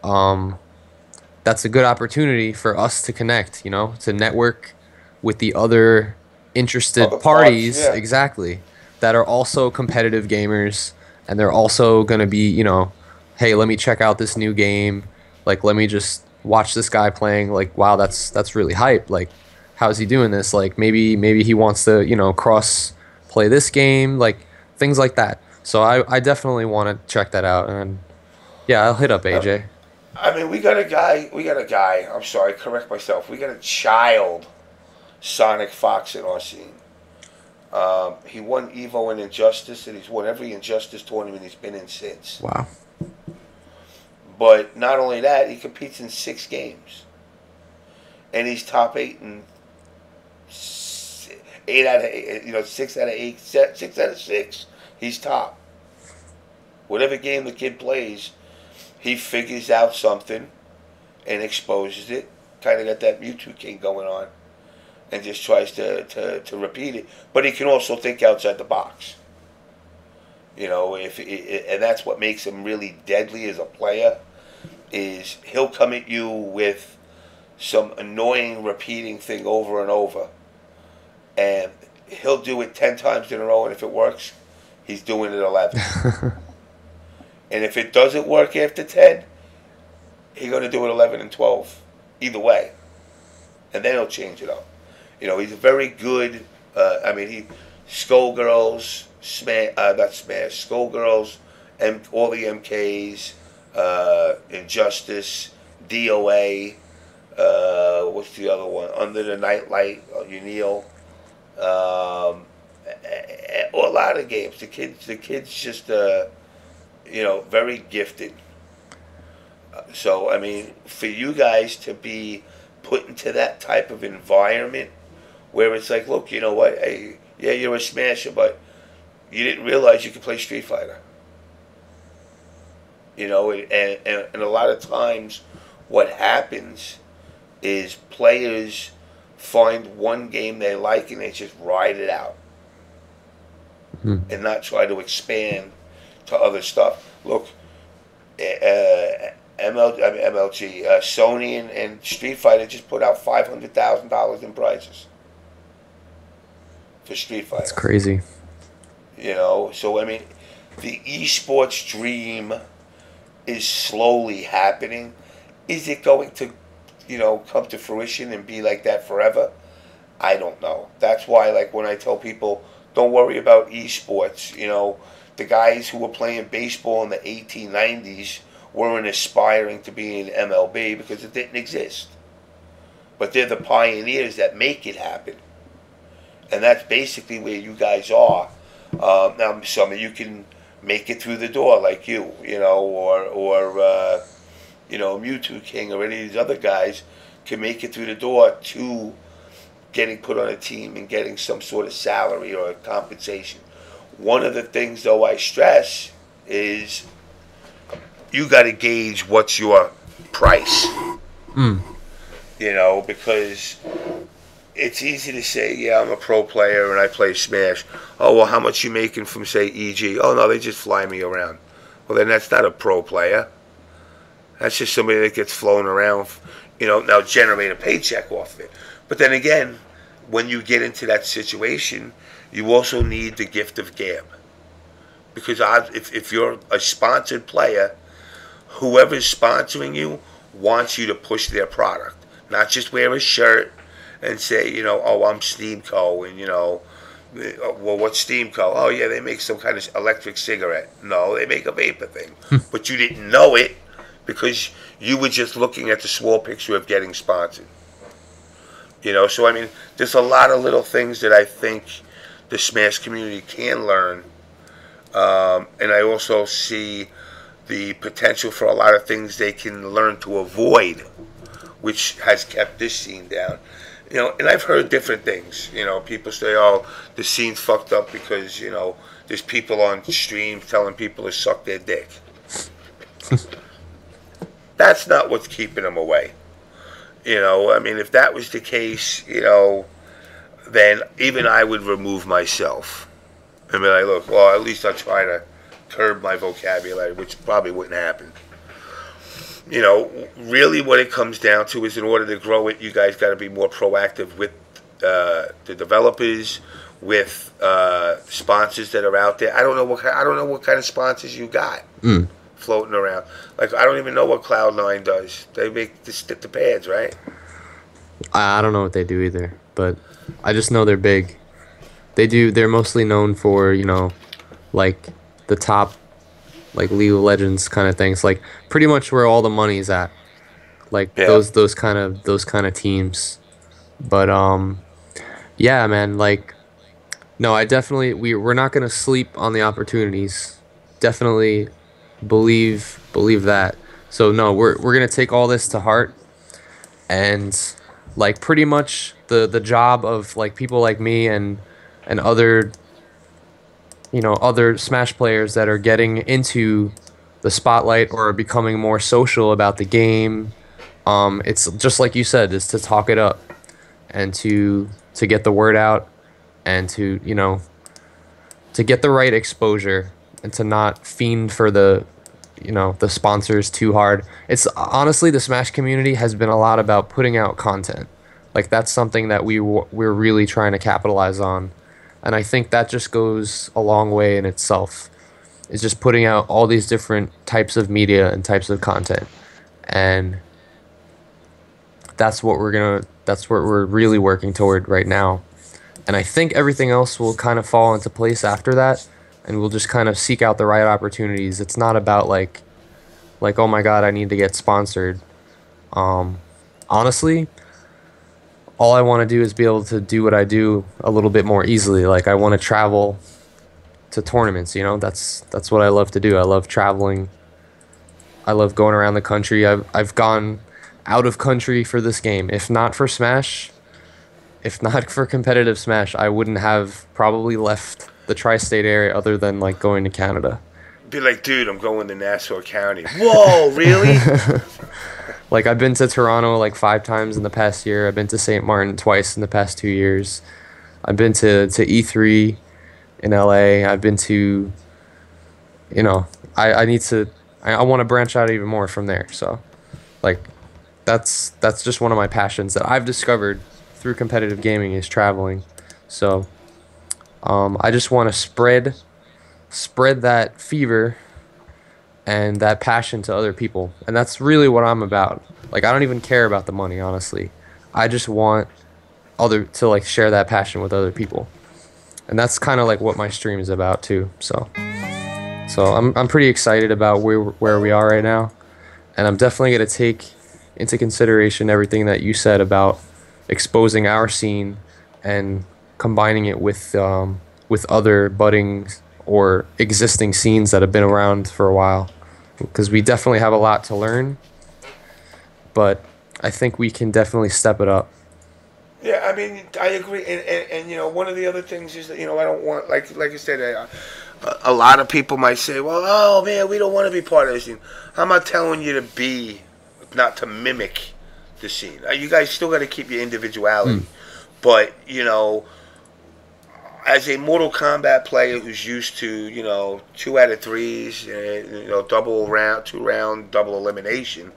That's a good opportunity for us to connect, you know, to network with the other interested parties, yeah. exactly, that are also competitive gamers, and they're also going to be, you know, hey, let me check out this new game, like let me just watch this guy playing, like wow, that's really hype, like how's he doing this, like maybe he wants to, you know, cross play this game, like things like that. So I definitely want to check that out, and yeah, I'll hit up AJ. I mean, we got a guy, I'm sorry, correct myself, we got a child Sonic Fox in our scene. He won Evo and Injustice, and he's won every Injustice tournament he's been in since. Wow. But not only that, he competes in 6 games. And he's top 8 in 8 out of 8, you know, 6 out of 8, 6 out of 6, he's top. Whatever game the kid plays, he figures out something and exposes it. Kind of got that Wtih King going on. And just tries to repeat it. But he can also think outside the box. You know, and that's what makes him really deadly as a player, is he'll come at you with some annoying repeating thing over and over. And he'll do it 10 times in a row, and if it works, he's doing it 11. And if it doesn't work after 10, he's going to do it 11 and 12. Either way. And then he'll change it up. You know, he's a very good, Skullgirls, Skullgirls, all the MKs, Injustice, DOA, what's the other one? Under the Nightlight, Unil, a lot of games. The kid's just, you know, very gifted. So, I mean, for you guys to be put into that type of environment where it's like, look, you know what, hey, yeah, you're a smasher, but you didn't realize you could play Street Fighter. You know, and a lot of times what happens is players find one game they like and they just ride it out. And not try to expand to other stuff. Look, MLG, Sony and Street Fighter just put out $500,000 in prizes for Street Fighter. That's crazy. You know, so I mean, the esports dream is slowly happening. Is it going to, you know, come to fruition and be like that forever? I don't know. That's why, like, when I tell people, don't worry about esports, you know, the guys who were playing baseball in the 1890s weren't aspiring to be in MLB because it didn't exist. But they're the pioneers that make it happen. And that's basically where you guys are. Now, some of you can make it through the door like you know, or you know, Wtih King or any of these other guys can make it through the door to getting put on a team and getting some sort of salary or compensation. One of the things, though, I stress is you got to gauge what's your price. Mm. You know, because it's easy to say, yeah, I'm a pro player and I play Smash. Oh, well, how much you making from, say, EG? Oh, no, they just fly me around. Well, then that's not a pro player. That's just somebody that gets flown around, you know, now generate a paycheck off of it. But then again, when you get into that situation, you also need the gift of gab. Because if you're a sponsored player, whoever's sponsoring you wants you to push their product. Not just wear a shirt and say, you know, oh, I'm Steamco, and, you know, well, what's Steamco? Oh, yeah, they make some kind of electric cigarette. No, they make a vapor thing. But you didn't know it because you were just looking at the small picture of getting sponsored. You know, so, I mean, there's a lot of little things that I think the Smash community can learn. And I also see the potential for a lot of things they can learn to avoid, which has kept this scene down. You know, and I've heard different things. You know, people say, oh, the scene's fucked up because, you know, there's people on stream telling people to suck their dick. That's not what's keeping them away. You know, I mean, if that was the case, you know, then even I would remove myself. I mean, like, look, well, at least I'll try to curb my vocabulary, which probably wouldn't happen. You know, really what it comes down to is in order to grow it, you guys got to be more proactive with the developers, with sponsors that are out there. I don't know what kind of sponsors you got floating around. Like, I don't even know what Cloud9 does. They make the pads, right? I don't know what they do either, but I just know they're big. They're mostly known for, you know, like the top, like League of Legends kind of things, like pretty much where all the money's at, like yeah. those kind of teams. But yeah, man, like, no, I definitely we're not gonna sleep on the opportunities. Definitely believe that. So no, we're gonna take all this to heart, and like pretty much the job of like people like me and other, you know, other Smash players that are getting into the spotlight or are becoming more social about the game. It's just like you said, is to talk it up and to get the word out and to, you know, to get the right exposure and to not fiend for the, you know, the sponsors too hard. It's honestly, the Smash community has been a lot about putting out content. Like, that's something that we're really trying to capitalize on. And I think that just goes a long way in itself. It's just putting out all these different types of media and types of content. And that's what we're really working toward right now. And I think everything else will kind of fall into place after that. And we'll just kind of seek out the right opportunities. It's not about like, oh my God, I need to get sponsored. Honestly, all I want to do is be able to do what I do a little bit more easily. Like, I want to travel to tournaments, you know? That's what I love to do. I love traveling. I love going around the country. I've gone out of country for this game. If not for Smash, if not for competitive Smash, I wouldn't have probably left the tri-state area other than like going to Canada. Be like, dude, I'm going to Nassau County. Whoa, really? Like, I've been to Toronto like 5 times in the past year. I've been to St. Martin twice in the past 2 years. I've been to E3 in LA. I've been to, you know, I want to branch out even more from there. So, like, that's just one of my passions that I've discovered through competitive gaming is traveling. So, I just want to spread that fever and that passion to other people. And that's really what I'm about. Like, I don't even care about the money, honestly. I just want to like share that passion with other people. And that's kind of like what my stream is about too. So I'm pretty excited about where we are right now. And I'm definitely going to take into consideration everything that you said about exposing our scene and combining it with other budding or existing scenes that have been around for a while, because we definitely have a lot to learn, but I think we can definitely step it up. Yeah, I mean, I agree, and you know, one of the other things is that, you know, I don't want, like I said, a lot of people might say, well, oh man, we don't want to be part of this thing. I'm not telling you to be not to mimic the scene. You guys still got to keep your individuality, but as a Mortal Kombat player who's used to 2 out of 3s, double round, 2-round, double elimination,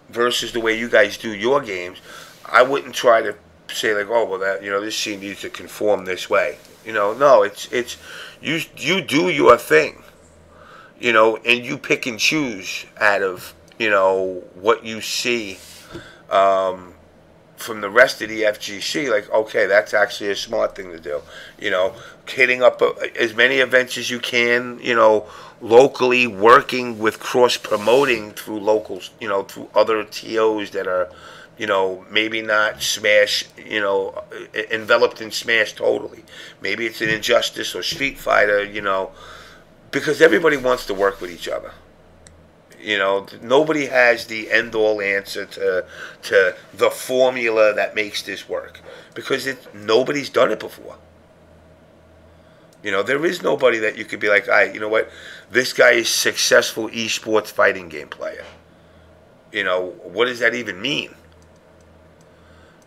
versus the way you guys do your games, I wouldn't try to say like, oh well, that this scene needs to conform this way. No, it's you do your thing, and you pick and choose out of what you see from the rest of the FGC. Like, okay, that's actually a smart thing to do. Hitting up as many events as you can. Locally, working with cross promoting through locals. Through other TOs that are maybe not Smash, enveloped in Smash totally. Maybe it's an Injustice or Street Fighter, because everybody wants to work with each other. Nobody has the end-all answer to the formula that makes this work, because nobody's done it before. There is nobody that you could be like, all right, you know what, this guy is successful esports fighting game player. What does that even mean?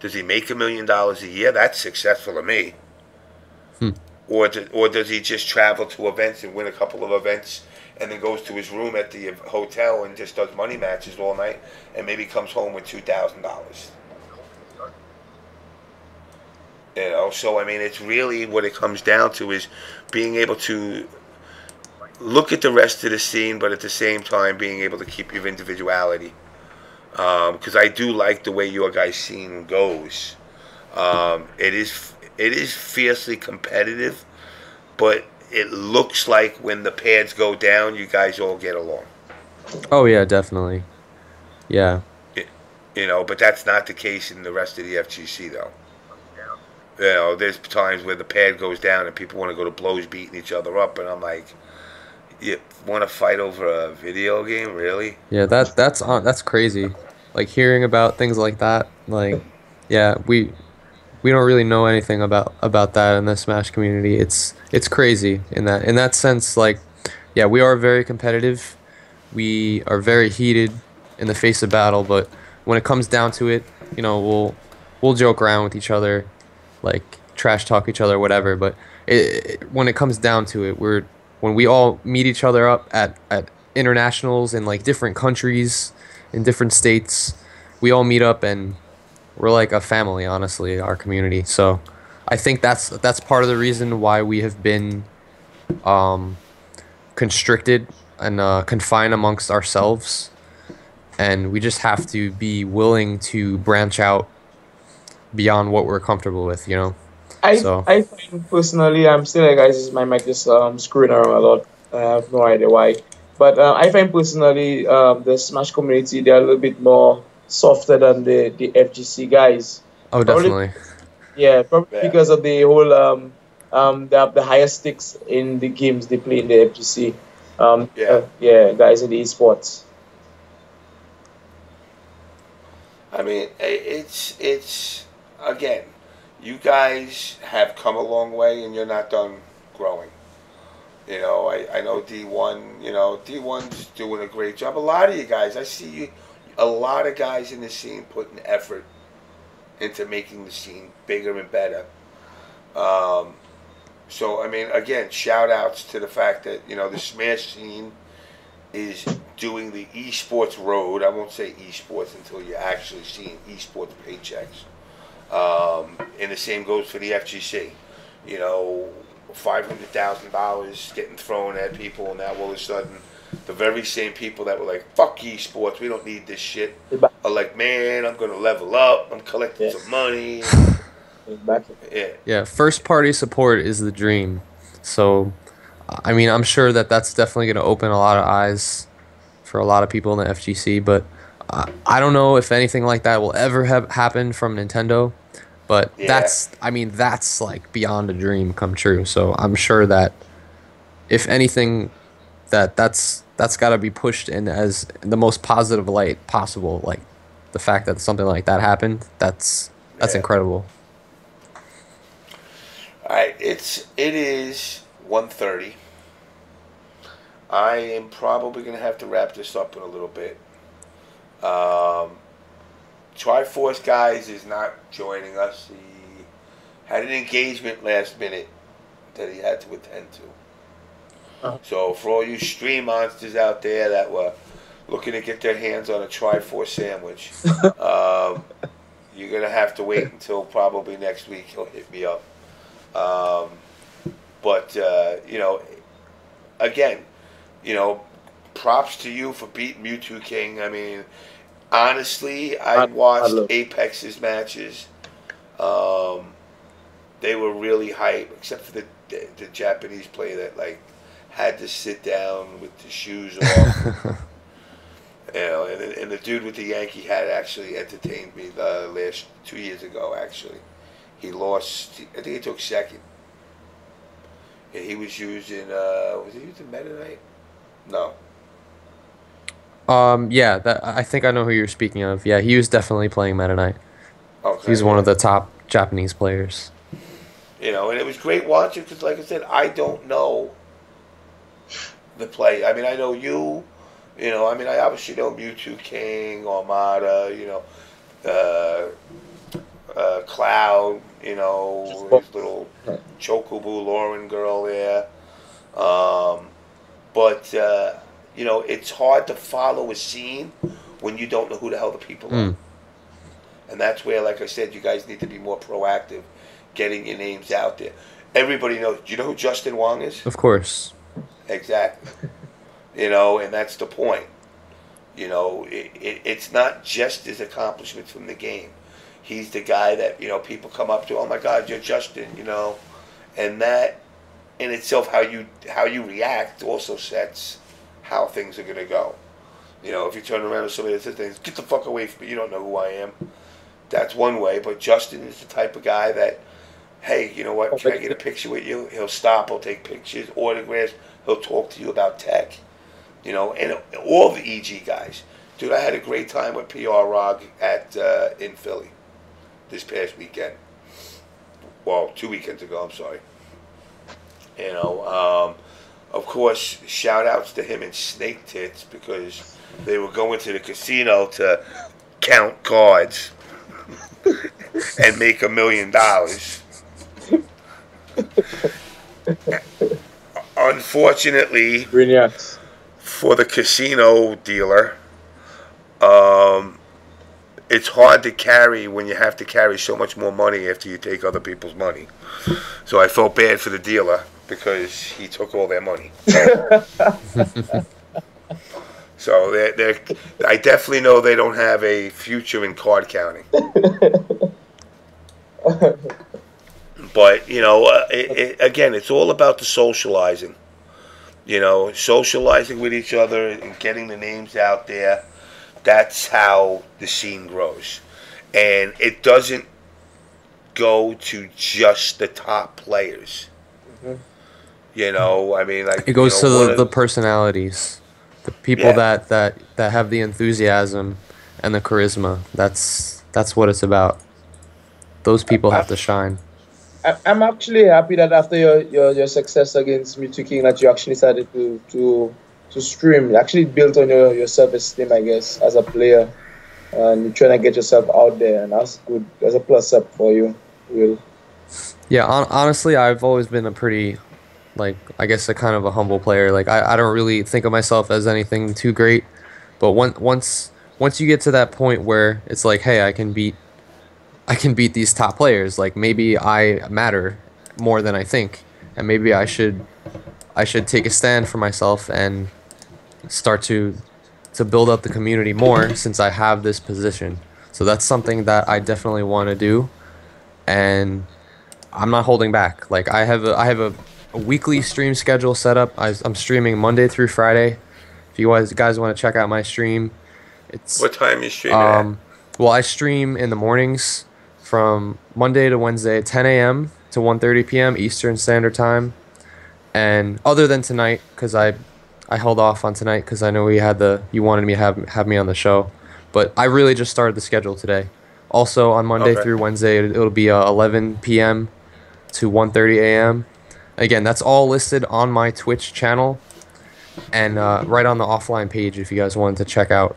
Does he make $1 million a year? That's successful to me. Or does he just travel to events and win a couple of events and then goes to his room at the hotel and just does money matches all night and maybe comes home with $2,000? So I mean, it's really what it comes down to is being able to look at the rest of the scene, but at the same time being able to keep your individuality. Because I do like the way your guys' scene goes. It is fiercely competitive, but it looks like when the pads go down, you guys all get along. Oh yeah, definitely. Yeah. But that's not the case in the rest of the FGC though. There's times where the pad goes down and people want to go to blows beating each other up, and I'm like, you want to fight over a video game, really? Yeah, that's crazy. Like hearing about things like that, like, yeah, we don't really know anything about that in the Smash community. It's crazy in that sense. Like, yeah, we are very competitive. We are very heated in the face of battle, but when it comes down to it, we'll joke around with each other, like trash talk each other, whatever. But when it comes down to it, when we all meet each other up at internationals in like different countries, in different states, we all meet up and we're like a family, honestly, our community. So I think that's part of the reason why we have been constricted and confined amongst ourselves, and we just have to be willing to branch out beyond what we're comfortable with, I So find personally, I'm still like, guys, my mic just screwing around a lot. I have no idea why, but I find personally the Smash community, they're a little bit more softer than the FGC guys. oh, Probably, definitely. yeah, probably Yeah. because of the whole they have the highest stakes in the games they play in the FGC. Yeah. Guys in the esports. I mean, it's again, you guys have come a long way, and you're not done growing. I know D1. D1's doing a great job. A lot of you guys, I see you. A lot of guys in the scene putting effort into making the scene bigger and better. So I mean, again, shout outs to the fact that the Smash scene is doing the esports road. I won't say esports until you're actually seeing esports paychecks. And the same goes for the FGC. $500,000 getting thrown at people, and now all of a sudden, the very same people that were like, "Fuck esports, we don't need this shit," are like, "Man, I'm gonna level up. I'm collecting some money." Yeah. Yeah, first party support is the dream. So, I mean, I'm sure that's definitely going to open a lot of eyes for a lot of people in the FGC, but I don't know if anything like that will ever have happened from Nintendo. But Yeah. that's like beyond a dream come true. So I'm sure that if anything, that's got to be pushed in as the most positive light possible. Like the fact that something like that happened, that's Yeah. incredible. All right, it is 1:30. I am probably gonna have to wrap this up in a little bit. Triforce Guys is not joining us. He had an engagement last minute that he had to attend to. So for all you stream monsters out there that were looking to get their hands on a Triforce sandwich, you're going to have to wait until probably next week. He'll hit me up. But again, props to you for beating Mewtwo King. I mean, honestly, I watched Apex's matches. They were really hype, except for the Japanese player that had to sit down with the shoes off. And the dude with the Yankee hat actually entertained me the last 2 years ago. Actually, he lost. I think he took second. And he was using. Was he using Meta Knight? No. Yeah, I think I know who you're speaking of. Yeah, he was definitely playing Meta Knight. Okay. He's one of the top Japanese players. And it was great watching because, like I said, I don't know the play. I mean, I know you. I mean, I obviously know Mewtwo King, Armada. Cloud. His little Chocobo Lauren girl there. But it's hard to follow a scene when you don't know who the hell the people are. And that's where, like I said, you guys need to be more proactive, getting your names out there. Everybody knows. Do you know who Justin Wong is? Of course. Exactly. And that's the point. It's not just his accomplishments from the game. He's the guy that, people come up to, oh my God, you're Justin, and that in itself, how you react also sets how things are going to go. If you turn around to somebody that says things, get the fuck away from me, you don't know who I am. That's one way, but Justin is the type of guy that, hey, you know what, can I get a picture with you? He'll stop, he'll take pictures, autographs, he'll talk to you about tech. And all the EG guys. Dude, I had a great time with PR Rog in Philly this past weekend. Well, 2 weekends ago, I'm sorry. Of course, shout outs to him and Snake Tits because they were going to the casino to count cards and make $1 million. Unfortunately, for the casino dealer, it's hard to carry when you have to carry so much more money after you take other people's money. So I felt bad for the dealer because he took all their money. So I definitely know they don't have a future in card counting. But, again, it's all about the socializing. Socializing with each other and getting the names out there. That's how the scene grows. And it doesn't go to just the top players. I mean, like... It goes to the personalities. The people that have the enthusiasm and the charisma. That's what it's about. Those people have to shine. I'm actually happy that after your success against Mewtwo King that you actually decided to stream. You actually built on your self-esteem, I guess, as a player. And you're trying to get yourself out there, and that's good. That's a plus up for you, Will. Yeah, honestly, I've always been a pretty, I guess a kind of a humble player. I don't really think of myself as anything too great. But once you get to that point where it's like, hey, I can beat these top players. Maybe I matter more than I think, and maybe I should take a stand for myself and start to build up the community more since I have this position. So that's something that I definitely want to do, and I'm not holding back. I have a weekly stream schedule set up. I'm streaming Monday through Friday. If you guys want to check out my stream, it's what time you stream at? Well, I stream in the mornings from Monday to Wednesday, 10 a.m. to 1:30 p.m. Eastern Standard Time. And other than tonight, because I held off on tonight because I know you wanted me to have me on the show. But I really just started the schedule today. Also on Monday through Wednesday, it'll be 11 p.m. to 1:30 a.m. Again, that's all listed on my Twitch channel and right on the offline page if you guys wanted to check out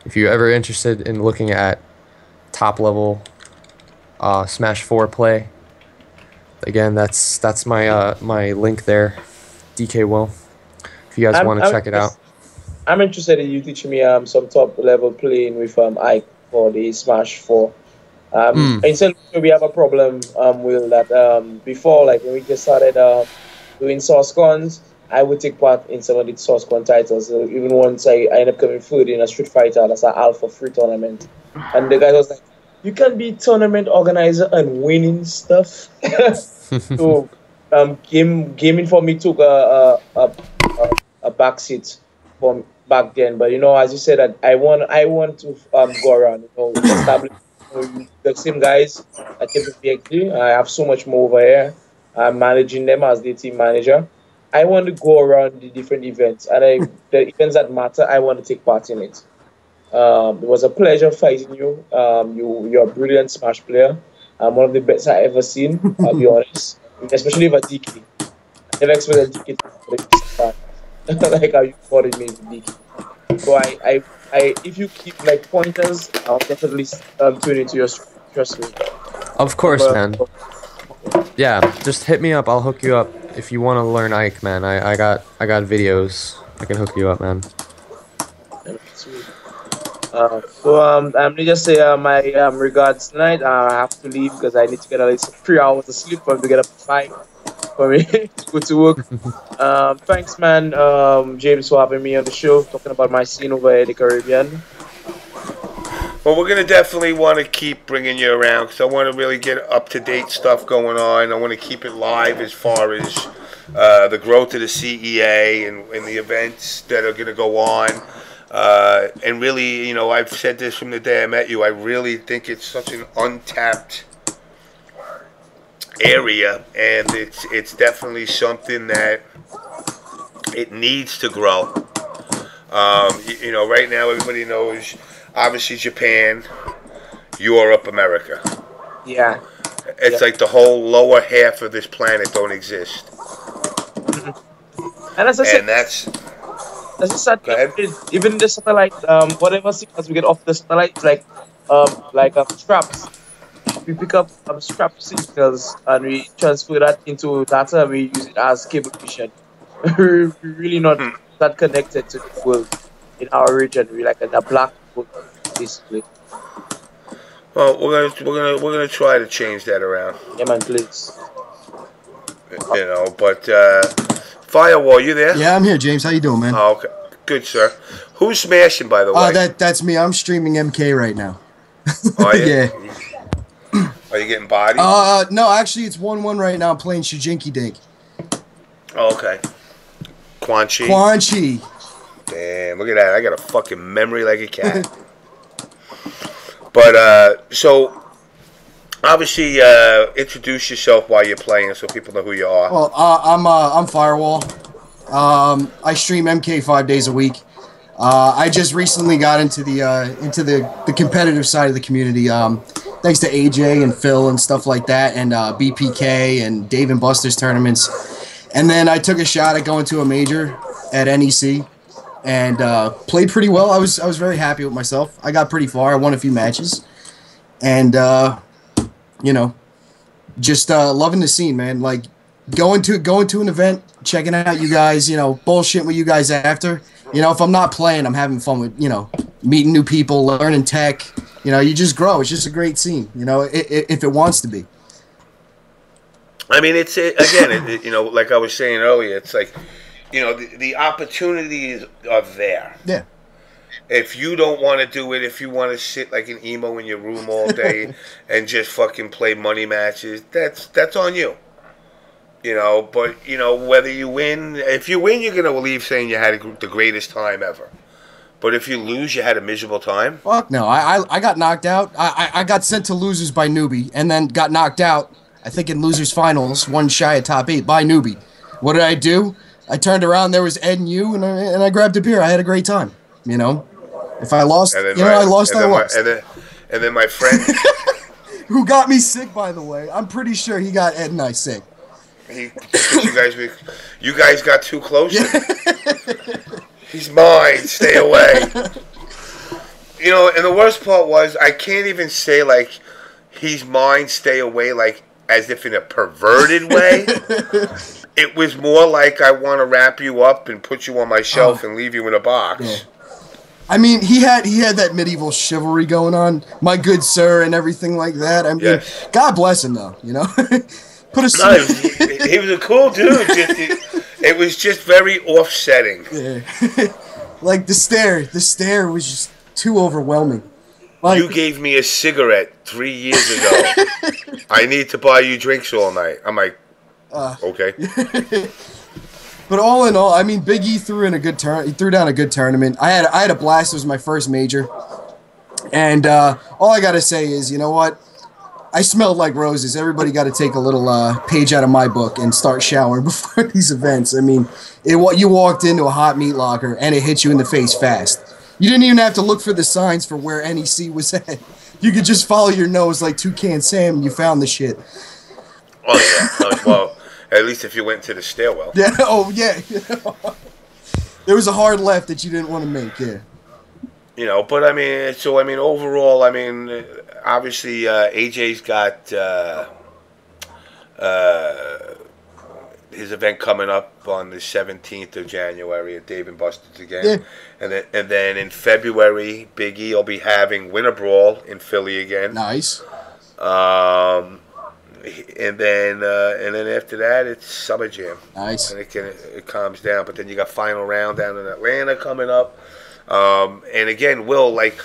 if you're ever interested in looking at top level Smash 4 play, again, that's my my link there, DK Will. If you guys want to check it out. I'm interested in you teaching me some top level playing with Ike for the Smash 4. Instead, we have a problem with that. Before, like when we just started doing source cons, I would take part in some of the source con titles. So even once I ended up coming third in a Street Fighter, that's an Alpha free tournament, and the guy was like, "You can be tournament organizer and winning stuff." So gaming for me took a backseat from back then. But as you said, that I want to go around, establish the same guys at KPPXD. I have so much more over here. I'm managing them as the team manager. I want to go around the different events, and the events that matter, I want to take part in it. It was a pleasure fighting you. You're a brilliant Smash player. One of the best I've ever seen, I'll be honest. Especially with DK. I never expected DK to like how you fought me with DK. So if you keep like pointers, I'll definitely tune into your stream. Trust me. Of course, man. Yeah, just hit me up. I'll hook you up if you want to learn Ike, man. I got videos. I can hook you up, man. Sweet. So I'm gonna just say my regards tonight. I have to leave because I need to get at least 3 hours of sleep for me to get up at 5 for me to go to work. Thanks, man, James, for having me on the show, talking about my scene over in the Caribbean. Well, we're going to definitely want to keep bringing you around because I want to really get up-to-date stuff going on. I want to keep it live as far as the growth of the CEA and the events that are going to go on. And really, I've said this from the day I met you, I really think it's such an untapped area, and it's definitely something that it needs to grow. Right now everybody knows, obviously, Japan, Europe, America. Yeah. It's like the whole lower half of this planet don't exist. And as I said, that's a sad thing. Even the satellite, whatever signals we get off the satellite, like straps. We pick up strap signals and we transfer that into data and we use it as cable vision. We're really not that connected to the world in our region. We're like a black hole, basically. Well, we're gonna try to change that around. Yeah, man, please. But Firewall, you there? Yeah, I'm here, James. How you doing, man? Oh, okay. Good, sir. Who's smashing, by the way? That's me. I'm streaming MK right now. Are you? Yeah. Are you getting bodied? No, actually, it's 1-1 right now. I'm playing Shujinki Dink. Oh, okay. Quan Chi. Damn, look at that. I got a fucking memory like a cat. But, so, obviously, introduce yourself while you're playing so people know who you are. Well, I'm Firewall. I stream MK 5 days a week. I just recently got into the competitive side of the community. Thanks to AJ and Phil and stuff like that, and BPK and Dave and Buster's tournaments. And then I took a shot at going to a major at NEC and played pretty well. I was very happy with myself. I got pretty far. I won a few matches, and just loving the scene, man. Like going to an event, checking out you guys, bullshitting with you guys after. If I'm not playing, I'm having fun with, meeting new people, learning tech. You just grow. It's just a great scene, if it wants to be. I mean, again, like I was saying earlier, it's like, the opportunities are there. Yeah. If you don't want to do it, if you want to sit like an emo in your room all day and just fucking play money matches, that's on you. But, whether you win, if you win, you're going to leave saying you had the greatest time ever. But if you lose, you had a miserable time? Fuck no. I got knocked out. I got sent to losers by Newbie and then got knocked out, I think in losers finals, one shy of top 8 by Newbie. What did I do? I turned around, there was Ed and you, and I grabbed a beer. I had a great time, If I lost, I lost, I lost. And then my friend... Who got me sick, by the way. I'm pretty sure he got Ed and I sick. You guys got too close. He's mine. Stay away. You know, and the worst part was I can't even say like he's mine, stay away, like as if in a perverted way. It was more like I want to wrap you up and put you on my shelf and leave you in a box. Yeah. I mean, he had that medieval chivalry going on, my good sir, and everything like that. I mean, yes. God bless him, though. You know, he was a cool dude. It was just very offsetting. Yeah. Like the stare was just too overwhelming. Like, you gave me a cigarette 3 years ago. I need to buy you drinks all night. I'm like, okay. But all in all, I mean, Big E threw down a good tournament. I had a blast. It was my first major, and all I gotta say is, you know what? I smelled like roses. Everybody got to take a little page out of my book and start showering before these events. I mean, you walked into a hot meat locker and it hit you in the face fast. You didn't even have to look for the signs for where NEC was at. You could just follow your nose like Toucan Sam and you found the shit. Oh, yeah. Well, at least if you went to the stairwell. Yeah, oh, yeah. There was a hard left that you didn't want to make, yeah. You know, but I mean, overall, I mean, obviously, AJ's got his event coming up on the 17th of January at Dave & Buster's again. Yeah. And then in February, Big E will be having Winter Brawl in Philly again. Nice. And then after that, it's Summer Jam. Nice. And it calms down. But then you got Final Round down in Atlanta coming up. And again, Will, like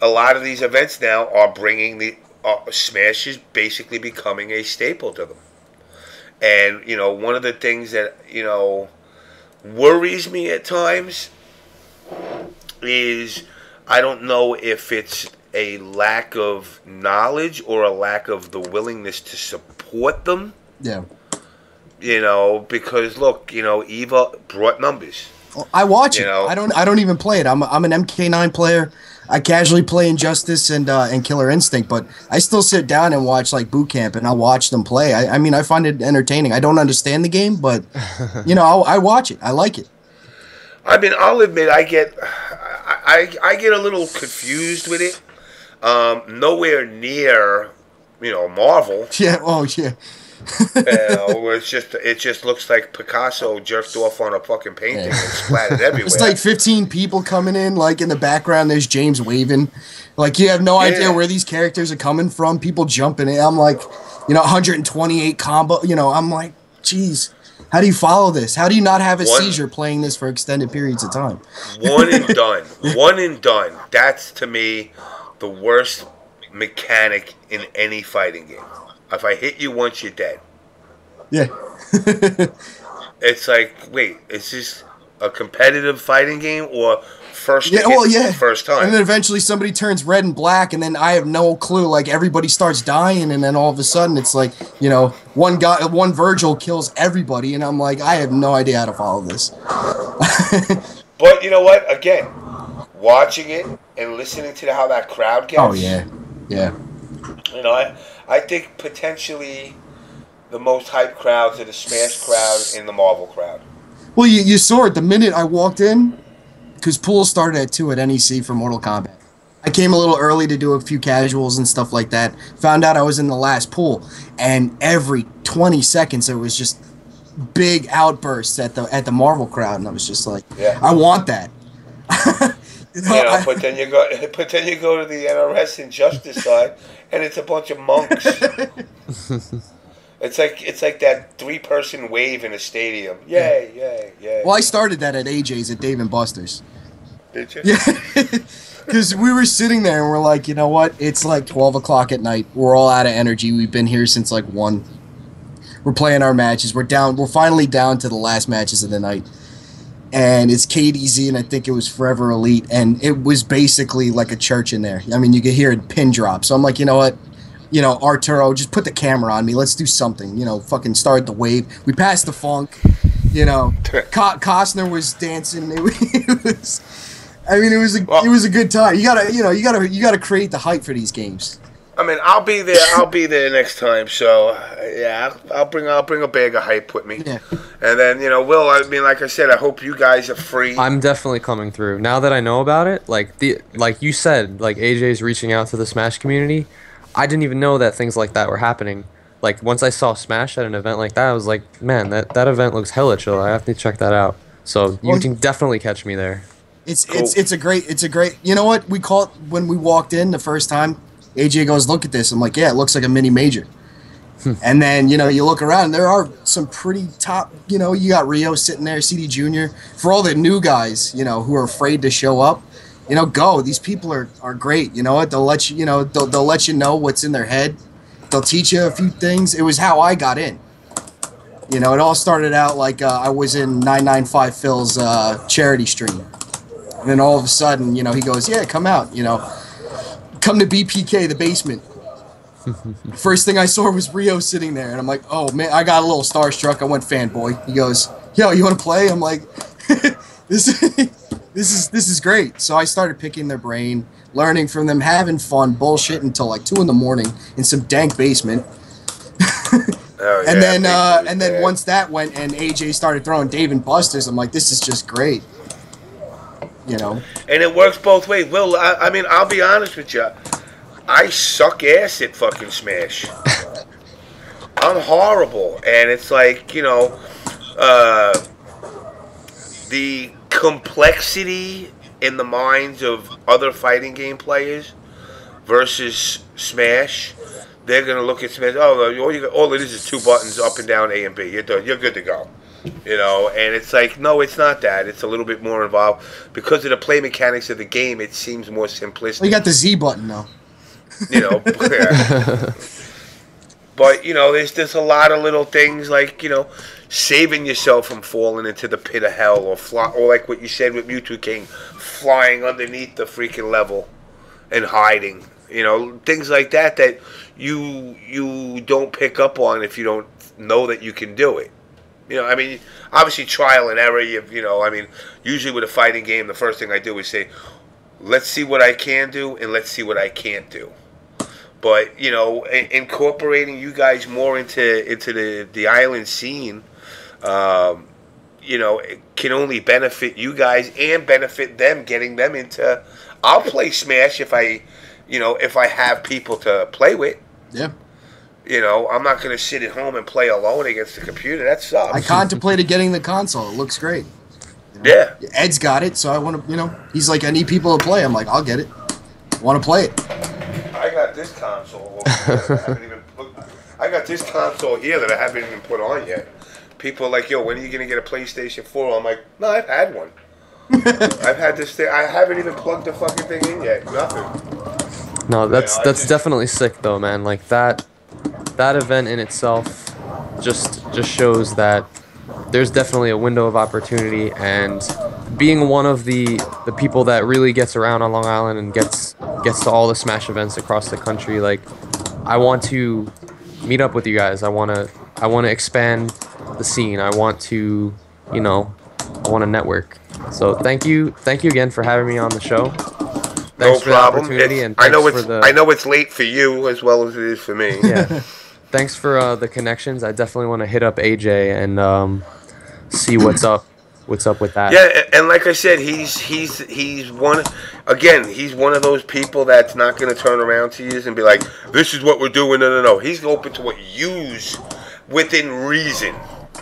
a lot of these events now are bringing the Smash is basically becoming a staple to them. And, you know, one of the things that, you know, worries me at times is I don't know if it's a lack of knowledge or a lack of the willingness to support them. Yeah. You know, because look, you know, Eva brought numbers. Well, I watch it. Know? I don't even play it. I'm an MK9 player. I casually play Injustice and Killer Instinct, but I still sit down and watch like Boot Camp, and I'll watch them play. I mean, I find it entertaining. I don't understand the game, but you know, I watch it. I like it. I mean, I'll admit I get a little confused with it. Nowhere near, you know, Marvel. Yeah. Oh, yeah. You know, it just looks like Picasso jerked off on a fucking painting and splattered everywhere. It's like 15 people coming in, like in the background there's James waving. Like you have no idea where these characters are coming from. People jumping in. I'm like, you know, 128 combo. You know, I'm like, geez, how do you follow this? How do you not have a seizure playing this for extended periods of time? One and done. One and done. That's to me the worst mechanic in any fighting game. If I hit you once, you're dead. Yeah. It's like, wait, is this a competitive fighting game or first time? And then eventually somebody turns red and black, and then I have no clue. Like everybody starts dying, and then all of a sudden it's like, you know, one Virgil kills everybody, and I'm like, I have no idea how to follow this. But you know what? Again, watching it and listening to how that crowd gets. Oh yeah, yeah. You know, I think potentially the most hyped crowds are the Smash crowd and the Marvel crowd. Well, you saw it the minute I walked in, because pool started at 2 at NEC for Mortal Kombat. I came a little early to do a few casuals and stuff like that. Found out I was in the last pool, and every 20 seconds there was just big outbursts at the Marvel crowd, and I was just like, I want that. But then you go to the NRS Injustice side, and it's a bunch of monks. It's like that 3-person wave in a stadium. Yay, yay, yay. Well, I started that at AJ's at Dave & Buster's. Did you? Yeah. Because we were sitting there and we're like, you know what? It's like 12 o'clock at night. We're all out of energy. We've been here since like 1. We're playing our matches. We're finally down to the last matches of the night. And it's KDZ, and I think it was Forever Elite, and it was basically like a church in there. I mean, you could hear it pin drop. So I'm like, you know what? You know, Arturo, just put the camera on me. Let's do something. You know, fucking start the wave. We passed the funk. You know, Costner was dancing. It was, I mean, it was a good time. You gotta create the hype for these games. I mean, I'll be there. I'll be there next time. So yeah, I'll bring a bag of hype with me. Yeah. And then Will. I mean, like I said, I hope you guys are free. I'm definitely coming through. Now that I know about it, like you said, like AJ's reaching out to the Smash community. I didn't even know that things like that were happening. Like once I saw Smash at an event like that, I was like, man, that event looks hella chill. I have to check that out. So you can definitely catch me there. It's a great. You know what we call it when we walked in the first time? AJ goes, look at this. I'm like, yeah, it looks like a mini major. And then, you look around, and there are some pretty top, you got Rio sitting there, CD Jr. For all the new guys, who are afraid to show up, go. These people are great. You know what? They'll let you, they'll let you know what's in their head. They'll teach you a few things. It was how I got in. It all started out like I was in 995 Phil's charity stream. And then all of a sudden, he goes, yeah, come out, come to BPK, the basement. First thing I saw was Rio sitting there, and I'm like, oh man, I got a little starstruck. I went fanboy. He goes, yo, you want to play? I'm like, this is great. So I started picking their brain, learning from them, having fun, bullshit until like 2 a.m. in some dank basement. Oh, and yeah, then once that went and AJ started throwing Dave and Busters, I'm like, this is just great. And it works both ways. Will, I mean, I'll be honest with you. I suck ass at fucking Smash. I'm horrible. And it's like, the complexity in the minds of other fighting game players versus Smash, they're going to look at Smash, all it is 2 buttons, up and down, A and B. You're done. You're good to go. And it's like, no, it's not that. It's a little bit more involved. Because of the play mechanics of the game, it seems more simplistic. Well, you got the Z button, though. Yeah. But, there's a lot of little things like, saving yourself from falling into the pit of hell or like what you said with Mewtwo King, flying underneath the freaking level and hiding. Things like that you don't pick up on if you don't know that you can do it. I mean, obviously trial and error. Usually with a fighting game, the first thing I do is say, let's see what I can do and let's see what I can't do. But incorporating you guys more into the island scene, it can only benefit you guys and benefit them, getting them into. I'll play Smash if I have people to play with. Yeah. I'm not going to sit at home and play alone against the computer. That sucks. I contemplated getting the console. It looks great. Yeah. Ed's got it, so I want to, he's like, I need people to play. I'm like, I'll get it. I want to play it. I got this console. I got this console here that I haven't even put on yet. People are like, yo, when are you going to get a PlayStation 4? I'm like, no, I've had one. I've had this thing. I haven't even plugged the fucking thing in yet. Nothing. No, that's definitely sick though, man. Like that event in itself just shows that there's definitely a window of opportunity, and being one of the people that really gets around on Long Island and gets to all the Smash events across the country, like I want to meet up with you guys. I want to expand the scene. I want to, I want to network. So thank you again for having me on the show. Thanks for the opportunity, and I know it's late for you as well as it is for me. Yeah. Thanks for the connections. I definitely want to hit up AJ and see what's up with that. Yeah, and like I said, he's one of those people that's not going to turn around to you and be like, this is what we're doing. No. He's open to what use within reason.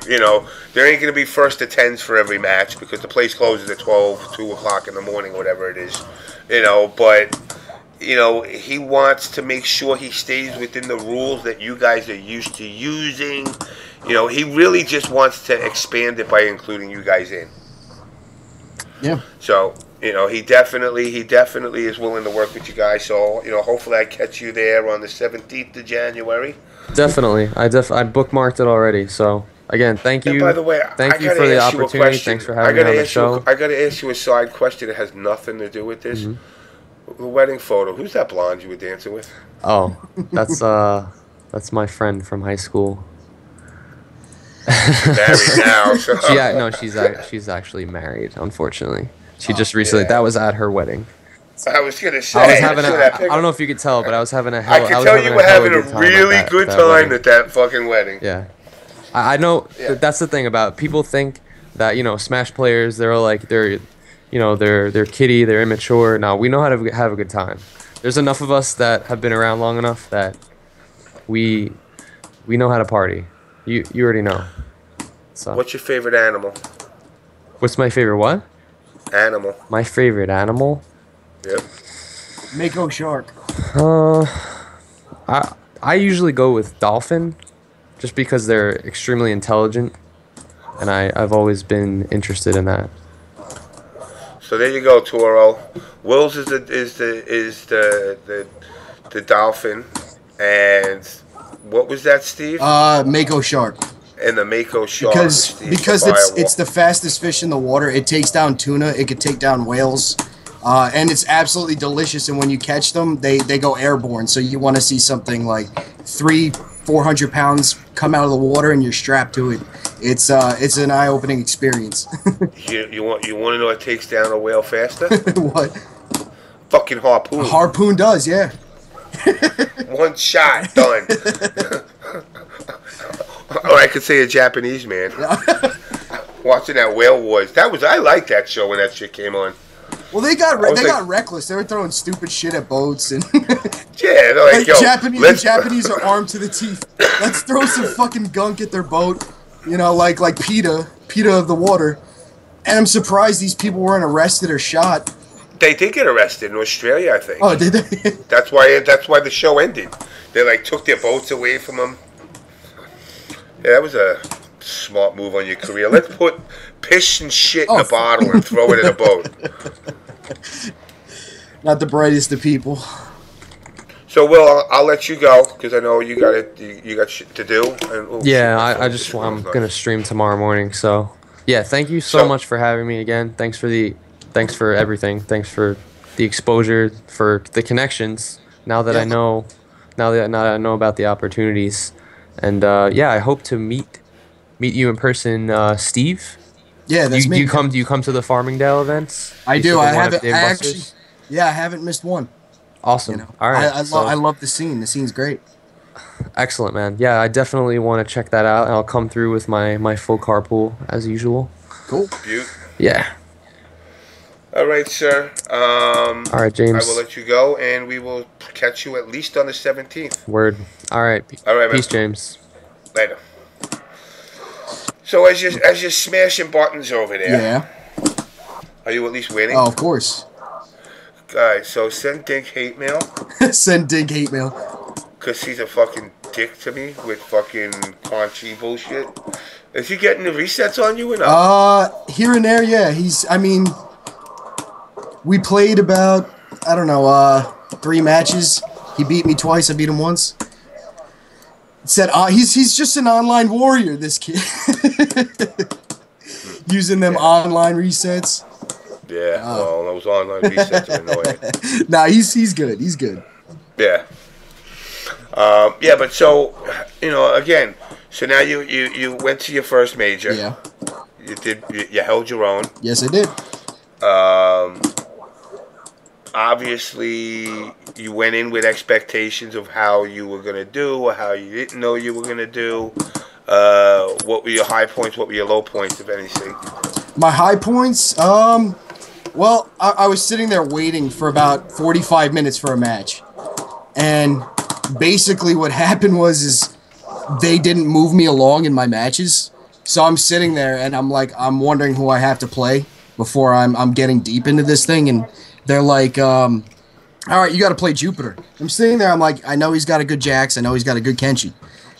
There ain't going to be first to 10s for every match because the place closes at 12, 2 o'clock in the morning, whatever it is. But he wants to make sure he stays within the rules that you guys are used to using. He really just wants to expand it by including you guys in. Yeah. So, he definitely is willing to work with you guys. So, hopefully I catch you there on the 17th of January. Definitely. I bookmarked it already. So, again, thank you. And by the way, thank you for the opportunity. Thanks for having me on the show. I got to ask you a side question that has nothing to do with this. The wedding photo. Who's that blonde you were dancing with? Oh, that's my friend from high school. She's married now. So. She's actually married. Unfortunately, she just recently. Yeah. That was at her wedding. I was gonna say. I was having I don't know if you could tell, but I was having a hell. I could tell you were having a really good time at that fucking wedding. Yeah, I know. Yeah. That's the thing about people think that Smash players, they're like they're kiddie, they're immature. No, we know how to have a good time. There's enough of us that have been around long enough that we know how to party. You already know. So. What's your favorite animal? What's my favorite what? Animal. My favorite animal? Yep. Mako shark. I usually go with dolphin, just because they're extremely intelligent, and I've always been interested in that. So there you go, Toro. Will's is the dolphin, and what was that, Steve? Mako shark. And the Mako shark. Because it's the fastest fish in the water. It takes down tuna. It could take down whales. And it's absolutely delicious. And when you catch them, they go airborne. So you want to see something like 300-400 pounds come out of the water, and you're strapped to it. It's an eye-opening experience. you want to know what takes down a whale faster? What? Fucking harpoon. A harpoon does, yeah. One shot, done. Or I could say a Japanese man. Watching that Whale Wars. I liked that show when that shit came on. Well, they got reckless. They were throwing stupid shit at boats and yeah, they're like, yo, Japanese are armed to the teeth. Let's throw some fucking gunk at their boat. Like PETA of the water. And I'm surprised these people weren't arrested or shot. They did get arrested in Australia, I think. Oh, did they? That's why the show ended. They took their boats away from them. Yeah, that was a smart move on your career. Let's put piss and shit in a bottle and throw it in a boat. Not the brightest of people. So, Will, I'll let you go because I know you got shit to do. And, I'm gonna stream tomorrow morning. So, yeah, thank you so much for having me again. Thanks for everything. Thanks for the exposure, for the connections. Now that I know about the opportunities. And I hope to meet you in person, Steve. Yeah, that's me. Do you come to the Farmingdale events? I do. I haven't missed one. Awesome. All right. I love the scene. The scene's great. Excellent, man. Yeah, I definitely want to check that out, and I'll come through with my full carpool as usual. Cool. Yeah. All right, sir. All right, James. I will let you go, and we will catch you at least on the 17th. Word. All right. Man. Peace, James. Later. So as you're smashing buttons over there, yeah. Are you at least winning? Oh, of course. Alright, so send Dink hate mail. Send Dink hate mail. Because he's a fucking dick to me with fucking paunchy bullshit. Is he getting the resets on you or not? Here and there, yeah. We played about, 3 matches. He beat me twice, I beat him once. Said he's just an online warrior, this kid. Using them online resets. Yeah, well, those online resets are annoying. Nah, he's good. He's good. Yeah. But so, again, so now you went to your first major. Yeah. You held your own. Yes, I did. Obviously, you went in with expectations of how you were going to do or how you didn't know you were going to do. What were your high points? What were your low points, if anything? My high points? Well, I was sitting there waiting for about 45 minutes for a match. And basically what happened was they didn't move me along in my matches. So I'm sitting there and I'm wondering who I have to play before I'm getting deep into this thing. And they're like, all right, you got to play Jupiter. I'm sitting there. I'm like, I know he's got a good Jax. I know he's got a good Kenshi.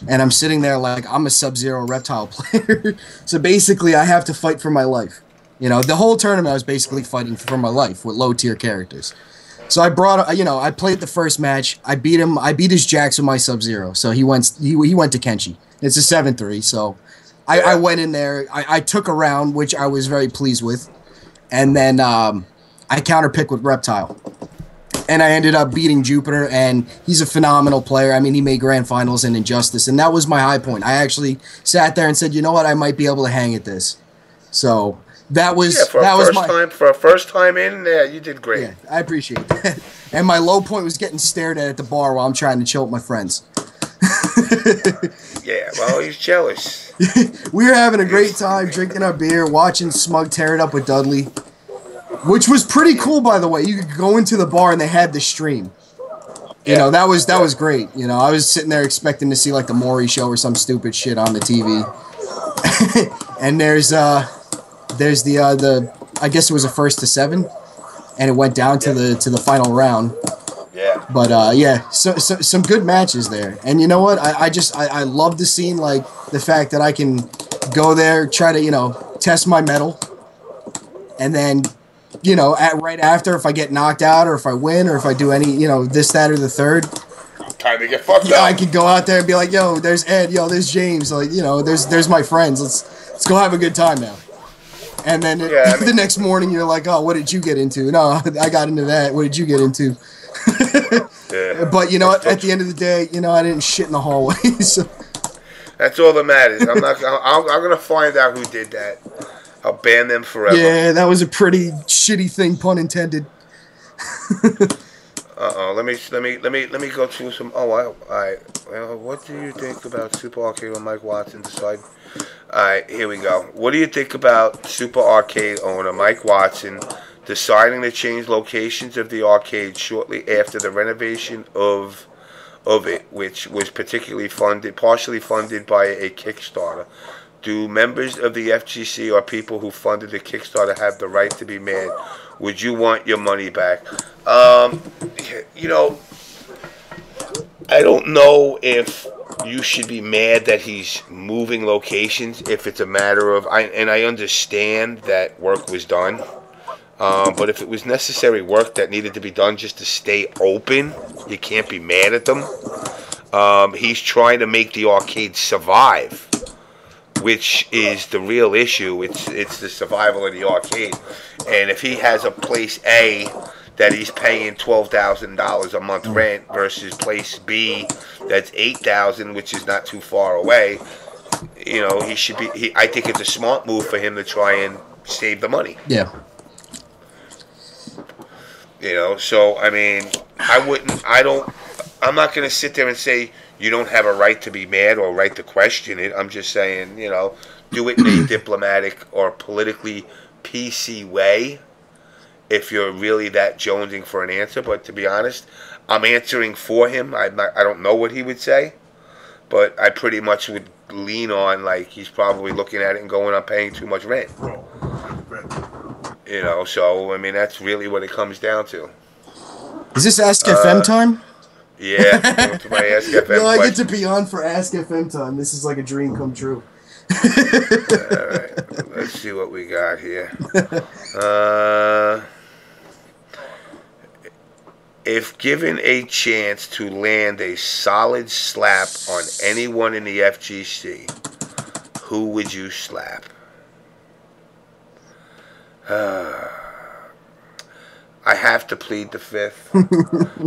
And I'm sitting there like I'm a Sub-Zero reptile player. So basically I have to fight for my life. The whole tournament I was basically fighting for my life with low-tier characters. So I played the first match. I beat him. I beat his Jax with my Sub-Zero. So he went to Kenshi. It's a 7-3. So I went in there. I took a round, which I was very pleased with. And then I counterpicked with Reptile. And I ended up beating Jupiter, and he's a phenomenal player. I mean, he made Grand Finals in Injustice, and that was my high point. I actually sat there and said, you know what, I might be able to hang at this. So that was Yeah, for that a was first my time, for a first time in, yeah, you did great. yeah. I appreciate that. And my low point was getting stared at the bar while I'm trying to chill with my friends. Yeah, well, he's jealous. We were having a great time drinking our beer, watching Smug tear it up with Dudley, which was pretty cool, by the way. You could go into the bar and they had the stream. You know, that was great. You know, I was sitting there expecting to see like the Maury show or some stupid shit on the TV. And there's the I guess it was a 1st to 7, and it went down to the final round. Yeah. But yeah, so some good matches there. And you know what? I love the scene, like the fact that I can go there, try to, you know, test my mettle, and then, you know, right after, if I get knocked out or if I win or if I do any, you know, this, that, or the third, Time to get fucked up. I could go out there and be like, yo, there's Ed, yo, there's James, like, you know, there's my friends. Let's go have a good time now. And then the next morning you're like, oh, what did you get into? No, I got into that. What did you get into? Yeah. But you know, at the end of the day, you know, I didn't shit in the hallway. So. That's all that matters. I'm gonna find out who did that. I'll ban them forever. Yeah, that was a pretty shitty thing, pun intended. Let me go through some. Well, what do you think about Super Arcade when Mike Watson decided? Alright, here we go. What do you think about Super Arcade owner Mike Watson deciding to change locations of the arcade shortly after the renovation of it, which was partially funded by a Kickstarter? Do members of the FGC or people who funded the Kickstarter have the right to be mad? Would you want your money back? You know, I don't know if you should be mad that he's moving locations, if it's a matter of, and I understand that work was done, but if it was necessary work that needed to be done just to stay open, you can't be mad at them. He's trying to make the arcade survive, which is the real issue. It's the survival of the arcade. And if he has a place A that he's paying $12,000 a month rent versus place B that's $8,000, which is not too far away, you know, he should be. I think it's a smart move for him to try and save the money. Yeah. You know, so I mean, I'm not going to sit there and say you don't have a right to be mad or a right to question it. I'm just saying, you know, do it in a diplomatic or politically PC way if you're really that jonesing for an answer. But to be honest, I'm answering for him. I don't know what he would say, but I pretty much would lean on, like, he's probably looking at it and going, I'm paying too much rent. You know, so, I mean, that's really what it comes down to. Is this Ask FM time? Yeah, to my Ask FM No, I get to be on for Ask FM time. This is like a dream come true. Alright, let's see what we got here. If given a chance to land a solid slap on anyone in the FGC, who would you slap? I have to plead the fifth.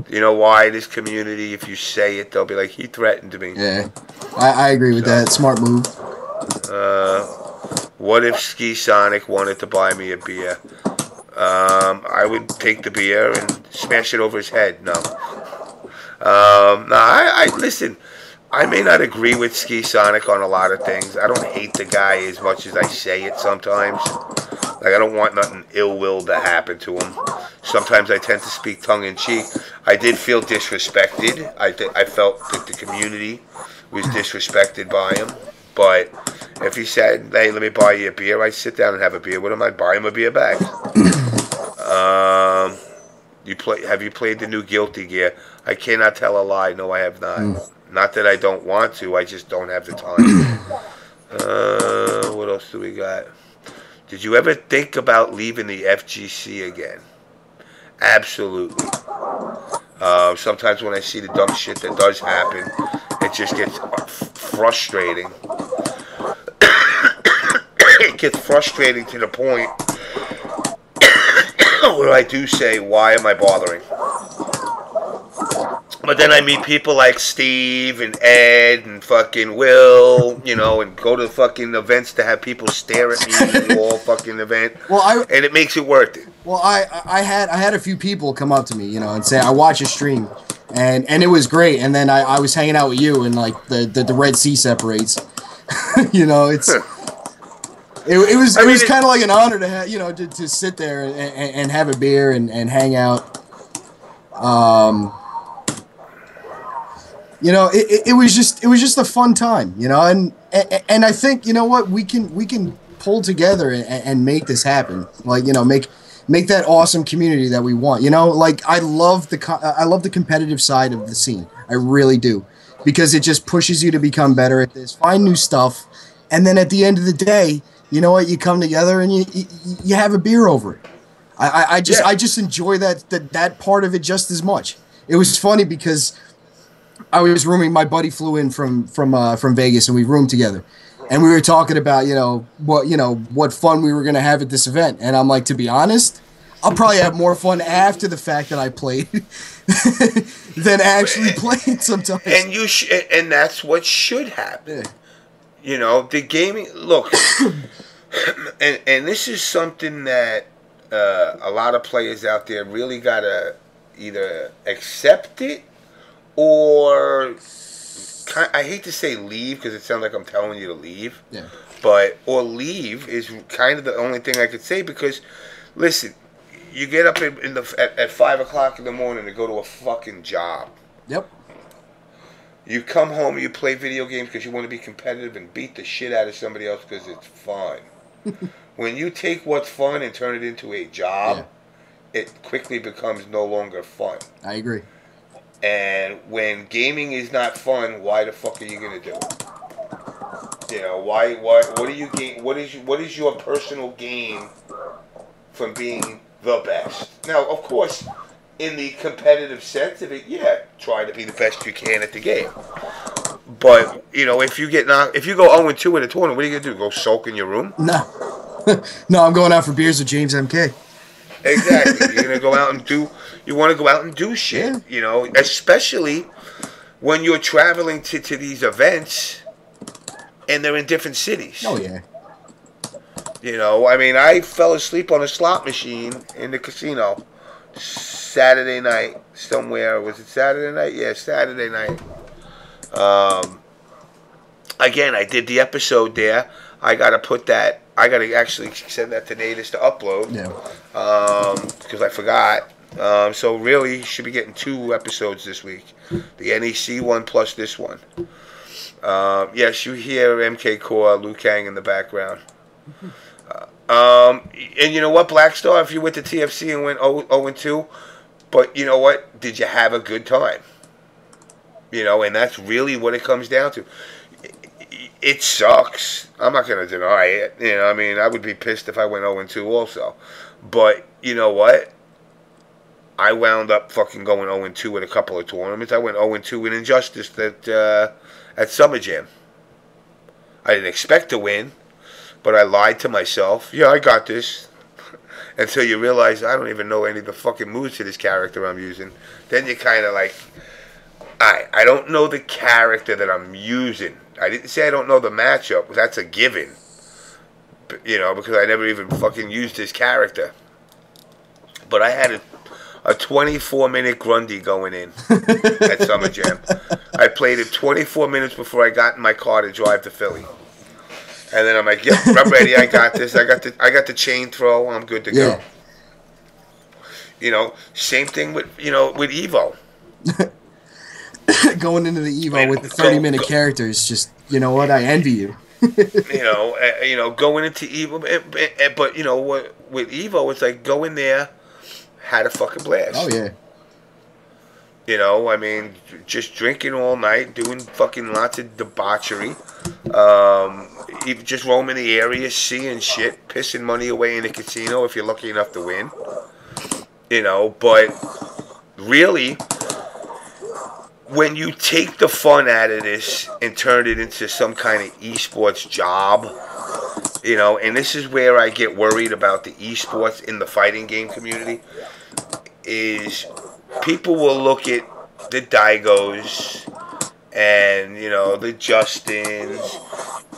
You know why? This community, if you say it, they'll be like, he threatened me. Yeah, I agree with that. Smart move. What if Ski Sonic wanted to buy me a beer? I would take the beer and smash it over his head. No. Listen, I may not agree with Ski Sonic on a lot of things. I don't hate the guy as much as I say it sometimes. Like, I don't want nothing ill will to happen to him. Sometimes I tend to speak tongue-in-cheek. I did feel disrespected. I felt that the community was disrespected by him. But if he said, hey, let me buy you a beer, I'd sit down and have a beer with him. I'd buy him a beer back. Have you played the new Guilty Gear? I cannot tell a lie. No, I have not. Not that I don't want to. I just don't have the time. What else do we got? Did you ever think about leaving the FGC again? Absolutely. Sometimes when I see the dumb shit that does happen, it just gets frustrating. It gets frustrating to the point where I do say, why am I bothering? But then I meet people like Steve and Ed and fucking Will, you know, and go to fucking events to have people stare at me all fucking event. And it makes it worth it. Well, I had a few people come up to me, you know, and say I watch your stream, and it was great. And then I was hanging out with you, and like the Red Sea separates. You know, it was kind of like an honor to have, you know, to sit there and have a beer and hang out. You know, it was just a fun time, you know, and I think, you know what, we can pull together and make this happen, like, you know, make that awesome community that we want, you know, like I love the competitive side of the scene, I really do, because it just pushes you to become better at this, find new stuff, and then at the end of the day, you know what, you come together and you have a beer over it. I just enjoy that part of it just as much. It was funny because I was rooming. My buddy flew in from Vegas, and we roomed together, and we were talking about what fun we were gonna have at this event. And I'm like, to be honest, I'll probably have more fun after the fact that I played than actually playing sometimes. And and that's what should happen. Yeah. You know, the gaming. Look, and this is something that a lot of players out there really gotta either accept it. Or, I hate to say leave because it sounds like I'm telling you to leave. Yeah. Or leave is kind of the only thing I could say because, listen, you get up at 5 o'clock in the morning to go to a fucking job. Yep. You come home and you play video games because you want to be competitive and beat the shit out of somebody else because it's fun. When you take what's fun and turn it into a job, it quickly becomes no longer fun. I agree. And when gaming is not fun, why the fuck are you gonna do it? You know, why what do you gain? What is your personal gain from being the best? Now, of course, in the competitive sense of it, try to be the best you can at the game. But you know, if you go 0-2 in a tournament, what are you gonna do? Go sulk in your room? No, no, I'm going out for beers with JamessMK. Exactly. You're gonna go out and do. You want to go out and do shit, you know, especially when you're traveling to these events and they're in different cities. Oh, yeah. You know, I mean, I fell asleep on a slot machine in the casino Saturday night somewhere. Was it Saturday night? Yeah, Saturday night. Again, I did the episode there. I got to actually send that to NEC to upload. Yeah. Because I forgot. So really, should be getting 2 episodes this week. The NEC one plus this one. Yes, you hear MK Core, Liu Kang in the background. And you know what, Black Star, if you went to TFC and went 0-2, but you know what, did you have a good time? You know, and that's really what it comes down to. It sucks. I'm not going to deny it. You know, I mean, I would be pissed if I went 0-2 also. But you know what? I wound up fucking going 0-2 in a couple of tournaments. I went 0-2 in Injustice at Summer Jam. I didn't expect to win, but I lied to myself. Yeah, I got this. Until you realize I don't even know any of the fucking moves to this character I'm using. Then you kind of like, I don't know the character that I'm using. I didn't say I don't know the matchup. That's a given. But, you know, because I never even fucking used this character. But I had a 24-minute Grundy going in at Summer Jam. I played it 24 minutes before I got in my car to drive to Philly. And then I'm like, yep, I'm ready. I got this. I got the chain throw. I'm good to go. You know, same thing with Evo. Going into the Evo with the 30-minute characters, just, you know what, I envy you. you know, going into Evo, but you know what, with Evo, it's like go in there, had a fucking blast. Oh yeah. You know, I mean, just drinking all night, doing fucking lots of debauchery, just roaming the area, seeing shit, pissing money away in the casino if you're lucky enough to win. You know, but really, when you take the fun out of this and turn it into some kind of esports job, you know, and this is where I get worried about the esports in the fighting game community, is people will look at the Daigos and, you know, the Justins,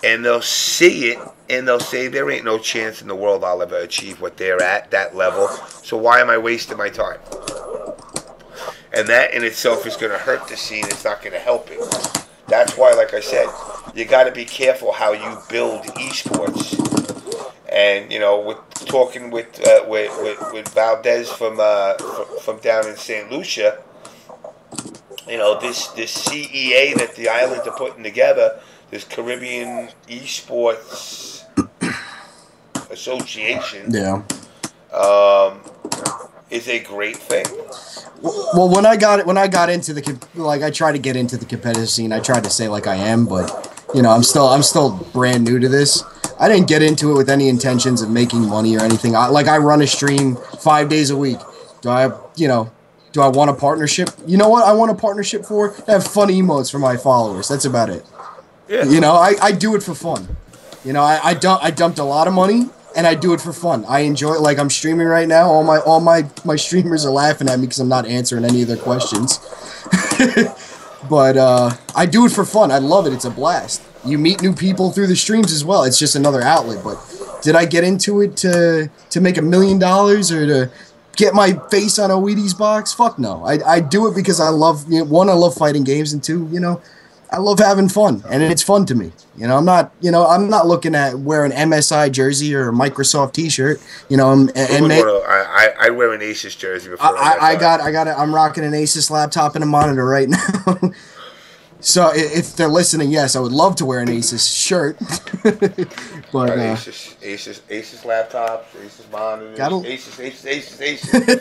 and they'll see it and they'll say there ain't no chance in the world I'll ever achieve what they're at, that level, so why am I wasting my time? And that in itself is going to hurt the scene. It's not going to help it. That's why, like I said, you got to be careful how you build esports. And, you know, with talking with Valdez from down in St. Lucia, you know, this CEA that the islands are putting together, this Caribbean Esports Association, is a great thing. Well, when I got into I tried to get into the competitive scene. I tried to say like I am, but you know, I'm still brand new to this. I didn't get into it with any intentions of making money or anything. I run a stream 5 days a week. Do I want a partnership? You know what I want a partnership for? To have fun emotes for my followers. That's about it. Yeah. You know, I do it for fun. You know, I dumped a lot of money, and I do it for fun. I enjoy it. Like I'm streaming right now. All my streamers are laughing at me because I'm not answering any of their questions. But I do it for fun. I love it. It's a blast. You meet new people through the streams as well. It's just another outlet. But did I get into it to make $1 million or to get my face on a Wtih's box? Fuck no. I do it because I love, you know, one, I love fighting games, and two, you know, I love having fun, and it's fun to me. You know, I'm not looking at wearing an MSI jersey or a Microsoft T-shirt. You know, I wear an Asus jersey before. I'm rocking an Asus laptop and a monitor right now. So if they're listening, yes, I would love to wear an Asus shirt. But Asus laptops, Asus monitors,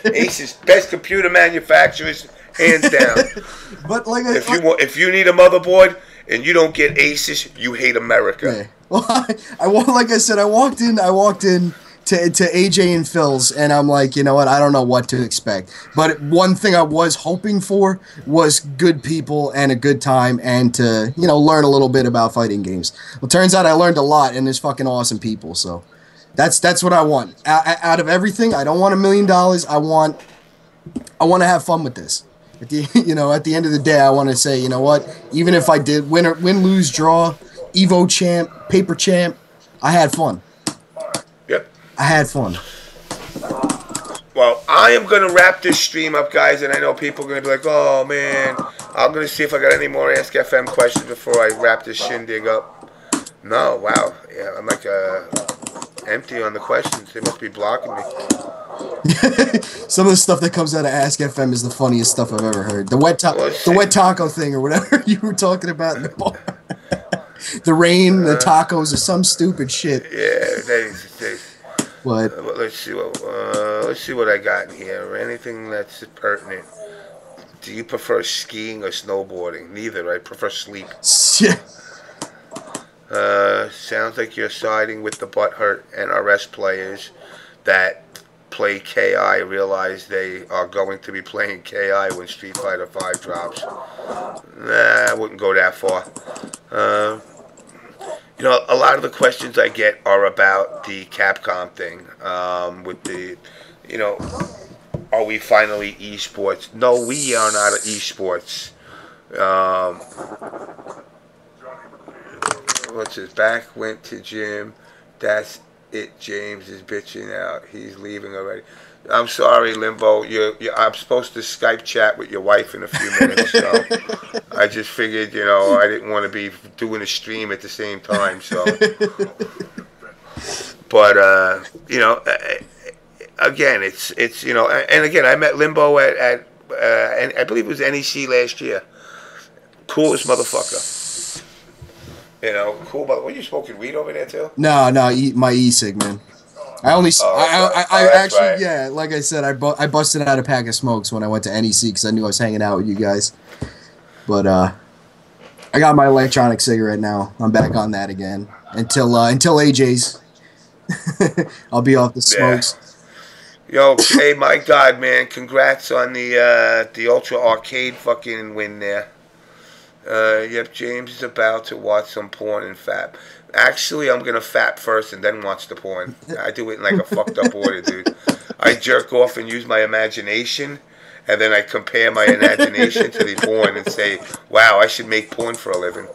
Asus best computer manufacturers, hands down. But if you need a motherboard and you don't get Asus, you hate America. Yeah. Well, like I said, I walked in to AJ and Phil's, and I'm like, you know what, I don't know what to expect. But one thing I was hoping for was good people and a good time, and to, you know, learn a little bit about fighting games. Well, turns out I learned a lot, and there's fucking awesome people, so that's what I want. Out of everything, I don't want $1 million. I want to have fun with this. At the end of the day, I want to say, you know what, even if I did win, lose, draw, Evo champ, paper champ, I had fun. Yep. I had fun. Well, I am going to wrap this stream up, guys, and I know people are going to be like, oh, man, I'm going to see if I got any more Ask FM questions before I wrap this shindig up. No, wow. Yeah, I'm like empty on the questions. They must be blocking me. Some of the stuff that comes out of Ask FM is the funniest stuff I've ever heard. The wet taco thing or whatever you were talking about in the bar. The rain, the tacos, or some stupid shit. Yeah, What? Let's see what I got in here. Anything that's pertinent. Do you prefer skiing or snowboarding? Neither. I prefer sleep. Yeah. Sounds like you're siding with the butthurt NRS players that play KI. Realize they are going to be playing KI when Street Fighter V drops. Nah, I wouldn't go that far. You know, a lot of the questions I get are about the Capcom thing. With the, you know, are we finally esports? No, we are not esports. What's his back? Went to gym. That's it. James is bitching out. He's leaving already. I'm sorry, Limbo. I'm supposed to Skype chat with your wife in a few minutes, so I just figured, you know, I didn't want to be doing a stream at the same time, so. But you know, again, it's you know, and again, I met Limbo at and I believe it was NEC last year. Coolest motherfucker. You know, cool. But were you smoking weed over there too? No, my e-cig, man. I only, I actually, right. Yeah, like I said, I busted out a pack of smokes when I went to NEC because I knew I was hanging out with you guys. But I got my electronic cigarette now. I'm back on that again until AJ's. I'll be off the smokes. Yeah. Yo, hey, my God, man! Congrats on the Ultra Arcade fucking win there. Yep, James is about to watch some porn and fap. Actually, I'm going to fap first and then watch the porn. I do it in like a fucked up order, dude. I jerk off and use my imagination, and then I compare my imagination to the porn and say, wow, I should make porn for a living.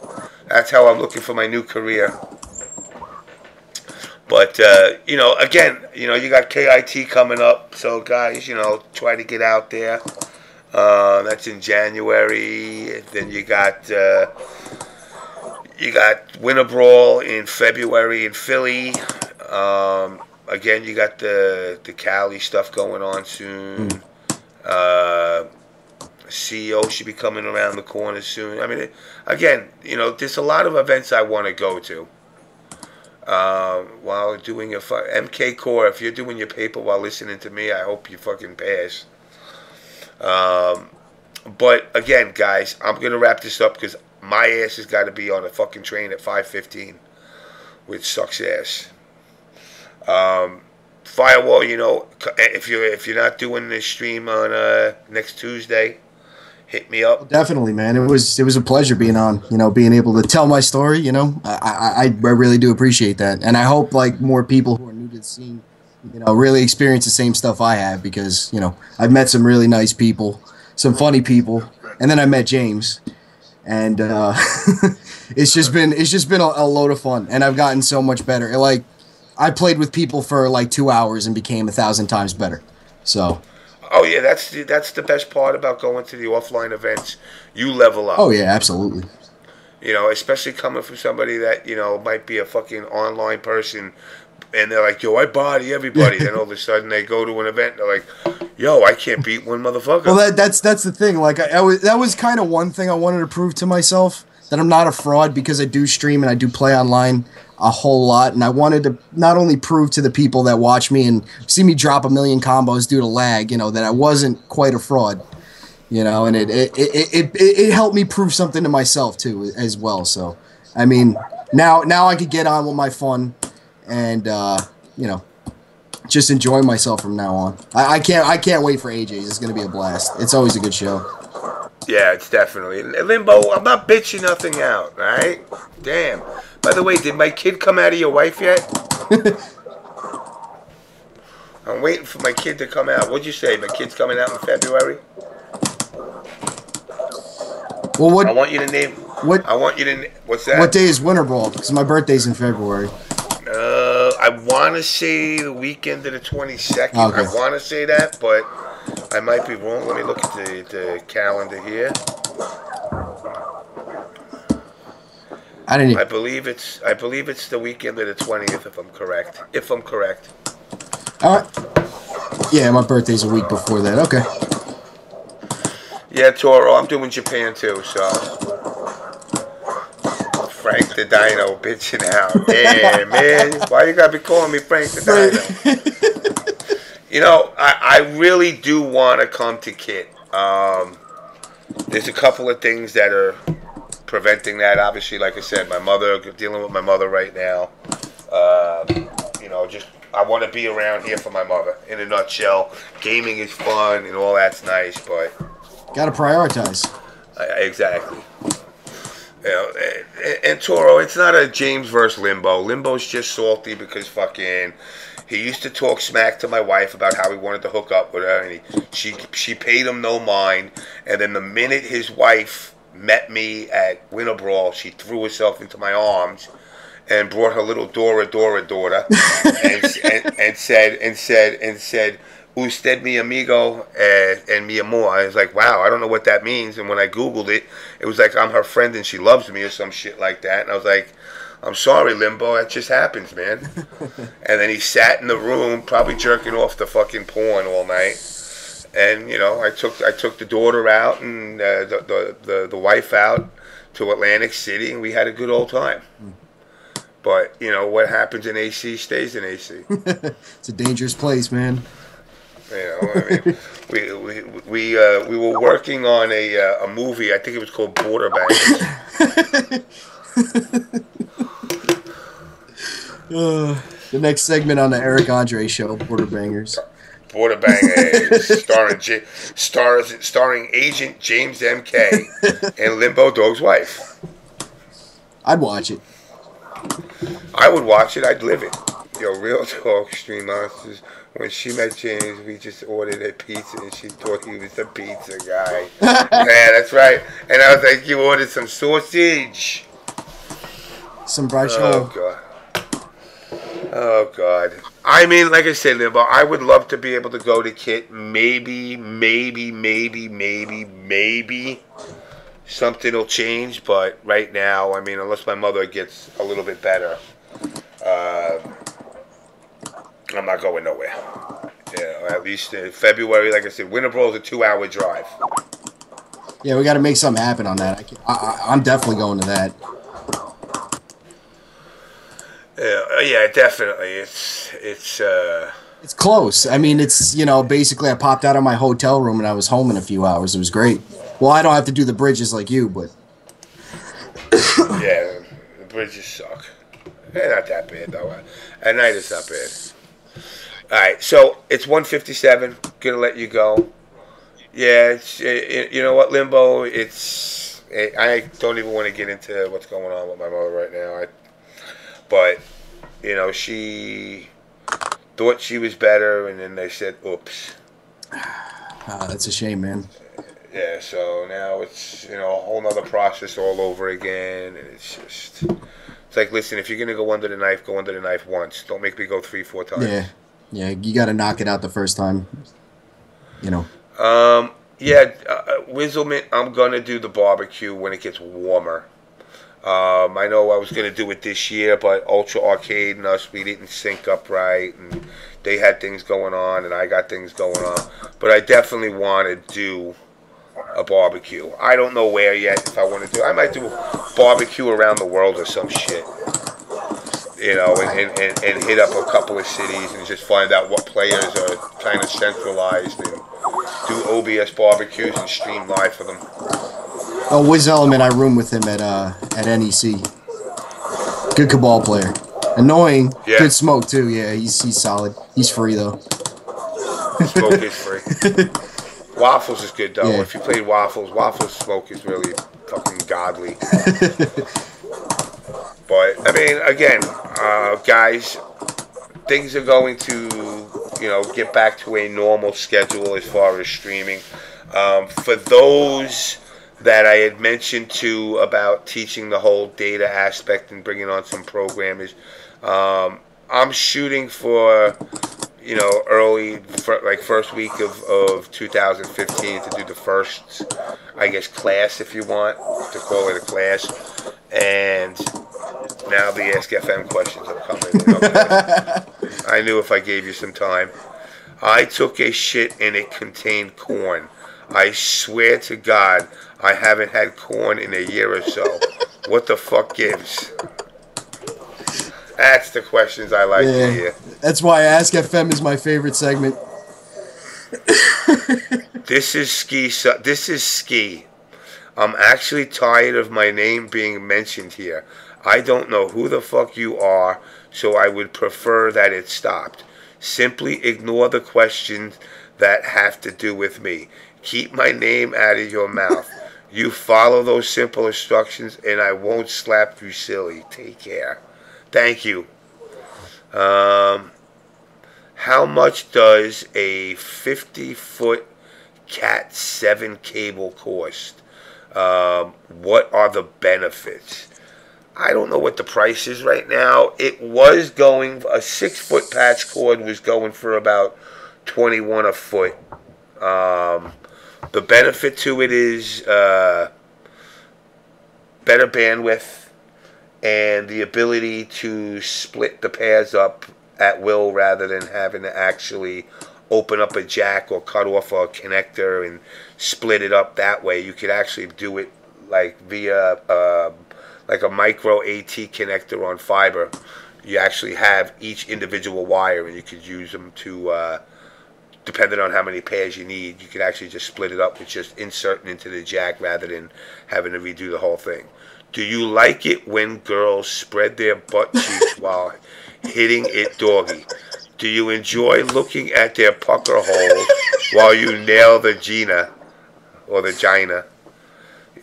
That's how I'm looking for my new career. But, you know, again, you know, you got KIT coming up. So, guys, you know, try to get out there. That's in January. Then you got Winter Brawl in February in Philly. Again, you got the Cali stuff going on soon. CEO should be coming around the corner soon. I mean, again, you know, there's a lot of events I want to go to. While doing your MK Core, if you're doing your paper while listening to me, I hope you fucking pass. But again, guys, I'm gonna wrap this up because my ass has got to be on a fucking train at 5:15, which sucks ass. Firewall, you know, if you're not doing this stream on next Tuesday, hit me up. Definitely, man. It was a pleasure being on. You know, being able to tell my story. You know, I really do appreciate that, and I hope like more people who are new to the scene, you know, really experience the same stuff I have because you know I've met some really nice people, some funny people, and then I met James, and it's just been a load of fun, and I've gotten so much better. Like I played with people for like 2 hours and became 1,000 times better. So. Oh yeah, that's the best part about going to the offline events. You level up. Oh yeah, absolutely. You know, especially coming from somebody that, you know, might be a fucking online person and they're like, yo, I body everybody. Then all of a sudden they go to an event and they're like, yo, I can't beat one motherfucker. Well, that's the thing. Like that was kind of one thing I wanted to prove to myself, that I'm not a fraud, because I do stream and I do play online a whole lot, and I wanted to not only prove to the people that watch me and see me drop 1 million combos due to lag, you know, that I wasn't quite a fraud, you know, and it helped me prove something to myself too as well. So, I mean, now I could get on with my fun and you know, just enjoy myself from now on. I can't wait for AJ's. It's gonna be a blast. It's always a good show. Yeah, it's definitely. Limbo, I'm not bitching nothing out, right? Damn. By the way, did my kid come out of your wife yet? I'm waiting for my kid to come out. What'd you say? My kid's coming out in February? Well, what? I want you to name. What? I want you to. What's that? What day is Winter Brawl? Because my birthday's in February. I want to say the weekend of the 22nd. Okay. I want to say that, but I might be wrong. Let me look at the calendar here. I believe it's the weekend of the 20th, if I'm correct. All right. Yeah, my birthday's a week before that. Okay. Yeah, Toro, I'm doing Japan too, so. Frank the Dino bitching out. Damn, man. Why you gotta be calling me Frank the Dino? You know, I really do want to come to Kit. There's a couple of things that are preventing that. Obviously, like I said, my mother, dealing with my mother right now. You know, just I want to be around here for my mother. In a nutshell, gaming is fun and all that's nice, but gotta prioritize. Exactly. You know, and Toro, it's not a James versus Limbo. Limbo's just salty because fucking he used to talk smack to my wife about how he wanted to hook up with her, and she paid him no mind. And then the minute his wife met me at Winter Brawl, she threw herself into my arms and brought her little Dora daughter and said, "Usted mi amigo and mi amor." I was like, wow, I don't know what that means. And when I Googled it, it was like I'm her friend and she loves me or some shit like that. And I was like, I'm sorry, Limbo, that just happens, man. And then he sat in the room, probably jerking off the fucking porn all night. And you know, I took the daughter out and the wife out to Atlantic City, and we had a good old time. But you know what happens in AC stays in AC. It's a dangerous place, man. You know, I mean, we were working on a movie. I think it was called Border Bangers. The next segment on the Eric Andre show, Border Bangers. Border Bangers, starring Agent JamessMK and Limbo Dog's wife. I'd watch it. I would watch it. I'd live it. Yo, real talk, Stream Monsters. when she met James, we just ordered a pizza, and she thought he was a pizza guy. Yeah, that's right. And I was like, you ordered some sausage. Some brunch. Oh God. Oh God. I mean, like I said, Limbo, I would love to be able to go to Kit. Maybe something will change. But right now, I mean, unless my mother gets a little bit better, I'm not going nowhere. Yeah, at least in February, like I said, Winterboro is a 2-hour drive. Yeah, we got to make something happen on that. I'm definitely going to that. Yeah, definitely. It's close. I mean, it's, you know, basically I popped out of my hotel room and I was home in a few hours. It was great. Well, I don't have to do the bridges like you, but yeah, the bridges suck. They're not that bad though. At night it's not bad. All right, so it's 1:57. Gonna let you go. Yeah, you know what, Limbo. I don't even want to get into what's going on with my mother right now. But, you know, she thought she was better, and then they said, oops. That's a shame, man. Yeah, so now it's, you know, a whole nother process all over again, and it's just, it's like, listen, if you're going to go under the knife once. Don't make me go 3-4 times. Yeah, you got to knock it out the first time, you know. Wizzlement, I'm going to do the barbecue when it gets warmer. I know I was going to do it this year, but Ultra Arcade and us, we didn't sync up right, and they had things going on, and I got things going on. But I definitely want to do a barbecue. I don't know where yet if I want to do. I might do a barbecue around the world or some shit. You know, and hit up a couple of cities and just find out what players are kind of centralized and do OBS barbecues and stream live for them. Oh, Wiz Element, I room with him at NEC. Good Cabal player. Annoying. Yeah. Good smoke too. Yeah, he's solid. He's free though. Smoke is free. Waffles is good though. Yeah. If you play Waffles smoke is really fucking godly. But I mean, again, guys, things are going to, you know, get back to a normal schedule as far as streaming. For those that I had mentioned to about teaching the whole data aspect and bringing on some programmers, I'm shooting for, you know, first week of 2015 to do the first, I guess, class, if you want to call it a class. And now the Ask FM questions are coming. You know, I knew if I gave you some time. I took a shit and it contained corn. I swear to God, I haven't had corn in a year or so. What the fuck gives? That's the questions I like to hear. That's why Ask FM is my favorite segment. This is Ski. I'm actually tired of my name being mentioned here. I don't know who the fuck you are, so I would prefer that it stopped. Simply ignore the questions that have to do with me. Keep my name out of your mouth. You follow those simple instructions and I won't slap you silly. Take care. Thank you. How much does a 50-foot Cat 7 cable cost? What are the benefits? I don't know what the price is right now. It was going, a 6-foot patch cord was going for about $21 a foot. The benefit to it is better bandwidth and the ability to split the pairs up at will rather than having to actually open up a jack or cut off a connector and split it up that way. You could actually do it like via like a micro AT connector on fiber. You actually have each individual wire and you could use them to depending on how many pairs you need, you could actually just split it up with just inserting into the jack rather than having to redo the whole thing. Do you like it when girls spread their butt cheeks while hitting it doggy? Do you enjoy looking at their pucker holes while you nail the Gina or the Gina?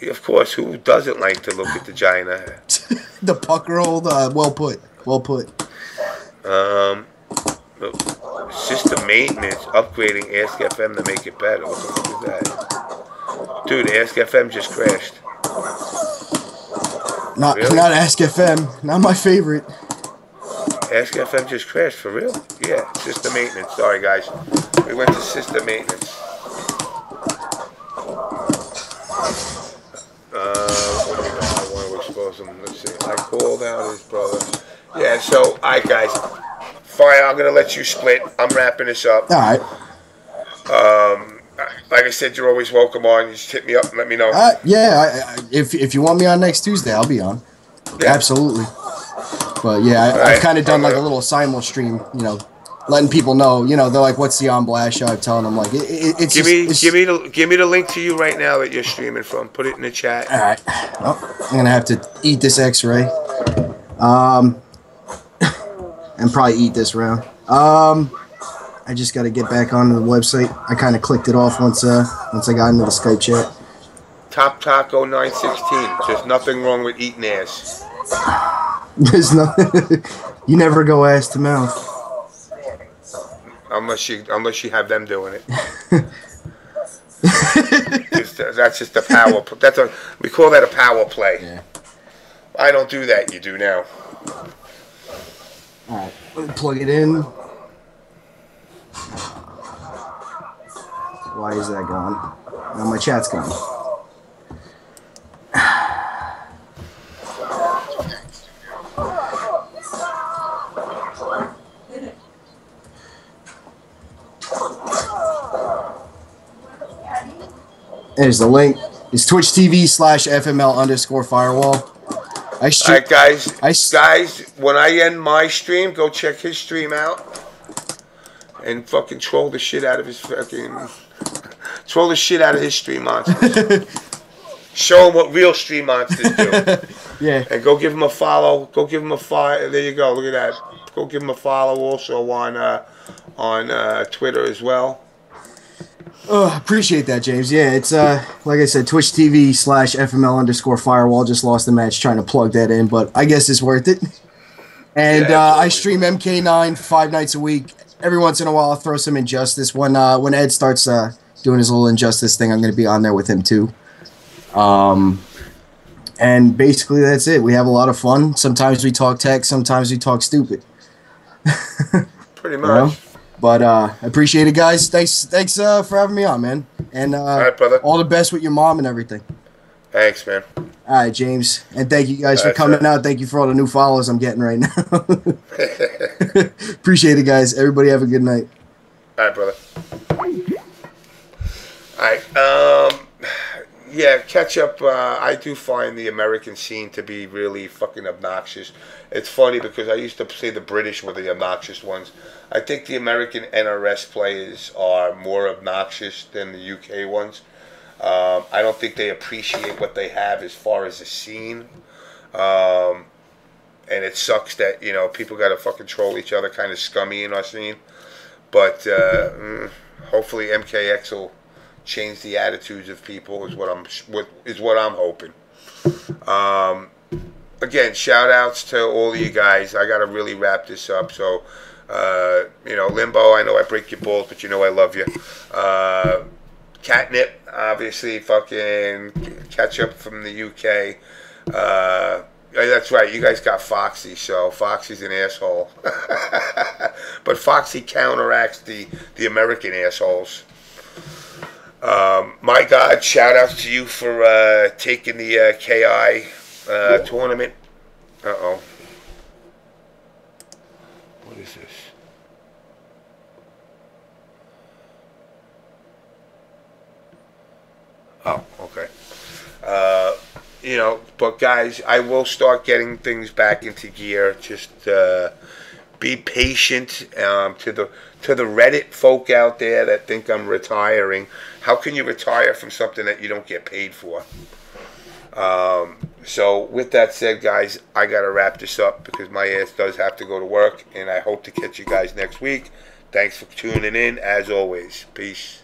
Of course, who doesn't like to look at the Gina? The pucker hole, well put. System maintenance, upgrading Ask FM to make it better. What the fuck is that? Dude, Ask FM just crashed. Not Really? not Ask FM. Not my favorite. Ask FM just crashed, for real? Yeah, system maintenance. Sorry, guys. We went to system maintenance. What do we know? I want to expose him. Let's see. I called out his brother. Yeah, so, alright, guys. Fire, I'm going to let you split. I'm wrapping this up. All right. Like I said, you're always welcome on. You just hit me up and let me know. Yeah, if you want me on next Tuesday, I'll be on. Yeah. Absolutely. But yeah, I've kind of done like a little simul stream, you know, letting people know, you know, they're like, "What's the On Blast show?" I'm telling them like, it's give me the link to you right now that you're streaming from. Put it in the chat. All right. Well, I'm gonna have to eat this X-ray, and probably eat this round. I just got to get back onto the website. I kind of clicked it off once I got into the Skype chat. Top Taco 916. There's nothing wrong with eating ass. There's nothing. You never go ass to mouth. Unless you have them doing it. That's just a power. We call that a power play. Yeah. I don't do that. You do now. All right. Let me plug it in. Why is that gone? Now my chat's gone. There's the link. It's twitch.tv/FML_firewall. Alright, guys, when I end my stream, go check his stream out. And fucking troll the shit out of his stream monsters. Show him what real stream monsters do. Yeah. And go give him a follow. Go give him a follow. There you go. Look at that. Go give him a follow also on Twitter as well. Oh, appreciate that, James. Yeah, it's like I said, twitch.tv/FML_firewall. Just lost the match trying to plug that in, but I guess it's worth it. And I stream MK9 5 nights a week. Every once in a while, I'll throw some Injustice. When Ed starts doing his little Injustice thing, I'm going to be on there with him too. And basically, that's it. We have a lot of fun. Sometimes we talk tech. Sometimes we talk stupid. Pretty much. You know? But I appreciate it, guys. Thanks for having me on, man. And all right, brother. All the best with your mom and everything. Thanks, man. All right, James. And thank you guys for coming out. Thank you for all the new followers I'm getting right now. Appreciate it, guys. Everybody have a good night. All right, brother. All right. Yeah, catch up. I do find the American scene to be really fucking obnoxious. It's funny because I used to say the British were the obnoxious ones. I think the American NRS players are more obnoxious than the UK ones. I don't think they appreciate what they have as far as a scene. And it sucks that, you know, people got to fucking troll each other, kind of scummy in our scene. But hopefully MKX will change the attitudes of people is what I'm hoping. Again, shout outs to all of you guys. I got to really wrap this up. So, you know, Limbo, I know I break your balls, but you know I love you. Catnip, obviously, fucking catch up from the UK. That's right, you guys got Foxy, so Foxy's an asshole. But Foxy counteracts the American assholes. My God, shout outs to you for taking the KI tournament. Uh-oh. What is this? Oh, okay. You know, but guys, I will start getting things back into gear. Just be patient. To the Reddit folk out there that think I'm retiring, how can you retire from something that you don't get paid for? So with that said, guys, I gotta wrap this up because my ass does have to go to work, and I hope to catch you guys next week. Thanks for tuning in. As always, peace.